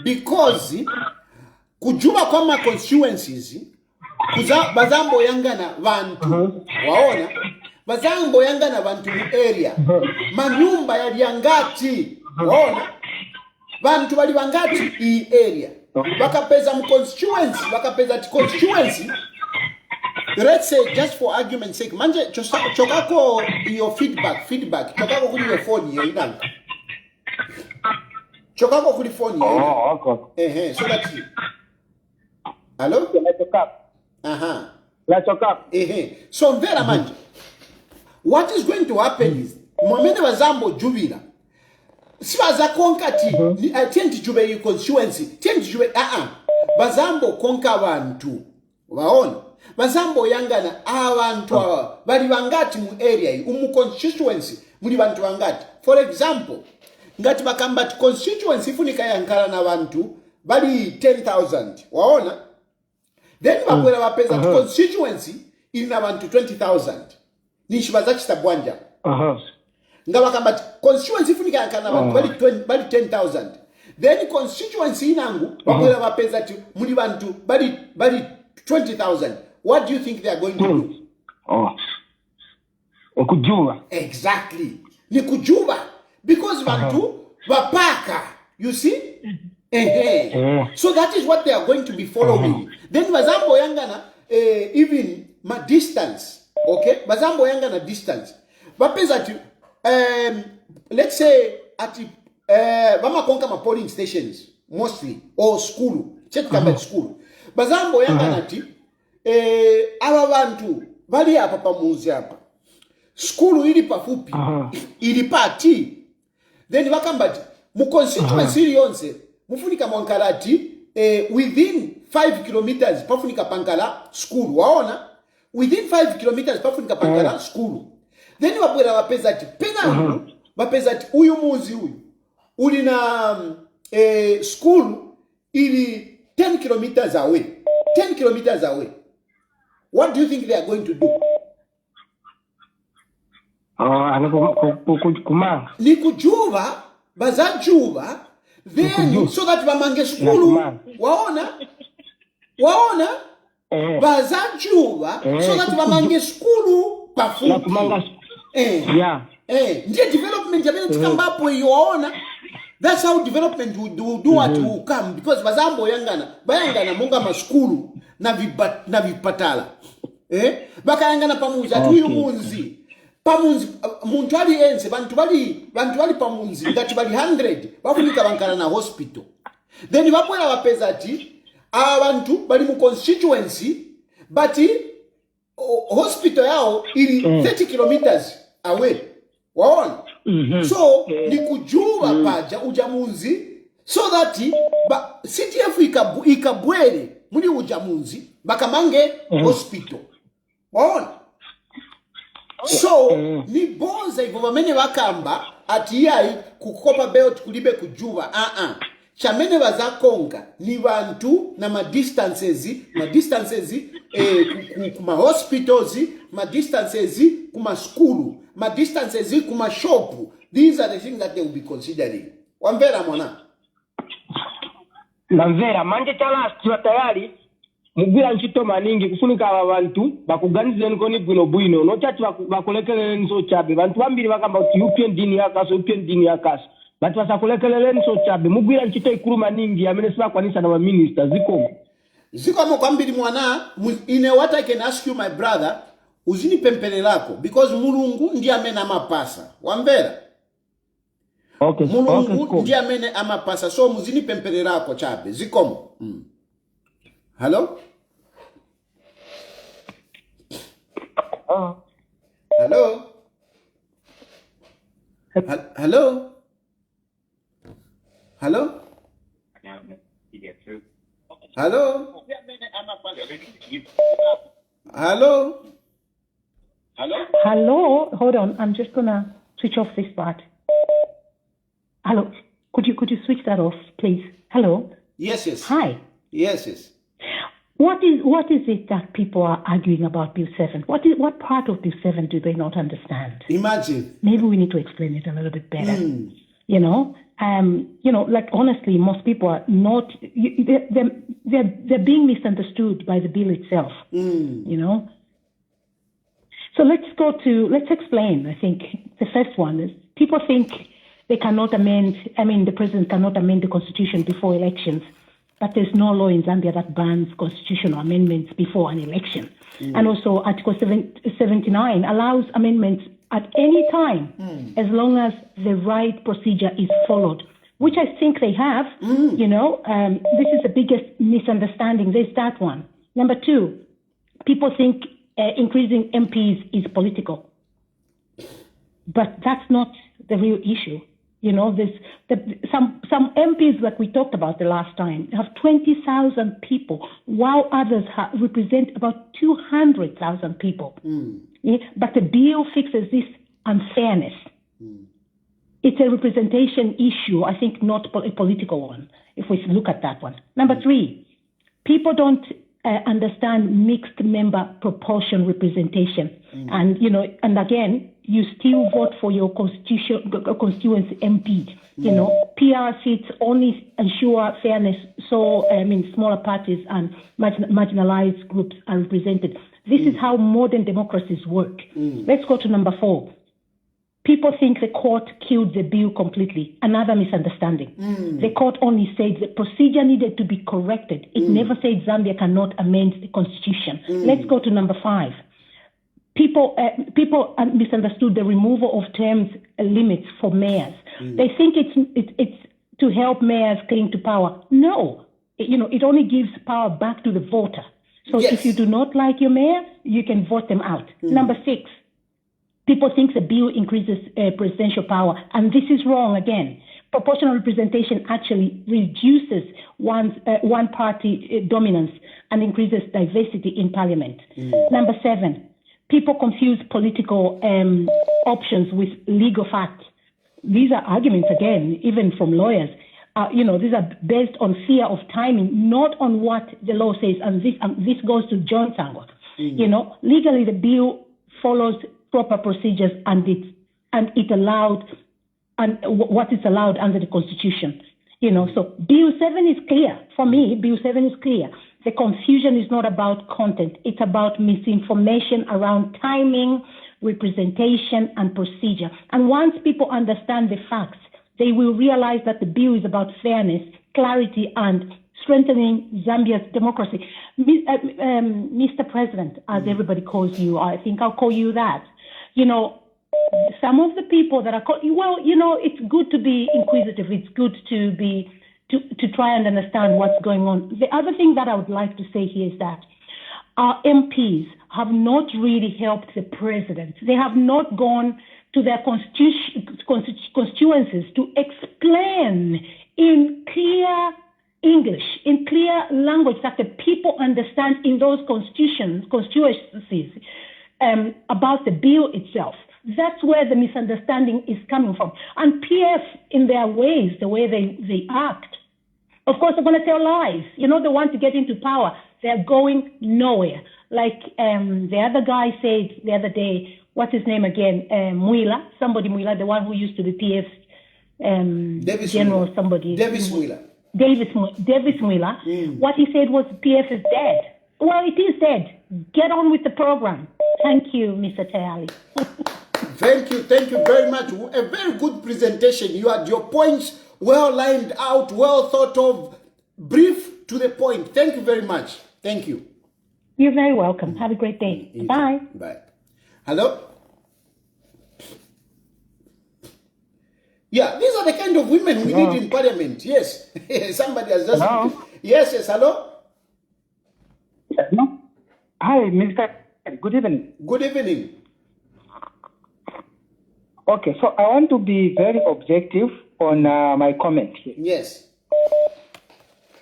because kujuva kwa constituencies kuza bazambo yangana vantu waona bazambo yangana bantu mu area manyumba yali yangati waona bantu bali bangati i area bakapeza mu constituency let's say just for argument's sake manje chokako your feedback chokako kuli your phone yo inanga chokako kuli phone yo okay so that's it. Hello let's talk up so mvera manje what is going to happen is mwamene bazambo jubila sibaza konka ti tienti jube you constituency tienti jube bazambo konka abantu waona bazambo yangana abantu bali bangati mu area mu constituency muri bantu bangati for example ngati bakamba constituency ifunika yankala na bantu bali 10,000 waona then bakwera bapeza constituency ina bantu 20,000 nishibaza chitabwanja nga bakamba constituency ifunika yankala na bantu bali 10,000 then constituency inangu bakwera bapeza ti muri bantu bali 20,000. What do you think they are going to do? Kujuba. Exactly. Ni kujuba. Because bantu bapaka. You see? So that is what they are going to be following. Then bazambo yangana even my distance. Okay? Bazambo yangana distance. Bapeza ti let's say at bama konka ma polling stations mostly or school. Check about school. Bazambo yangana ti aba bantu bali hapa pamuzi hapa skulu ili pafupi ili pati then bakambati mu constituency yonse mufunika mwankalati within 5 kilometers pafunika pankala school waona within 5 kilometers pafunika pankala school then wabwera bapeza ati penangu bapeza ati uyu muzi uyu uli na school ili 10 kilometers away what do you think they are going to do? Ni kujuba, bazajuba, then so that bamange skulu, waona, bazajuba, so that bamange skulu pafupi. Ndiye development yamene tikambapo waona. That's how development will do what will come because bazambo bayangana monga maskulu na vipatala bakayangana pamuzi atuyu munzi pamunzi muntu ali ense bantu bali pamunzi ngati bali 100 bafunika bankala na hospital then bapwera bapeza ati abantu bali mu constituency but hospital yao ili 30 kilometers away waona so ni kujuba paja ujamunzi so that CTF ikabwere muri ujamunzi bakamange hospital waona so ni bonza hivyo bamene bakamba ati yai kukopa belt kulibe kujuba chamene bazakonga ni bantu na ma distances kuma hospitals ma distances kuma school ma distances kuma shop. These are the things that they will be considering. Wamvera mwana Namvera manje chala tayali mugwira nchito maningi kufunika aba bantu bakuganizeni koni bwino no chati bakulekelele nso chabe bantu bambiri bakamba uti UPN dini yakasa batu basakulekelele nso chabe mugwira nchito ikuru maningi amene siba kwanisa na minister zikomo kwambiri mwana ine what I can ask you my brother uzini pempele lako because mulungu ndiye amene amapasa wamvera mulungu ndiye amene amapasa so muzini pempele lako chabe zikomo Hello? Hello? Hello? Hello? Hello? Hello? Hello? Hold on. I'm just gonna switch off this part. Hello? Could you switch that off, please? Hello? Yes. Hi. Yes. What is it that people are arguing about Bill 7? What part of Bill 7 do they not understand? Imagine. Maybe we need to explain it a little bit better. Like honestly, most people are not. They're being misunderstood by the bill itself. let's explain. I think the first one is people think the president cannot amend the constitution before elections, but there's no law in Zambia that bans constitutional amendments before an election. And also Article 79 allows amendments at any time as long as the right procedure is followed, which I think they have. This is the biggest misunderstanding. There's that one. Number two, people think increasing MPs is political, but that's not the real issue. Some MPs that we talked about the last time have 20,000 people, while others represent about 200,000 people. But the bill fixes this unfairness. It's a representation issue, I think, not a political one, if we look at that one. Number three, people don't understand mixed member proportion representation. And again, you still vote for your constituency MP. PR seats only ensure fairness, so smaller parties and marginalized groups are represented. This is how modern democracies work. Let's go to number four. People think the court killed the bill completely. Another misunderstanding. The court only said the procedure needed to be corrected. It never said Zambia cannot amend the constitution. Let's go to number five. People misunderstood the removal of term limits for mayors. They think it's to help mayors cling to power. No, it only gives power back to the voter. So if you do not like your mayor, you can vote them out. Number six, people think the bill increases presidential power, and this is wrong again. Proportional representation actually reduces one party dominance and increases diversity in parliament. Number seven, people confuse political options with legal facts. These are arguments, again, even from lawyers. These are based on fear of timing, not on what the law says. And this goes to John Sangwa. Legally, the bill follows proper procedures, and it allowed, and what is allowed under the Constitution. So Bill 7 is clear. For me, Bill 7 is clear. The confusion is not about content. It's about misinformation around timing, representation, and procedure. And once people understand the facts, they will realize that the bill is about fairness, clarity, and strengthening Zambia's democracy. Mr. President, as everybody calls you, I think I'll call you that. Some of the people that are called, it's good to be inquisitive. It's good to try and understand what's going on. The other thing that I would like to say here is that our MPs have not really helped the president. They have not gone to their constituencies to explain in clear English, in clear language that the people understand in those constituencies about the bill itself. That's where the misunderstanding is coming from. And PF, in their ways, the way they act, of course, they're going to tell lies. They want to get into power. They're going nowhere. Like the other guy said the other day, what's his name again? Mwila, the one who used to be PF general, Mwila. somebody. Davis Mwila. Davis Mwila. What he said was PF is dead. Well, it is dead. Get on with the program. Thank you, Mr. Tayali. Thank you very much. A very good presentation. You had your points well lined out, well thought of, brief to the point. Thank you very much. Thank you. You're very welcome. Have a great day. Bye. Bye. Hello? Yeah, these are the kind of women we need in parliament. Yes. Somebody has just... Hello? Yes, hello? Hello? Hi, Mr. Good evening. Good evening. Okay, so I want to be very objective on my comment here. Yes.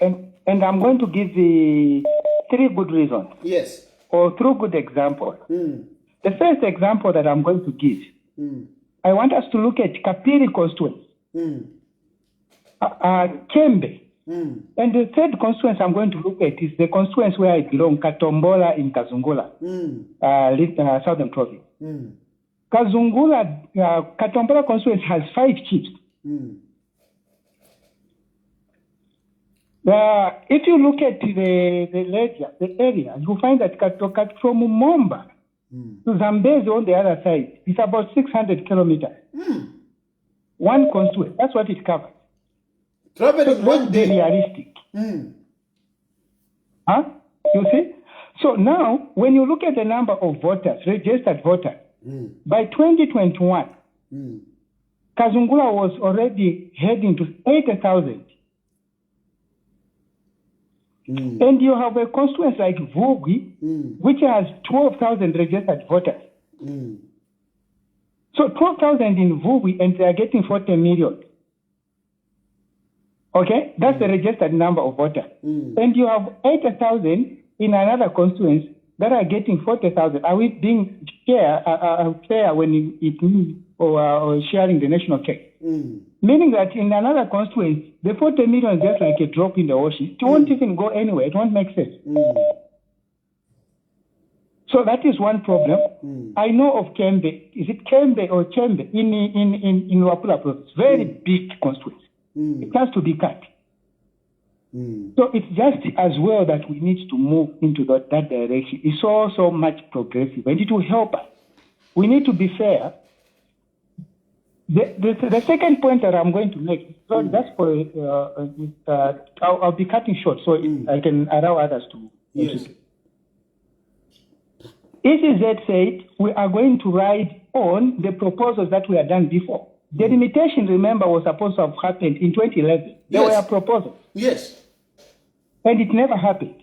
And I'm going to give the 3 good reasons. Yes. Or 3 good examples. The first example that I'm going to give, I want us to look at Kapiri constituency, Kembe. And the third constituency I'm going to look at is the constituency where I belong, Katombola in Kazungula, Southern Province. Katombola constituency has 5 chiefs. If you look at the area, you find that from Momba to Zambezi on the other side, it's about 600 kilometers. One constituency, that's what it covers. Traveling So one let's be day. realistic. Huh? You see? So now, when you look at the number of voters, registered voters, by 2021, Kazungula was already heading to 80,000. And you have a constituency like Vugi, which has 12,000 registered voters. So 12,000 in Vugi, and they are getting 40 million. Okay? That's the registered number of voters. And you have 80,000 in another constituency that are getting 40,000. Are we being fair when it means or sharing the national cake? Meaning that in another constituency, the 40 million is just like a drop in the ocean. It won't even go anywhere. It won't make sense. So that is one problem. I know of Kembe. Is it Kembe or Chembe in Wapula province? Very big constituency. It has to be cut. So it's just as well that we need to move into that direction. It's so much progressive, and it will help us. We need to be fair. The second point that I'm going to make, so that's for, I'll be cutting short so I can allow others to. Yes. ECZ said we are going to ride on the proposals that we had done before. The limitation, remember, was supposed to have happened in 2011. There were proposals. Yes. And it never happened.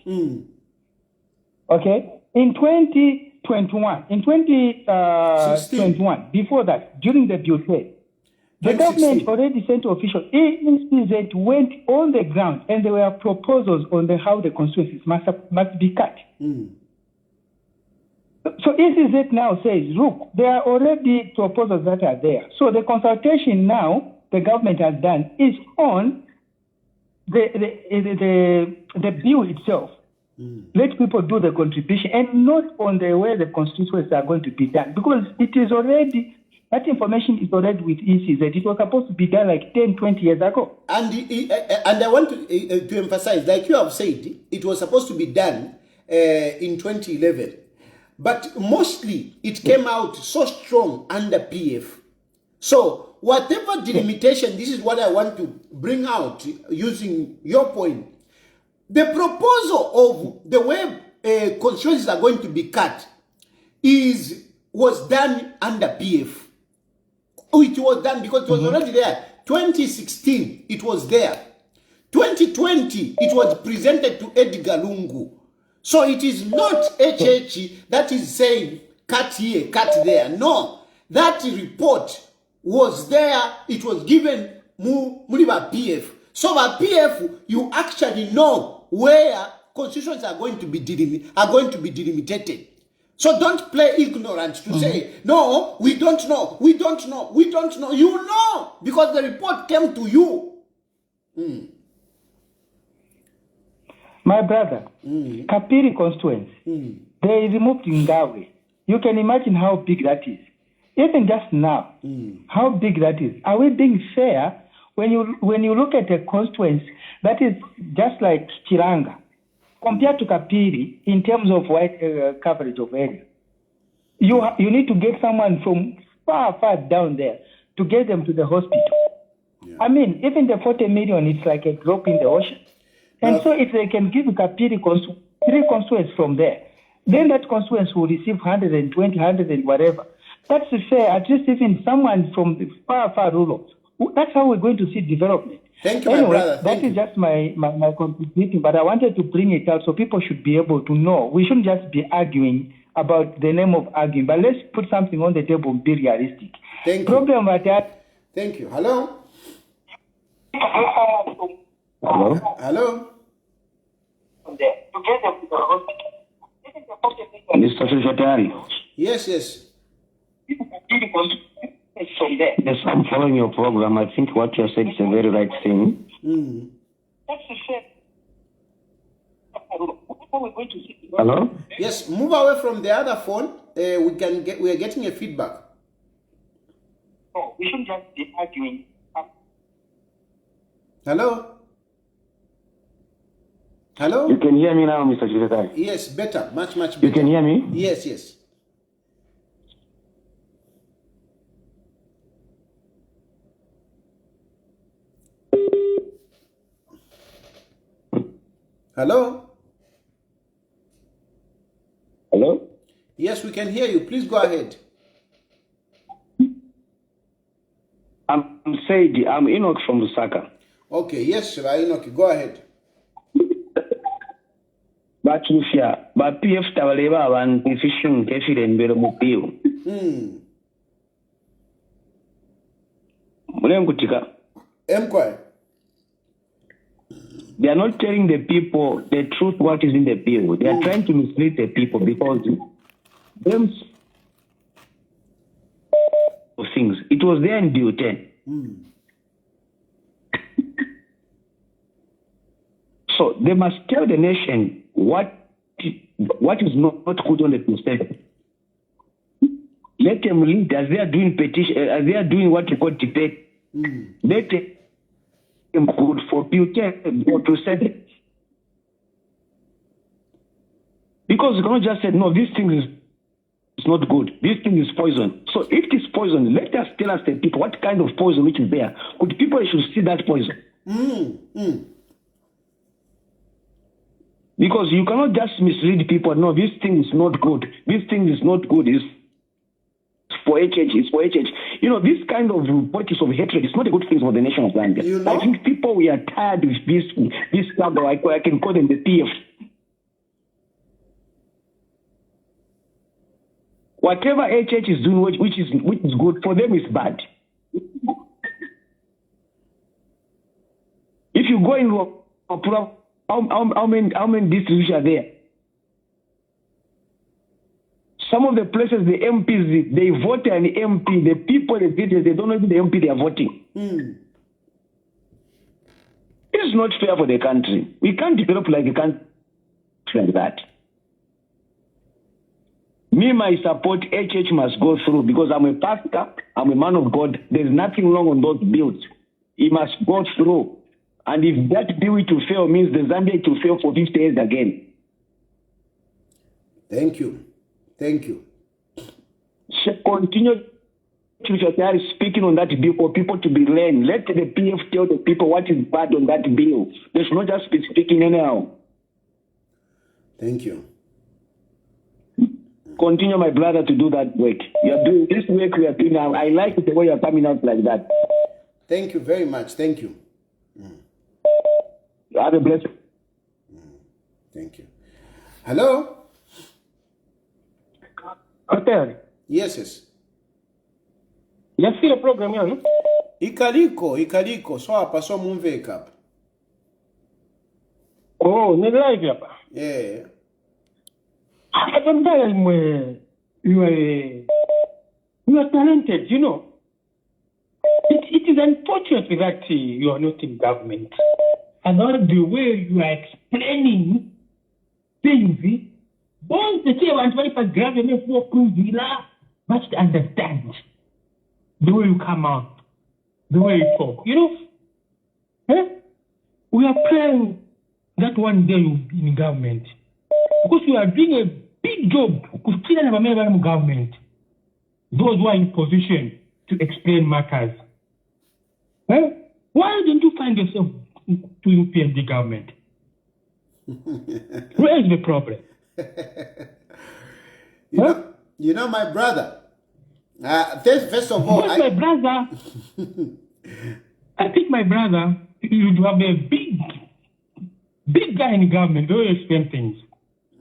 Okay? In 2021, before that, during the budget, the government already sent officials. ECZ went on the ground, and there were proposals on how the constituencies must be cut. So ECZ now says, look, there are already proposals that are there. So the consultation now the government has done is on the bill itself. Let people do the contribution and not on the way the constituencies are going to be done, because it is already, that information is already with ECZ. It was supposed to be done like 10, 20 years ago. And I want to emphasize, like you have said, it was supposed to be done in 2011. But mostly it came out so strong under PF. So whatever delimitation, this is what I want to bring out using your point. The proposal of the way constituencies are going to be cut was done under PF. It was done because it was already there. 2016, it was there. 2020, it was presented to Edgar Lungu. So it is not HH that is saying cut here, cut there. No, that report was there. It was given Muliba PF. So by PF, you actually know where constitutions are going to be delimited. So don't play ignorant to say, no, we don't know. You know, because the report came to you. My brother, Kapiri constituency, they removed Ngawe. You can imagine how big that is. Even just now, how big that is. Are we being fair when you look at a constituency that is just like Chiranga, compared to Kapiri in terms of wide coverage of area? You need to get someone from far down there to get them to the hospital. Yeah. I mean, even the 40 million, it's like a drop in the ocean. And so if they can give Kapiri 3 constituents from there, then that constituency will receive 120, 100 and whatever. That's fair. At least even someone from the far rural. That's how we're going to see development. Thank you, anyway, my brother. That is just my contributing, but I wanted to bring it out so people should be able to know. We shouldn't just be arguing about the name of arguing, but let's put something on the table and be realistic. Thank you. Thank you. Hello? Hello? Hello? Mr. Secretary. Yes. Yes, I'm following your program. I think what you said is a very right thing. Hello? Yes, move away from the other phone. We are getting a feedback. No, we shouldn't just be arguing. Hello? Hello? You can hear me now, Mr. Secretary? Yes, better. Much better. You can hear me? Yes. Hello? Hello? Yes, we can hear you. Please go ahead. I'm Saidi. I'm Enoch from Lusaka. Okay, yes, sir. Enoch, go ahead. Bakyusya ba PF tabaleba abantu fishing kefire mbere mu bill. Mulengutika. Emquire. They are not telling the people the truth what is in the bill. They are trying to mislead the people because them things. It was there in Bill 10. So they must tell the nation what is not good on the Bill. Let them lead as they are doing petition, as they are doing what you call debate. Let them good for Bill 10 or to set it. Because you cannot just say, no, this thing is not good. This thing is poison. So if it is poison, let us tell us the people what kind of poison which is there. Good people should see that poison. Because you cannot just mislead people. No, this thing is not good. This thing is not good. It's for HH. It's for HH. You know, this kind of politics of hatred is not a good thing for the nation of Zambia. You know? I think people, we are tired with this struggle. I can call them the PF. Whatever HH is doing, which is good for them, is bad. If you go into how many districts are there? Some of the places, the MPs, they vote an MP. The people, they don't know the MP they are voting. It's not fair for the country. We can't develop like a country like that. Me, my support, HH must go through because I'm a pastor, I'm a man of God. There's nothing wrong on those bills. He must go through. And if that bill to fail means the Zambia to fail for 50 years again. Thank you. Thank you. So continue speaking on that bill for people to be learned. Let the PF tell the people what is bad on that bill. They should not just be speaking anyhow. Thank you. Continue, my brother, to do that work. You are doing this work we are doing now. I like the way you are coming out like that. Thank you very much. Thank you. Have a blessing. Thank you. Hello? Hotel. Yes, yes. You see the program here, no? Ikaliko. So apa so mumve up. Oh, ne live hapa. Yeah. You are talented, you know. It is unfortunate that you are not in government. And all the way you are explaining things, both the chair and wife are grabbing for Kuzila, but understand the way you come out, the way you talk. You know, we are praying that one day you'll be in government. Because you are doing a big job, because government, those who are in position to explain matters. Why don't you find yourself to UPND government? Where is the problem? You know, my brother. First of all, my brother. I think my brother, you'd have a big guy in government, the way you explain things.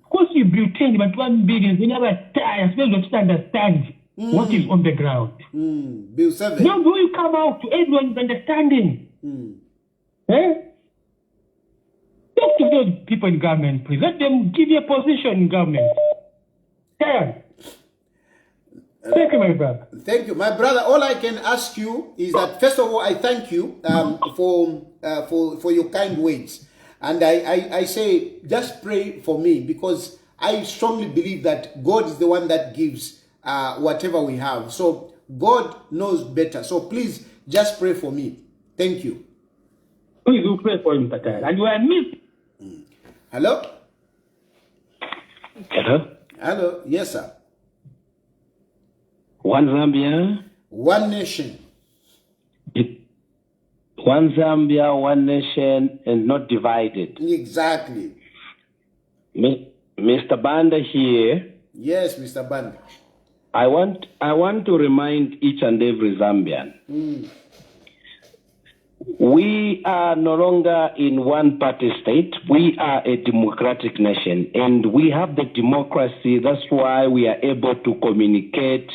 Of course, you build 10, but 1 billion, you never tire, so you don't understand what is on the ground. Bill 7. Now, when you come out to everyone's understanding, talk to those people in government, please. Let them give you a position in government. Thank you, my brother. Thank you, my brother. All I can ask you is that, first of all, I thank you for your kind words. And I say, just pray for me, because I strongly believe that God is the one that gives whatever we have. So God knows better. So please just pray for me. Thank you. Please do pray for him, Tata. And you are missed. Hello? Hello? Hello? Yes, sir. One Zambia. One nation. One Zambia, one nation, and not divided. Exactly. Mr. Banda here. Yes, Mr. Banda. I want to remind each and every Zambian. We are no longer in one party state. We are a democratic nation, and we have the democracy. That's why we are able to communicate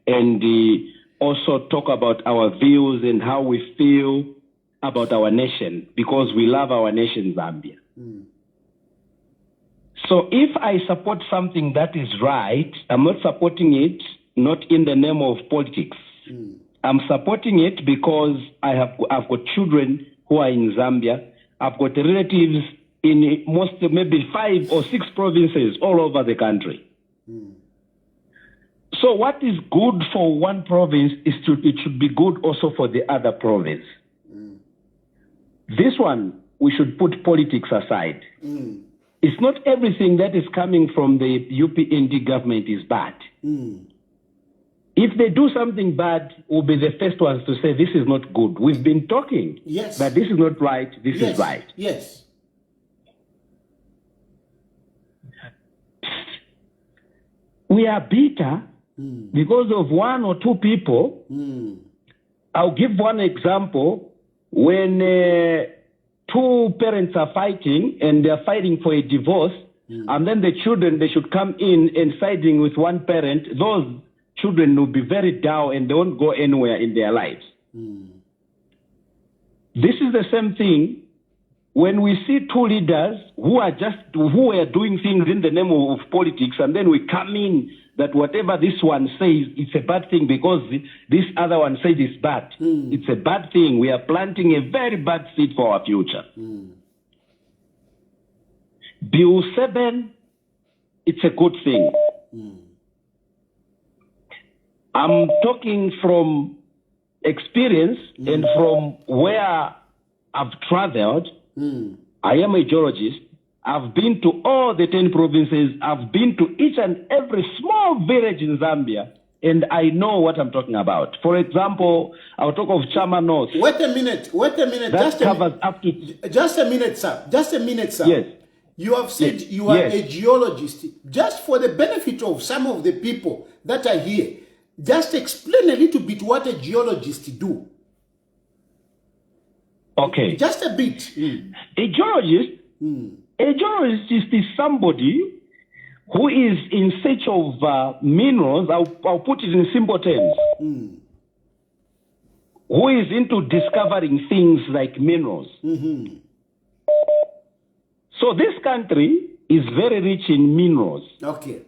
and also talk about our views and how we feel about our nation, because we love our nation, Zambia. So if I support something that is right, I'm not supporting it not in the name of politics. I'm supporting it because I've got children who are in Zambia. I've got relatives in maybe 5 or 6 provinces all over the country. So what is good for one province it should be good also for the other province. This one, we should put politics aside. It's not everything that is coming from the UPND government is bad. If they do something bad, we'll be the first ones to say this is not good. We've been talking that this is not right, this is right. Yes. We are bitter because of 1 or 2 people. I'll give one example. When 2 parents are fighting and they're fighting for a divorce, and then the children, they should come in and siding with one parent, those children will be very down and they won't go anywhere in their lives. This is the same thing when we see 2 leaders who are doing things in the name of politics, and then we come in that whatever this one says, it's a bad thing because this other one says it's bad. It's a bad thing. We are planting a very bad seed for our future. Bill 7, it's a good thing. I'm talking from experience and from where I've traveled. I am a geologist. I've been to all the 10 provinces. I've been to each and every small village in Zambia, and I know what I'm talking about. For example, I'll talk of Chama North. Wait a minute. Just a minute, sir. Yes. You have said you are a geologist. Just for the benefit of some of the people that are here, just explain a little bit what a geologist do. Okay. Just a bit. A geologist is somebody who is in search of minerals. I'll put it in simple terms. Who is into discovering things like minerals. So this country is very rich in minerals. Okay.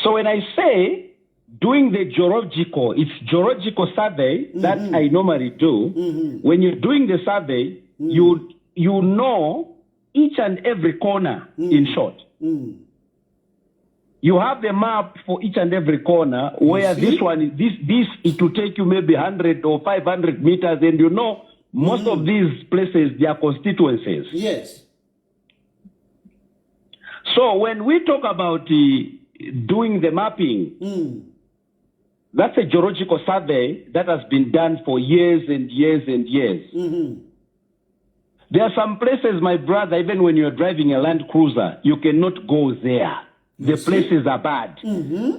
So when I say doing the geological survey that I normally do, when you're doing the survey, you know each and every corner, in short. You have the map for each and every corner where this one, it will take you maybe 100 or 500 meters, and you know most of these places, they are constituencies. Yes. So when we talk about doing the mapping, that's a geological survey that has been done for years and years and years. There are some places, my brother, even when you're driving a Land Cruiser, you cannot go there. The places are bad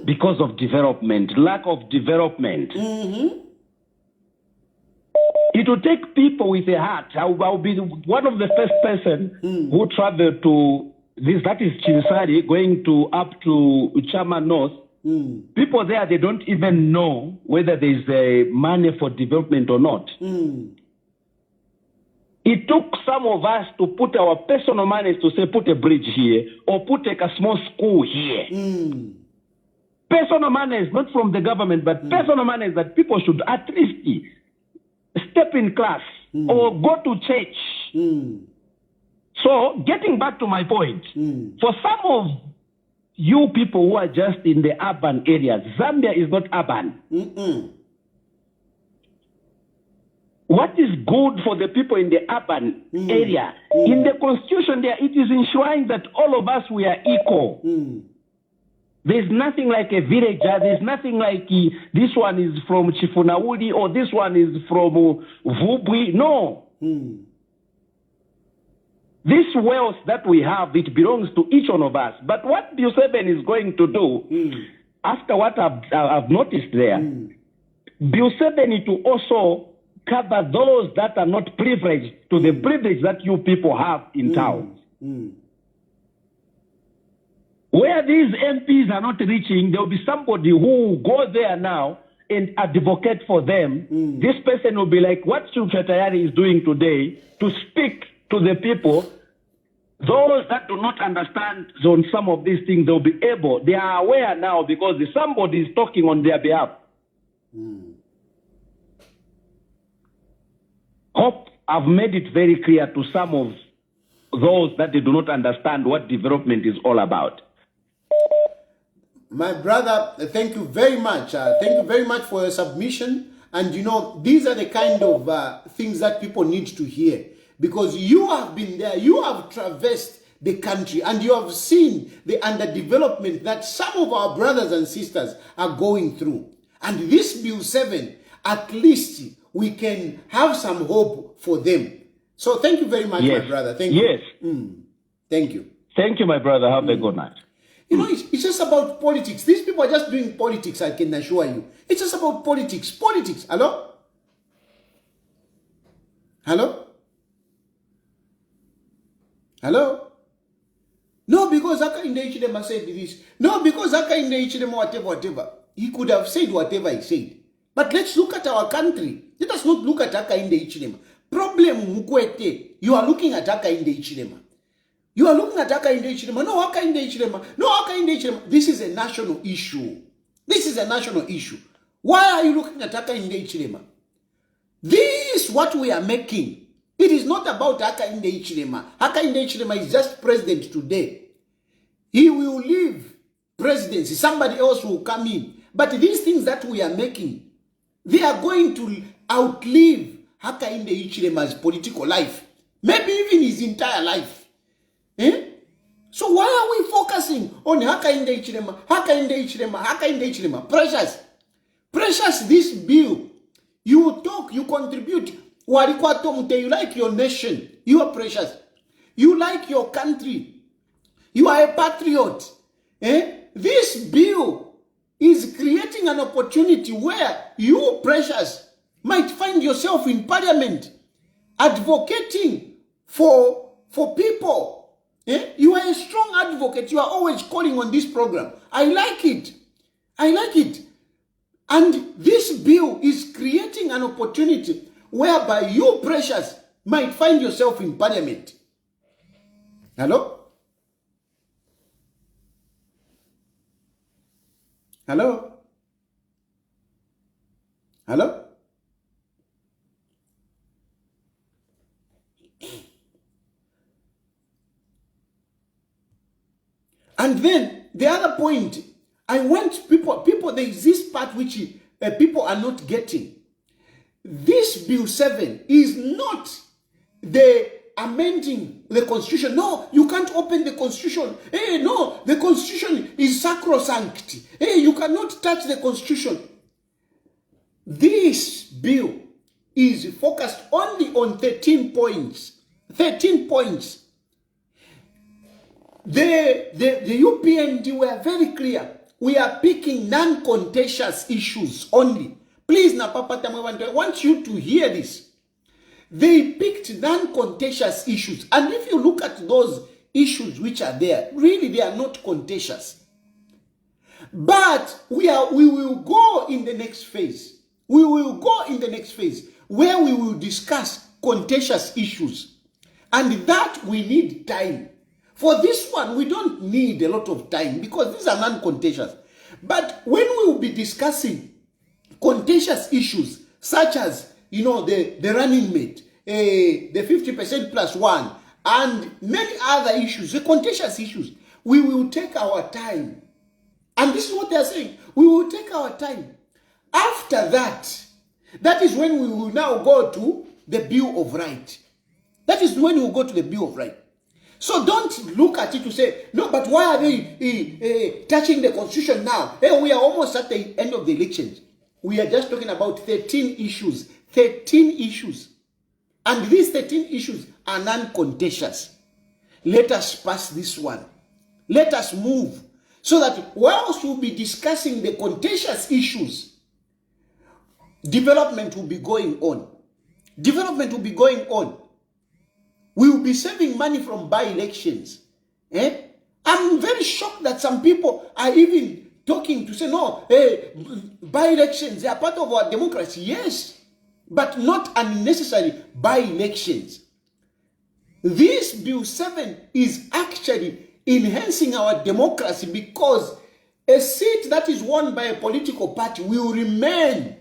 because of development, lack of development. It will take people with a heart. I'll be one of the first person who traveled to this, that is Chinsari, going up to Chama North. People there, they don't even know whether there's money for development or not. It took some of us to put our personal money to say, put a bridge here or put a small school here. Personal money is not from the government, but personal money is that people should at least step in class or go to church. So getting back to my point, for some of you people who are just in the urban areas, Zambia is not urban. What is good for the people in the urban area? In the constitution there, it is enshrined that all of us, we are equal. There's nothing like a villager. There's nothing like this one is from Chifunauli or this one is from Vubwi. No. This wealth that we have, it belongs to each one of us. But what Bill 7 is going to do, after what I've noticed there, Bill 7 is to also cover those that are not privileged to the privilege that you people have in towns. Where these MPs are not reaching, there will be somebody who will go there now and advocate for them. This person will be like what TAYALI is doing today, to speak to the people. Those that do not understand on some of these things, they'll be able, they are aware now because somebody is talking on their behalf. Hope I've made it very clear to some of those that they do not understand what development is all about. My brother, thank you very much. Thank you very much for your submission. And you know, these are the kind of things that people need to hear. Because you have been there, you have traversed the country, and you have seen the underdevelopment that some of our brothers and sisters are going through. And this Bill 7, at least we can have some hope for them. So thank you very much, my brother. Thank you. Thank you. Thank you, my brother. Have a good night. You know, it's just about politics. These people are just doing politics, I can assure you. It's just about politics. Politics. Hello? Hello? Hello? No, because Aka in the HDM said this. No, because Aka in the HDM whatever. He could have said whatever he said. But let's look at our country. Let us not look at Aka in the HDM. Problem Mukwete, you are looking at Aka in the HDM. You are looking at Aka in the HDM. No, Aka in the HDM. No, Aka in the HDM. This is a national issue. This is a national issue. Why are you looking at Aka in the HDM? This is what we are making. It is not about Aka in the HDM. Aka in the HDM is just president today. He will leave presidency. Somebody else will come in. But these things that we are making, they are going to outlive Aka in the HDM's political life. Maybe even his entire life. So why are we focusing on Aka in the HDM, Aka in the HDM, Aka in the HDM? Precious, this bill. You talk, you contribute. You like your nation. You are precious. You like your country. You are a patriot. This bill is creating an opportunity where you, precious, might find yourself in parliament advocating for people. You are a strong advocate. You are always calling on this program. I like it. I like it. And this bill is creating an opportunity whereby you, precious, might find yourself in parliament. Hello? Hello? Hello? And then the other point, I want people, there is this part which people are not getting. This Bill 7 is not the amending the Constitution. No, you can't open the Constitution. No, the Constitution is sacrosanct. You cannot touch the Constitution. This bill is focused only on 13 points. 13 points. The UPND were very clear. We are picking non-contentious issues only. Please, I want you to hear this. They picked non-contentious issues. And if you look at those issues which are there, really they are not contentious. But we will go in the next phase. We will go in the next phase where we will discuss contentious issues. And that we need time. For this one, we don't need a lot of time because these are non-contentious. But when we will be discussing contentious issues, such as, you know, the running mate, the 50% plus one, and many other issues, the contentious issues, we will take our time. And this is what they are saying. We will take our time. After that, that is when we will now go to the Bill of Rights. That is when we will go to the Bill of Rights. So don't look at it to say, no, but why are they touching the Constitution now? We are almost at the end of the elections. We are just talking about 13 issues. 13 issues. And these 13 issues are non-contentious. let us pass this one. Let us move. So that whilst we'll be discussing the contentious issues, development will be going on. Development will be going on. We will be saving money from by-elections. I'm very shocked that some people are even talking to say, no, by-elections, they are part of our democracy. Yes, but not unnecessary by-elections. This Bill 7 is actually enhancing our democracy because a seat that is won by a political party will remain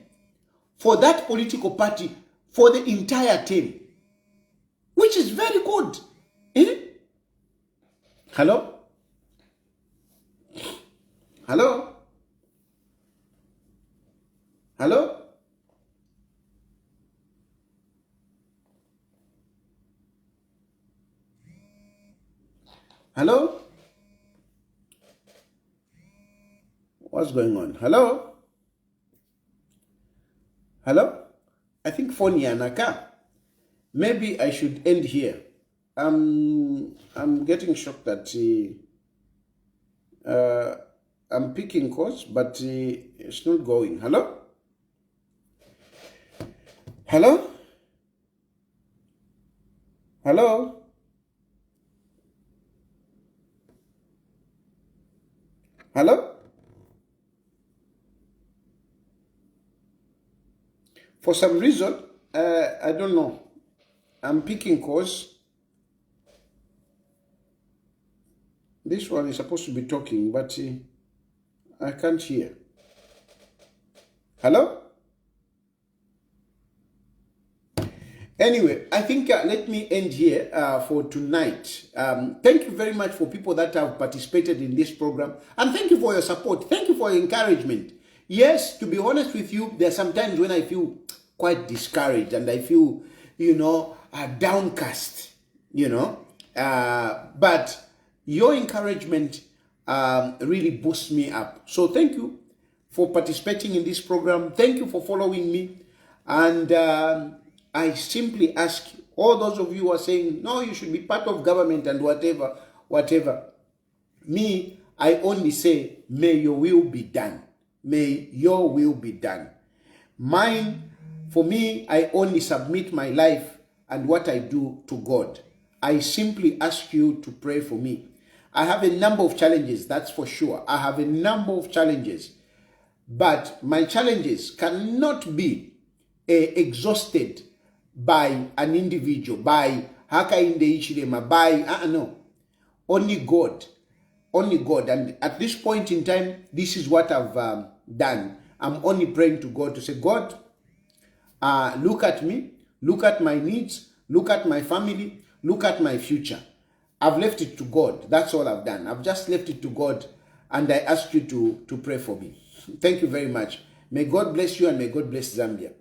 for that political party for the entire term, which is very good. Hello? Hello? Hello? Hello? What's going on? Hello? Hello? I think phone yanaka. Maybe I should end here. I'm getting shocked that I'm picking calls, but it's not going. Hello? Hello? Hello? Hello? For some reason, I don't know. I'm picking calls. This one is supposed to be talking, but I can't hear. Hello? Anyway, I think let me end here for tonight. Thank you very much for people that have participated in this program. And thank you for your support. Thank you for your encouragement. Yes, to be honest with you, there are some times when I feel quite discouraged and I feel, downcast, but your encouragement really boosts me up. So thank you for participating in this program. Thank you for following me. And I simply ask you, all those of you who are saying, no, you should be part of government and whatever. Me, I only say, may your will be done. May your will be done. Mine, for me, I only submit my life and what I do to God. I simply ask you to pray for me. I have a number of challenges, that's for sure. I have a number of challenges. But my challenges cannot be exhausted by an individual, by no. Only God. Only God. And at this point in time, this is what I've done. I'm only praying to God to say, God, look at me, look at my needs, look at my family, look at my future. I've left it to God. That's all I've done. I've just left it to God, and I ask you to pray for me. Thank you very much. May God bless you and may God bless Zambia.